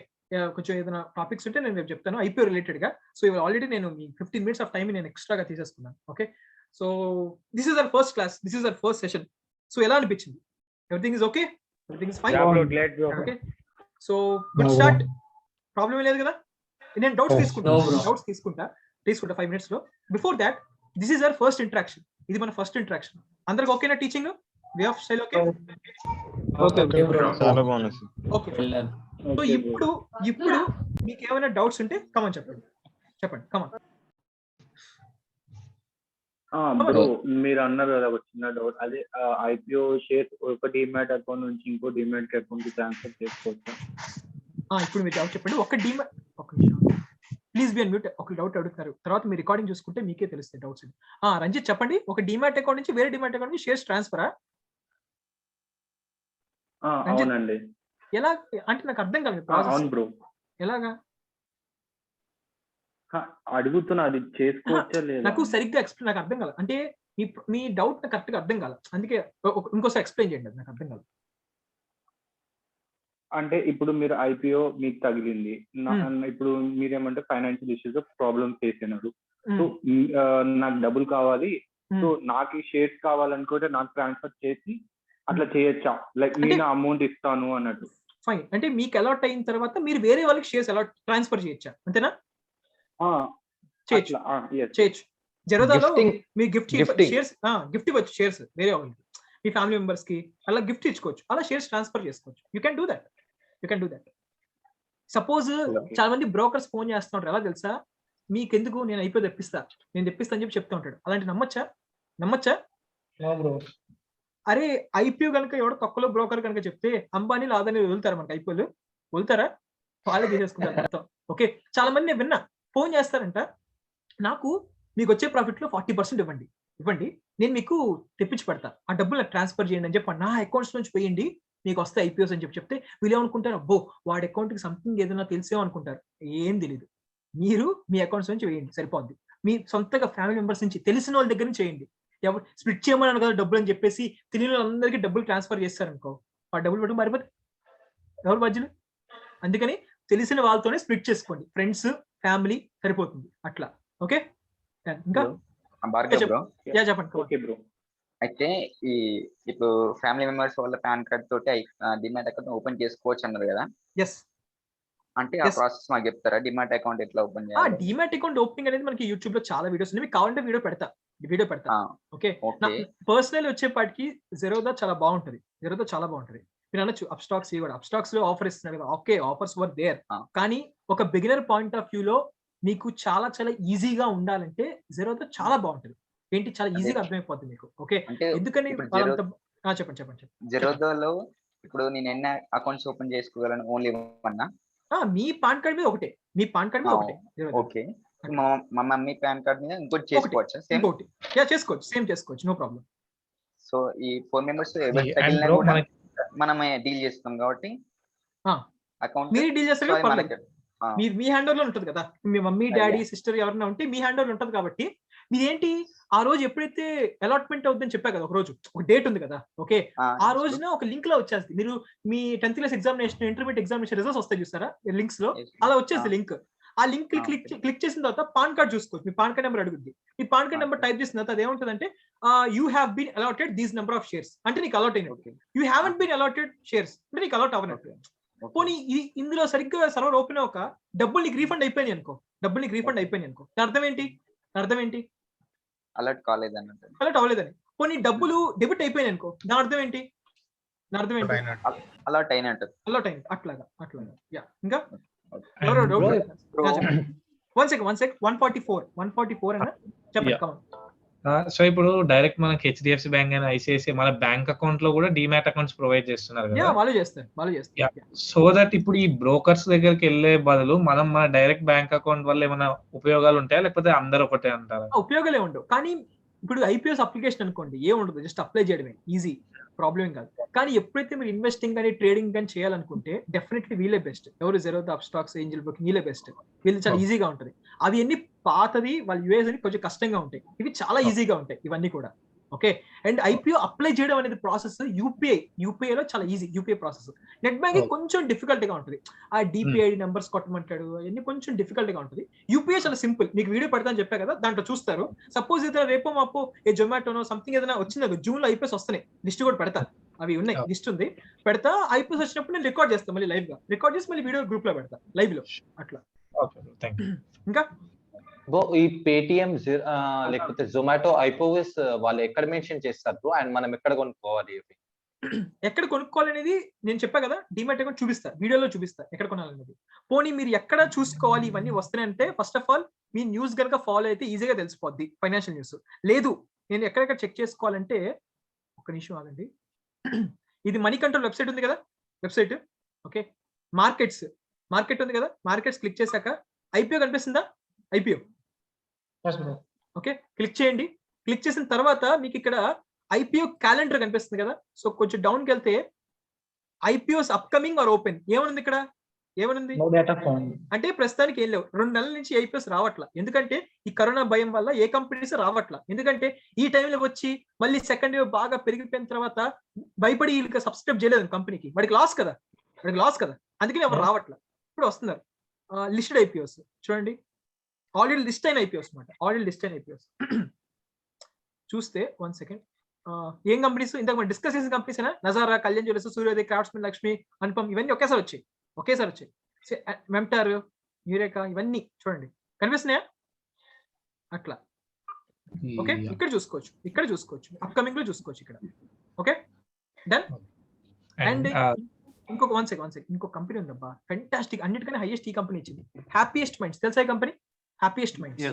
కొంచెం ఏదైనా టాపిక్స్ ఉంటే నేను రేపు చెప్తాను ఐపీఓ రిలేటెడ్ గా. సో ఇవాళ ఆల్రెడీ నేను మీ 15 minutes ఆఫ్ టైం నేను ఎక్స్ట్రాగా తీసేసుకున్నాను. Okay, so this is our first class, this is our first session. So ఎలా అనిపించింది? Everything is okay? Everything is fine? Okay, so good start. Problem లేదు కదా? నేను డౌట్స్ తీసుకుంటా 5 minutes లో. Before that this is our first interaction. ఇది మన first interaction. అందరికి ఓకేనా? Teaching way of style okay? చాలా బాగుంది. ఓకే, సో ఇప్పుడు మీకు ఏమైనా డౌట్స్ ఉంటే కమన్ చెప్పండి కమన్. బ్రో మీరు అన్నారు కదా ఒక చిన్న డౌట్, అదే ఐపీఓ షేర్ ఒక డిమాట్ అకౌంట్ నుంచి ఇంకో డిమాట్ అకౌంట్ కి ట్రాన్స్ఫర్ చేసుకోవచ్చా? ఇప్పుడు మీరు డౌట్ చెప్పండి. ఒక నిమిషం ప్లీజ్ బి అన్మ్యూట్. ఒక డౌట్ అడుగుతారు, తర్వాత మీరు రికార్డింగ్ చూసుకుంటే మీకే తెలుస్తాయి డౌట్స్. రంజిత్ చెప్పండి. ఒక డిమాట్ అకౌంట్ నుంచి వేరే డిమాట్ అకౌంట్ నుంచి షేర్స్ ట్రాన్స్ఫరా? అవునండి. ఎలా అంటే నాకు అర్థం కాలేదు ప్రాసెస్. అవును బ్రో. ఎలాగా అడుగుతున్నా, అది చేసుకోవచ్చా లేదా? నాకు సరిగ్గా ఎక్స్ప్లెయిన్, నాకు అర్థం కాలేదు. అంటే మీ డౌట్ నాకు కరెక్ట్ గా అర్థం కాలేదు, అందుకే ఇంకోసారి ఎక్స్ప్లెయిన్ చేయండి. నాకు అర్థం కాలేదు. అంటే ఇప్పుడు మీరు ఐపీఓ మీకు తగిలింది, ఇప్పుడు మీరేమంటే ఫైనాన్షియల్ ఇష్యూస్ ప్రాబ్లమ్ ఫేస్ అయినారు. సో నాకు డబ్బులు కావాలి, సో నాకు ఈ షేర్స్ కావాలనుకుంటే నాకు ట్రాన్స్ఫర్ చేసి అట్లా చేయొచ్చా? లైక్ నేను అమౌంట్ ఇస్తాను అన్నట్టు. ఫైన్, అంటే మీకు అలాట్ అయిన తర్వాత మీరు వేరే వాళ్ళకి షేర్స్ అలాట్ ట్రాన్స్ఫర్ చేయొచ్చా? అంతేనా? చేయొచ్చు. జరోదాలో మీరు గిఫ్ట్ షేర్స్ గిఫ్ట్ ఇవ్వచ్చు, షేర్స్ వేరే వాళ్ళకి, మీ ఫ్యామిలీ మెంబర్స్ కి అలా గిఫ్ట్ ఇచ్చుకోవచ్చు, అలా షేర్స్ ట్రాన్స్ఫర్ చేసుకోవచ్చు. You can do that. Suppose చాలా మంది బ్రోకర్స్ ఫోన్ చేస్తుంటారు, ఎలా తెలుసా? మీకెందుకు, నేను అయిపోయి తెప్పిస్తా అని చెప్పి చెప్తూ ఉంటాడు. అలాంటి నమ్మచ్చా? అరే ఐపీఓ కనుక ఎవడో తక్కువలో బ్రోకర్ కనుక చెప్తే అంబానీ లాదని వదులుతారా? మనకి ఐపీఓలు వదులుతారా? వాళ్ళే తీసేసుకుంటారు మొత్తం. ఓకే, చాలా మంది నేను విన్నా, ఫోన్ చేస్తారంట, నాకు మీకు వచ్చే ప్రాఫిట్ లో 40% ఇవ్వండి, నేను మీకు తెప్పించి పెడతా, ఆ డబ్బులు నాకు ట్రాన్స్ఫర్ చేయండి అని చెప్పి నా అకౌంట్స్ నుంచి పోయండి, మీకు వస్తే ఐపీఓస్ అని చెప్తే వీళ్ళు ఏమనుకుంటారు, అబ్బో వాడి అకౌంట్ కి సంథింగ్ ఏదైనా తెలిసేమో అనుకుంటారు. ఏం తెలీదు. మీరు మీ అకౌంట్స్ నుంచి వేయండి సరిపోద్ది. మీ సొంతగా ఫ్యామిలీ మెంబర్స్ నుంచి, తెలిసిన వాళ్ళ దగ్గర నుంచి చేయండి. ఎవరు స్ప్లిట్ చేయమని కదా డబ్బులు అని చెప్పేసి తెలియని వాళ్ళందరికీ డబ్బులు ట్రాన్స్ఫర్ చేస్తారనుకో, ఆ డబ్బులు పట్టుకు మారిపోతే ఎవరు బాధ్యులు? అందుకని తెలిసిన వాళ్ళతోనే స్ప్లిట్ చేసుకోండి, ఫ్రెండ్స్ ఫ్యామిలీ సరిపోతుంది అట్లా. ఓకే, ఇంకా భార్గవ్ బ్రో, యా చెప్పండి. Okay bro. అయితే ఈ ఇప్పుడు ఫ్యామిలీ మెంబర్స్ వాళ్ళ పాన్ కార్డ్ తోటి డిమాట్ అకౌంట్ ఓపెన్ చేసుకోవచ్చు అన్నారు కదా, ఎస్. అంటే ఆ ప్రాసెస్ మాకు చెప్తారా? డిమాట్ అకౌంట్ ఎట్లా ఓపెన్ చేయాలి? డిమాట్ అకౌంట్ ఓపెనింగ్ అనేది మనకి యూట్యూబ్ లో చాలా వీడియోస్ ఉన్నాయి, మీకు కావాలంటే వీడియో పెడతా. ఓకే, ఓకే పర్సనల్ వచ్చేపాటికి జెరోదా చాలా బాగుంటది. మీరు అనొచ్చు అప్ స్టాక్స్ కూడా, అప్ స్టాక్స్ లో ఆఫర్ ఇస్తున్నారు కదా, ఓకే ఆఫర్స్ వర్ దేర్. కానీ ఒక బిగినర్ పాయింట్ ఆఫ్ వ్యూ లో మీకు చాలా చాలా ఈజీగా ఉండాలంటే జెరోదా చాలా బాగుంటది. ఏంటి, చాలా ఈజీగా అర్థమైపోతుంది మీకు. ఓకే, అంటే ఎందుకని ఇప్పుడు చెప్పండి. జెరోదాలో ఇప్పుడు నేను ఎన్ని అకౌంట్స్ ఓపెన్ చేసుకోగలను? Only one? మీ పాన్ కార్డ్ మీద ఒకటే, Zerodha. ఓకే, మా మమ్మీ పాన్ కార్డ్ మీద ఇంకోటి చేసుకోవచ్చా? సేమ్ ఇంకోటి చేసుకోవచ్చు, నో ప్రాబ్లం. సో ఈ 4 మెంబర్స్ ఎవరు And తగిలినా bro, కూడా మనమే డీల్ చేస్తాం కాబట్టి అకౌంట్ మీరు డీల్ చేస్తారు కదా, మనకి మీ హ్యాండ్ ఓవర్ లో ఉంటుంది కదా, మీ మమ్మీ డాడీ సిస్టర్ ఎవరైనా ఉంటే మీ హ్యాండ్ ఓవర్ ఉంటుంది కాబట్టి మీదేంటి ఆ రోజు ఎప్పుడైతే అలాట్మెంట్ అవుతుందని చెప్పా కదా, ఒక రోజు ఒక డేట్ ఉంది కదా, ఓకే ఆ రోజున ఒక లింక్ లో వచ్చేస్తుంది. మీరు మీ 10th class examination, intermediate examination results వస్తాయి చూస్తారా లింక్స్ లో, అలా వచ్చేసి లింక్. ఆ లింక్ క్లిక్ చేసిన తర్వాత పాన్ కార్డ్ చూసుకోవచ్చు. మీ పాన్ కార్డ్ నెంబర్ అడుగుద్ది. మీ పాన్ కార్డ్ నెంబర్ టైప్ చేసిన తర్వాత అదేముంటుందంటే you have been allotted these number of shares అంటే నీకు అలాట్ అయినట్టు. You haven't been allotted shares అంటే నీకు అలాట్ అవ్వనట్టు. పోనీ ఇందులో సరిగ్గా సర్వర్ ఓపెన్ అవ్వక డబ్బులు నీకు రీఫండ్ అయిపోయినాయి అనుకో, దాని అర్థం ఏంటి? అలర్ట్ కాలేదన్నట్టు. అలర్ట్ అవ్వలేదని. పోనీ డబ్బులు డెబిట్ అయిపోయినాయి అనుకో, దాని అర్థం ఏంటి? అలర్ట్ అయినట్టు. అట్లాగా. యా, ఇంకా And bro, 1 second 144 అన్న చెప్పండి. సో ఇప్పుడు డైరెక్ట్ మనకి హెచ్డిఎఫ్సి బ్యాంక్ అయినా ఐసిఐసిఐ మన బ్యాంక్ అకౌంట్ లో కూడా డిమాట్ అకౌంట్స్ ప్రొవైడ్ చేస్తున్నారు కదా, వాళ్ళు చేస్తారు. సో దట్ ఇప్పుడు ఈ బ్రోకర్స్ దగ్గరికి వెళ్ళే బదులు మనం మన డైరెక్ట్ బ్యాంక్ అకౌంట్ వల్ల ఏమైనా ఉపయోగాలు ఉంటాయా, లేకపోతే అందరూ ఒకటే అంటారా? ఉపయోగాలే ఉండవు. కానీ ఇప్పుడు ఐపీఎస్ అప్లికేషన్ అనుకోండి, ఏముండదు, జస్ట్ అప్లై చేయడమే, ఈజీ, ప్రాబ్లం ఏం కాదు. కానీ ఎప్పుడైతే మీరు ఇన్వెస్టింగ్ కానీ ట్రేడింగ్ కానీ చేయాలనుకుంటే డెఫినెట్లీ వీళ్ళే బెస్ట్. ఎవరు Zerodha, up stocks, Angel broking, వీళ్ళే బెస్ట్. వీళ్ళు చాలా ఈజీగా ఉంటుంది. అవి ఎన్ని పాతది, వాళ్ళు యూఎస్ అని కొంచెం కష్టంగా ఉంటాయి, ఇవి చాలా ఈజీగా ఉంటాయి ఇవన్నీ కూడా. ఓకే, అండ్ ఐపీఓ అప్లై చేయడం అనేది ప్రాసెస్ యూపీఐలో చాలా easy. UPI process net banking కొంచెం డిఫికల్ట్ గా ఉంటుంది. ఆ డిపిఐడి నెంబర్స్ కొట్టమంటాడు, అవన్నీ కొంచెం డిఫికల్ట్ గా ఉంటుంది. యూపీఐ చాలా సింపుల్. మీకు వీడియో పెడతా అని చెప్పా కదా, దాంట్లో చూస్తారు. సపోజ్ ఇతర రేపో మాపో ఏ జొమాటోనో సంథింగ్ ఏదైనా వచ్చింది, జూన్ లో ఐపీఎస్ వస్తున్నాయి, లిస్ట్ కూడా పెడతా, అవి ఉన్నాయి, లిస్ట్ ఉంది, పెడతా. ఐపీఎస్ వచ్చినప్పుడు నేను రికార్డ్ చేస్తాను, మళ్ళీ లైవ్ గా రికార్డ్ చేసి మళ్ళీ వీడియో గ్రూప్ లో పెడతా లైవ్ లో, అట్లా. ఇంకా ఈ పేటిఎం లేకపోతే జొమాటో ఐపోఎస్ వాళ్ళు ఎక్కడ మెన్షన్ చేస్తారు బ్రో, అండ్ మనం ఎక్కడ కొనుక్కోవాలి? ఎక్కడ కొనుక్కోవాలనేది నేను చెప్పా కదా, డిమాట్ అకౌంట్ చూపిస్తా, వీడియోలో చూపిస్తా ఎక్కడ కొనాలనేది. పోనీ మీరు ఎక్కడ చూసుకోవాలి ఇవన్నీ వస్తున్నాయంటే, first of all me news కనుక ఫాలో అయితే ఈజీగా తెలిసిపోద్ది, ఫైనాన్షియల్ న్యూస్. లేదు నేను ఎక్కడెక్కడ చెక్ చేసుకోవాలంటే, ఒక్క నిమిషం ఆగండి. ఇది మనీ కంట్రోల్ వెబ్సైట్ ఉంది కదా, వెబ్సైట్. ఓకే, మార్కెట్ ఉంది కదా, మార్కెట్స్ క్లిక్ చేశాక ఐపీఓ కనిపిస్తుందా? ఐపీఓ ఓకే, క్లిక్ చేయండి. క్లిక్ చేసిన తర్వాత మీకు ఇక్కడ ఐపీఓ క్యాలెండర్ కనిపిస్తుంది కదా, సో కొంచెం డౌన్కి వెళ్తే ఐపీఓస్ అప్కమింగ్ ఆర్ ఓపెన్ ఏమనుంది ఇక్కడ, ఏమనుంది అంటే ప్రస్తుతానికి ఏం లేవు. 2 నెలల నుంచి ఐపీఎస్ రావట్లా, ఎందుకంటే ఈ కరోనా భయం వల్ల ఏ కంపెనీస్ రావట్లా. ఎందుకంటే ఈ టైంలో వచ్చి మళ్ళీ సెకండ్ వేవ్ బాగా పెరిగిపోయిన తర్వాత భయపడి వీళ్ళకి సబ్స్క్రైబ్ చేయలేదు కంపెనీకి, వాడికి లాస్ కదా, అందుకని ఎవరు రావట్లా. ఇప్పుడు వస్తున్నారు లిస్టెడ్ ఐపీఓస్ చూడండి, ఆల్రెడీ లిస్ట్ అయిన ఐపీఓస్ అనమాట, చూస్తే 1 సెకండ్. ఏం కంపెనీస్ ఇంతకు మనం డిస్కస్ చేసిన కంపెనీస్ అయినా, నజారా, కళ్యాణ్ జ్యువెలర్స్, సూర్యోదయ్, క్రాఫ్ట్స్మెన్, లక్ష్మి, అనుపమ్, ఇవన్నీ ఒకేసారి వచ్చాయి. మెమ్టార్, యూరేకా, ఇవన్నీ చూడండి కనిపిస్తున్నాయా అట్లా. ఓకే, ఇక్కడ చూసుకోవచ్చు, అప్కమింగ్ లో చూసుకోవచ్చు ఇక్కడ. Okay, done. అండ్ ఇంకొక 1 సెకండ్, ఇంకొక కంపెనీ ఉందబ్బా, ఫెంటాస్టిక్, అన్నిటికన్నా హైయెస్ట్ ఈ కంపెనీ ఇచ్చింది, హ్యాపీయెస్ట్ మైండ్స్. తెలుసా ఈ company? Happiest minds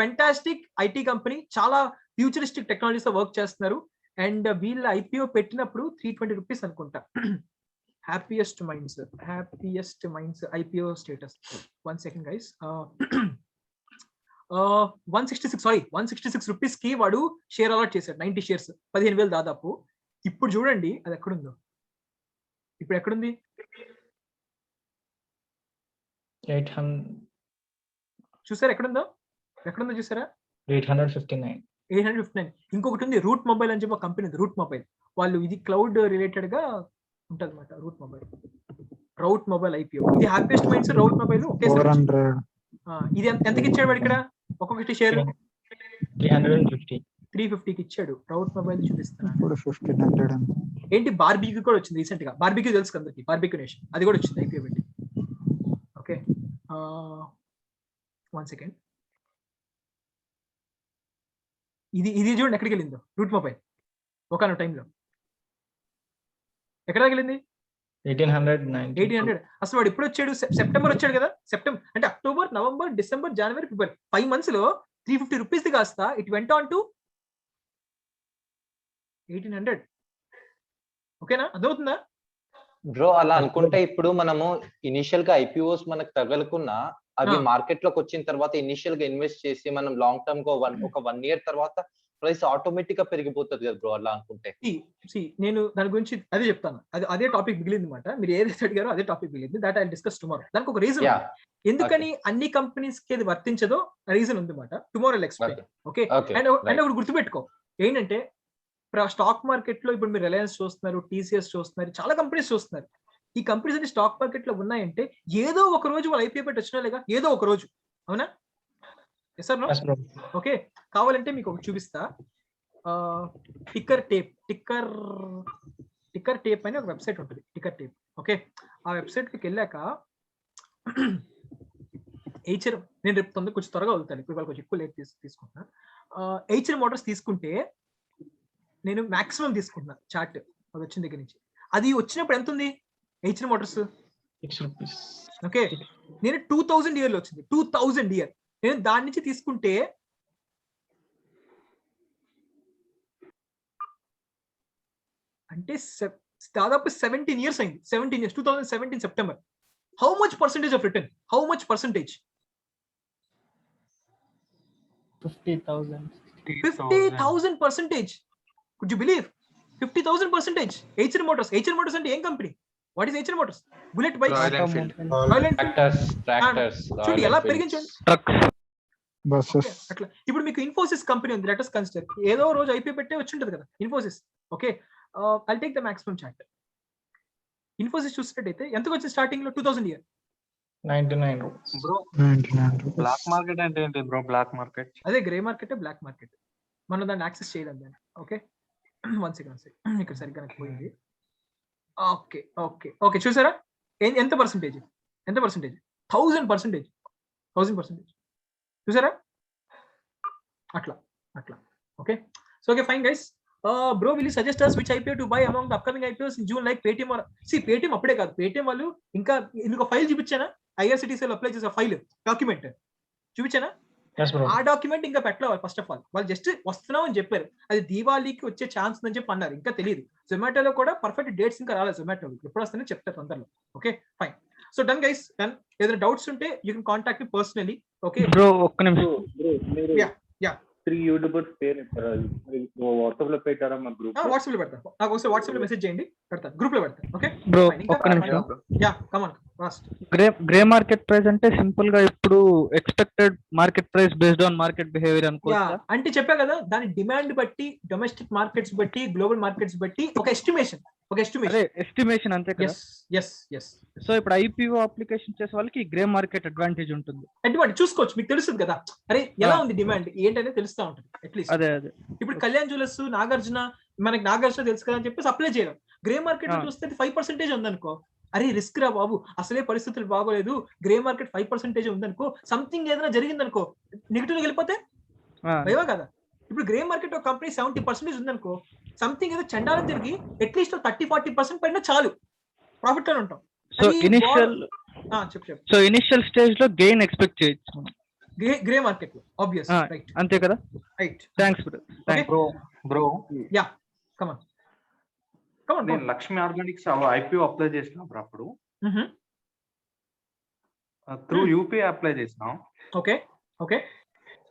fantastic IT company, చాలా ఫ్యూచరిస్టిక్ టెక్నాలజీస్ తో వర్క్ చేస్తున్నారు. అండ్ వీళ్ళ ఐపీఓ పెట్టినప్పుడు 320 రూపీస్ అనుకుంటా. Happiest minds IPO status. 1 second guys. 166 rupees కి వాడు షేర్ అలాట్ చేశాడు, 90 షేర్స్, 15,000 దాదాపు. ఇప్పుడు చూడండి అది ఎక్కడుందో, ఇప్పుడు ఎక్కడుంది? 800 చూసారా ఎక్కడుందో చూసారా? 859. ఇంకొకటి ఉంది రూట్ మొబైల్ అని చెప్పి ఒక కంపెనీ ఉంది, రూట్ మొబైల్. వాళ్ళు ఇది క్లౌడ్ రిలేటెడ్ గా ఉంటుంది అనమాట. Route Mobile IPO. ఇది హ్యాపీయెస్ట్ మైండ్స్, రూట్ మొబైల్ ఒకేసారి. ఇది ఎంతకి ఇచ్చాడు వాడు ఇక్కడ ఒక్కొక్కటి షేర్? 350. 350కి ఇచ్చాడు. రౌట్ మొబైల్ చూపిస్తాను. ఇప్పుడు 1500 అంత. ఏంటి బార్బీక్యూ కూడా వచ్చింది రీసెంట్ గా. బార్బీక్యూ తెలుసు అందరికి, బార్బీక్యూ నేషన్ అది కూడా వచ్చింది ఐపీఓ పెట్టి. Okay 1 second. ఇది చూడండి ఎక్కడికి వెళ్ళిందో రూట్ మొబైల్ ఒకనొక టైంలో. ఎక్కడ వెళ్ళింది? 1890. అసలు వాడు ఎప్పుడు వచ్చాడు? సెప్టెంబర్ వచ్చాడు కదా. సెప్టెంబర్ అంటే అక్టోబర్, నవంబర్, డిసెంబర్, జనవరి, ఫిబ్రవరి 5 months లో 350 రూపీస్ కాస్త ఇట్ వెంట ఆన్ టు 1800. ఓకేనా, అర్థమవుతుందా బ్రో? అలా అనుకుంటే ఇప్పుడు మనము ఇనిషియల్ గా ఐపీఓస్ మనకు తగలకున్నా అవి మార్కెట్ లోకి వచ్చిన తర్వాత ఇనిషియల్ గా ఇన్వెస్ట్ చేసి మనం లాంగ్ టర్మ్ గా ఒక 1 year తర్వాత ప్రైస్ ఆటోమేటిక్ గా పెరిగిపోతుంది కదా బ్రో అలా అనుకుంటే. నేను దాని గురించి అదే చెప్తాను. అదే టాపిక్ మిగిలింది అనమాట. మీరు ఏదైతే అడిగారో అదే టాపిక్ మిగిలింది. That I discuss tomorrow. దానికి ఒక రీజన్ ఎందుకని అన్ని కంపెనీస్ కి అది వర్తించదో రీజన్ ఉంది అనమాట. Tomorrow explain. ఓకే అండ్ ఒకటి గుర్తుపెట్టుకో ఏంటంటే స్టాక్ మార్కెట్ లో ఇప్పుడు మీరు రిలయన్స్ చూస్తున్నారు, టీసీఎస్ చూస్తున్నారు, చాలా కంపెనీస్ చూస్తున్నారు. ఈ కంపెనీస్ అన్ని స్టాక్ మార్కెట్ లో ఉన్నాయంటే ఏదో ఒక రోజు వాళ్ళు ఐపీఓ పెట్టి వచ్చినా లేక ఏదో ఒక రోజు. అవునా? Yes or no? ఓకే, కావాలంటే మీకు ఒకటి చూపిస్తా. టిక్కర్ టేప్ అని ఒక వెబ్సైట్ ఉంటుంది. Ticker tape. ఓకే, ఆ వెబ్సైట్కి వెళ్ళాక హెచ్ఆర్ నేను రేపు కొంచెం త్వరగా వెళ్తాను. ఇప్పుడు వాళ్ళు కొంచెం ఎక్కువ లేట్ తీసుకుంటున్నా. హెచ్ఆర్ మోటార్స్ తీసుకుంటే నేను మాక్సిమం తీసుకుంటున్నా చార్ట్ అది వచ్చిన దగ్గర నుంచి. అది వచ్చినప్పుడు ఎంత ఉంది హెచ్ఆర్ మోటార్స్? 6 rupees. ఓకే, నేను 2000 ఇయర్లో వచ్చింది. 2000 ఇయర్ నేను దాని నుంచి తీసుకుంటే అంటే దాదాపు 17 years అయింది. 17 years. 2017 September. How much percentage of return? How much percentage? 50,000. 50,000%. Could you believe? 50,000%. HR Motors. HR Motors అంటే ఏం company? What is HR Motors? Bullet bikes, Royal Enfield. Tractors చూడండి ఎలా పెరిగించండి. బస్సెస్. అట్లా ఇప్పుడు మీకు ఇన్ఫోసిస్ కంపెనీ ఉంది. Let us consider. ఏదో రోజు ఐపీఓ పెట్టే వచ్చి ఉంటుంది కదా Infosys. Okay, I'll take the maximum chart. Infosys చూసినట్టయితే ఎంతకు వచ్చింది స్టార్టింగ్ లో? 2000 year 99 rupees. Bro 99 black market అంటే ఏంటి బ్రో? బ్లాక్ మార్కెట్ అదే గ్రే మార్కెట్, బ్లాక్ మార్కెట్. మనం దాన్ని యాక్సెస్ చేయలేం దాన్ని. Okay 1 second. ఇక్కడ సరిగ్గా నాకు పోయింది. ఓకే ఓకే ఓకే, చూసారా ఎంత పర్సెంటేజ్? 1000%. చూసారా అట్లా. Okay, so okay fine guys. Bro will you suggest us which IPO to buy among the upcoming IPOs in June like Paytm or Paytm? అప్పుడే కాదు, Paytm వాళ్ళు ఇంకా ఇంకొక ఫైల్ చూపించానా? IRCTC అప్లై చేసే ఫైల్ డాక్యుమెంట్ చూపించానా? ఆ document ఇంకా పెట్టలేదు. First of all వాళ్ళు జస్ట్ వస్తున్నాం అని చెప్పారు. అది దీవాళీకి వచ్చే ఛాన్స్ ఉందని చెప్పి అన్నారు. ఇంకా తెలియదు. జొమాటోలో కూడా పర్ఫెక్ట్ డేట్స్ ఇంకా రాలేదు. జొమాటో ఎప్పుడు వస్తుందని చెప్తారు తొందరలో. Okay fine. So done guys, done. ఏదైనా డౌట్స్ ఉంటే you can contact me personally. Okay bro ఒక్క నిమిషం. యా 3 యూట్యూబర్స్ పేరు వాట్సాప్ లో పెట్టారా మా గ్రూప్? వాట్సాప్ లో పెడతా. నాకు ఒకసారి వాట్సాప్ లో మెసేజ్ చేయండి, పెడతాను. గ్రూప్ లో పెడతా. ఓకే బ్రో ఒక్క నిమిషం. Yeah come on fast. Grey market price అంటే సింపుల్ గా ఇప్పుడు expected market price based on market behaviour అనుకోవచ్చా? అంటే చెప్పా కదా, దాని డిమాండ్ బట్టి, డొమెస్టిక్ మార్కెట్స్ బట్టి, గ్లోబల్ మార్కెట్స్ బట్టి ఒక ఎస్టిమేషన్. ఎస్టిమేషన్ అంతే కదా? yes సో ఇప్పుడు ఐపీఓ అప్లికేషన్ చేసే వాళ్ళకి గ్రే మార్కెట్ అడ్వాంటేజ్ ఉంటుంది. అడ్వాంటేజ్ చూసుకోవచ్చు. మీకు తెలుస్తుంది కదా, అరే ఎలా ఉంది డిమాండ్ ఏంటనే తెలుస్తా ఉంటుంది అట్లీస్ట్. అదే ఇప్పుడు కళ్యాణ్ జ్యువెలర్స్, నాగార్జున, మనకి నాగార్జున తెలుసు కదా అని చెప్పేసి అప్లై చేయడం. గ్రే మార్కెట్ లో చూస్తే 5% ఉందనుకో, అరే రిస్క్ రా బాబు, అసలే పరిస్థితులు బాగోలేదు, గ్రే మార్కెట్ 5% ఉందనుకో, సంథింగ్ ఏదైనా జరిగిందనుకో, నెగిటివ్ వెళ్ళిపోతే భయమా కదా. ఇప్పుడు గ్రే మార్కెట్ ఒక కంపెనీ 70% ఉందనుకో, సంథింగ్ ఏదో చండాలం జరిగి అట్లీస్ట్ 30-40% పడినా చాలు, ప్రాఫిట్ లో ఉంటాం. సో ఇనిషియల్ స్టేజ్ లో గెయిన్ ఎక్స్పెక్ట్ చేయొచ్చు గ్రే మార్కెట్ లో. ఆబ్వియస్, రైట్, అంతే కదా? Right. Thanks bro. Yeah come on. నేను లక్ష్మి ఆర్గానిక్స్ ఐపీఓ అప్లై చేసినప్పుడు అప్పుడు త్రూ యూపీఐ అప్లై చేసినాం. ఓకే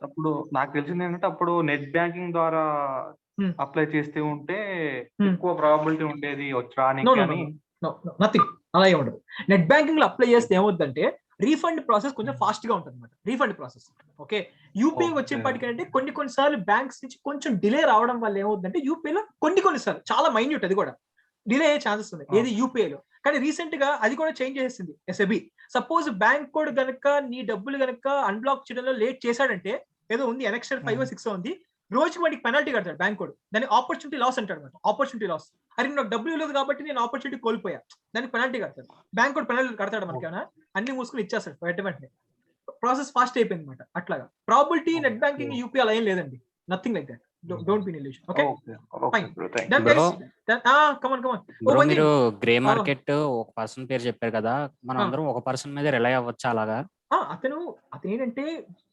అప్పుడు నాకు తెలిసింది ఏంటంటే అప్పుడు నెట్ బ్యాంకింగ్ ద్వారా అప్లై చేస్తే ఉంటే ఎక్కువ ప్రాబిలిటీ ఉండేది రానికి అని. నథింగ్ అలా ఏమి ఉండదు. నెట్ బ్యాంకింగ్ లో అప్లై చేస్తే ఏమవుతుందంటే రీఫండ్ ప్రాసెస్ కొంచెం ఫాస్ట్ గా ఉంటుంది అనమాట. Refund process. ఓకే, యూపీఐ వచ్చేప్పటికంటే కొన్నిసార్లు బ్యాంక్స్ నుంచి కొంచెం డిలే రావడం వల్ల ఏమవుతుందంటే యూపీఐలో కొన్నిసార్లు చాలా మైన్యూట్ అది కూడా డిలే అయ్యే ఛాన్సెస్ ఉన్నాయి. ఏది యూపీఐలో. కానీ రీసెంట్ గా అది కూడా చేంజ్ చేసేసింది ఎస్ఎబి. సపోజ్ బ్యాంక్ కోడ్ గనక నీ డబ్బులు గనక అన్బ్లాక్ చేయడంలో లేట్ చేశాడంటే ఏదో ఉంది ఎనెక్స్టర్ 5 6 ఉంది, రోజుకి వాడికి పెనాల్టీ కడతాడు బ్యాంక్ కోడ్, దాన్ని ఆపర్చునిటీ లాస్ అంటాడు అనమాట. ఆపర్చునిటీ లాస్, అరే నాకు డబ్బులు లేదు కాబట్టి నేను ఆపర్చునిటీ కోల్పోయా, దానికి పెనాల్టీ కడతాడు బ్యాంక్ కోడ్. పెనాల్టీ కడతాడు మనకి ఏమైనా, అన్ని మూసుకుని ఇచ్చేస్తాడు వెంటనే. ప్రాసెస్ ఫాస్ట్ అయిపోయింది అనమాట. అట్లాగా ప్రాబిలిటీ నెట్ బ్యాంకింగ్ యూపీ అలా ఏం లేదండి, nothing like that. Don't be in illusion. Okay fine. Done guys. Come on. Bro మీరు గ్రే మార్కెట్ ఒక పర్సన్ పేరు చెప్పారు కదా, మనం అందరం ఒక పర్సన్ మీద రిలై అవ్వచ్చా అలాగా? అతను ఏంటంటే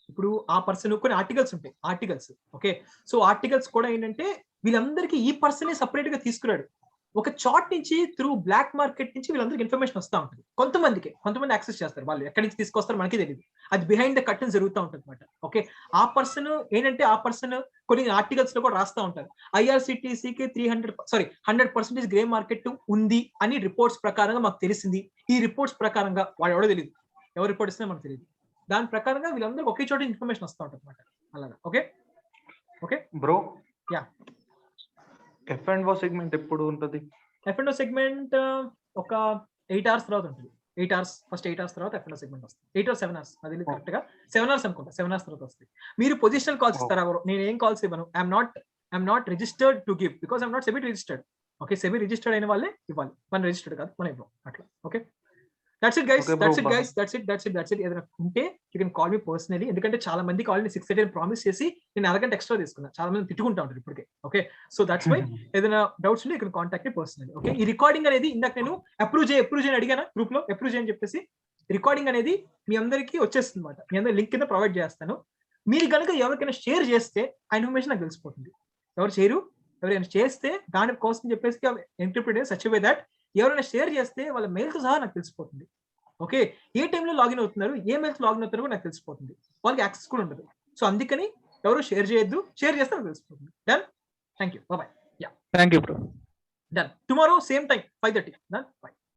ఇప్పుడు ఆ పర్సన్ కొన్ని ఆర్టికల్స్ ఉంటాయి, ఆర్టికల్స్. ఓకే, సో ఆర్టికల్స్ కూడా ఏంటంటే వీళ్ళందరికీ ఈ పర్సనే సపరేట్ గా తీసుకురాడు. ఒక చార్ట్ నుంచి త్రూ బ్లాక్ మార్కెట్ నుంచి వీళ్ళందరికీ ఇన్ఫర్మేషన్ వస్తూ ఉంటుంది. కొంతమంది యాక్సెస్ చేస్తారు, వాళ్ళు ఎక్కడి నుంచి తీసుకొస్తారు మనకి తెలియదు, అది బిహైండ్ ద కర్టన్ జరుగుతూ ఉంటుంది అనమాట. ఓకే, ఆ పర్సన్ ఏంటంటే ఆ పర్సన్ కొన్ని ఆర్టికల్స్ లో కూడా రాస్తూ ఉంటారు, ఐఆర్సిటిసికి 100% గ్రే మార్కెట్ ఉంది అని రిపోర్ట్స్ ప్రకారంగా మాకు తెలిసింది. ఈ రిపోర్ట్స్ ప్రకారంగా వాడు ఎవడో తెలియదు, ఎవరు రిపోర్ట్ ఇస్తున్నా మనకు తెలియదు. దాని ప్రకారంగా వీళ్ళందరూ ఒకే చోట ఇన్ఫర్మేషన్ వస్తూ ఉంటుంది అనమాట. అలాగా. Okay bro. Yeah. F&O segment ఎప్పుడు ఉంటది? F&O సెగ్మెంట్ ఒక 8 hours తర్వాత ఉంటుంది. 8 hours, ఫస్ట్ 8 hours తర్వాత F&O సెగ్మెంట్ వస్తుంది. 8 or 7 hours, అది కరెక్ట్ గా 7 hours అనుకుంటా. 7 hours తర్వాత వస్తుంది. మీరు పొజిషనల్ కాల్స్ ఇస్తారా? నేను ఏం కాల్స్ ఇవ్వను. I'm not registered to give because I'm not SEBI registered. Okay, SEBI registered అయిన వాళ్ళే ఇవ్వాలి, మన రిజిస్టర్డ్ కాదు, మనం ఇవ్వం అట్లా. Okay, that's it guys. ఏదైనా ఉంటే you can call me personally, ఎందుకంటే చాలా మంది కాల్ 6:30 ప్రామిస్ చేసి నేను అరగంట ఎక్స్ట్రా తీసుకున్నా, చాలా మంది తిట్టుకుంటా ఉంటారు ఇప్పటికే. ఓకే, సో దట్స్ వై ఏదైనా డౌట్స్ ఉంటే you can contact me personally. Okay, ఈ రికార్డింగ్ అనేది ఇందాక నేను అప్రూవ్ చేయని అడిగాను గ్రూప్ లో, అప్రూవ్ చేయని చెప్పేసి రికార్డింగ్ అనేది మీ అందరికీ వచ్చేస్తుంది అనమాట. మీ అందరి లింక్ కింద ప్రొవైడ్ చేస్తాను. మీరు కనుక ఎవరికైనా షేర్ చేస్తే ఆ ఇన్ఫర్మేషన్ నాకు తెలిసిపోతుంది. ఎవరైనా చేస్తే దాని కోసం చెప్పేసి ఇంటర్ప్రిట్ సచ్ వే దట్ ఎవరైనా షేర్ చేస్తే వాళ్ళ మెయిల్తో సహా నాకు తెలిసిపోతుంది. ఓకే, ఏ టైంలో లాగిన్ అవుతున్నారు, ఏ మెయిల్స్ లాగిన్ అవుతున్నారో నాకు తెలిసిపోతుంది. వాళ్ళకి యాక్సెస్ కూడా ఉండదు. సో అందుకని ఎవరు షేర్ చేయొద్దు, షేర్ చేస్తే నాకు తెలిసిపోతుంది. Done, thank you, bye. Thank you bro. Done. Tomorrow same time 5:30. Done, bye.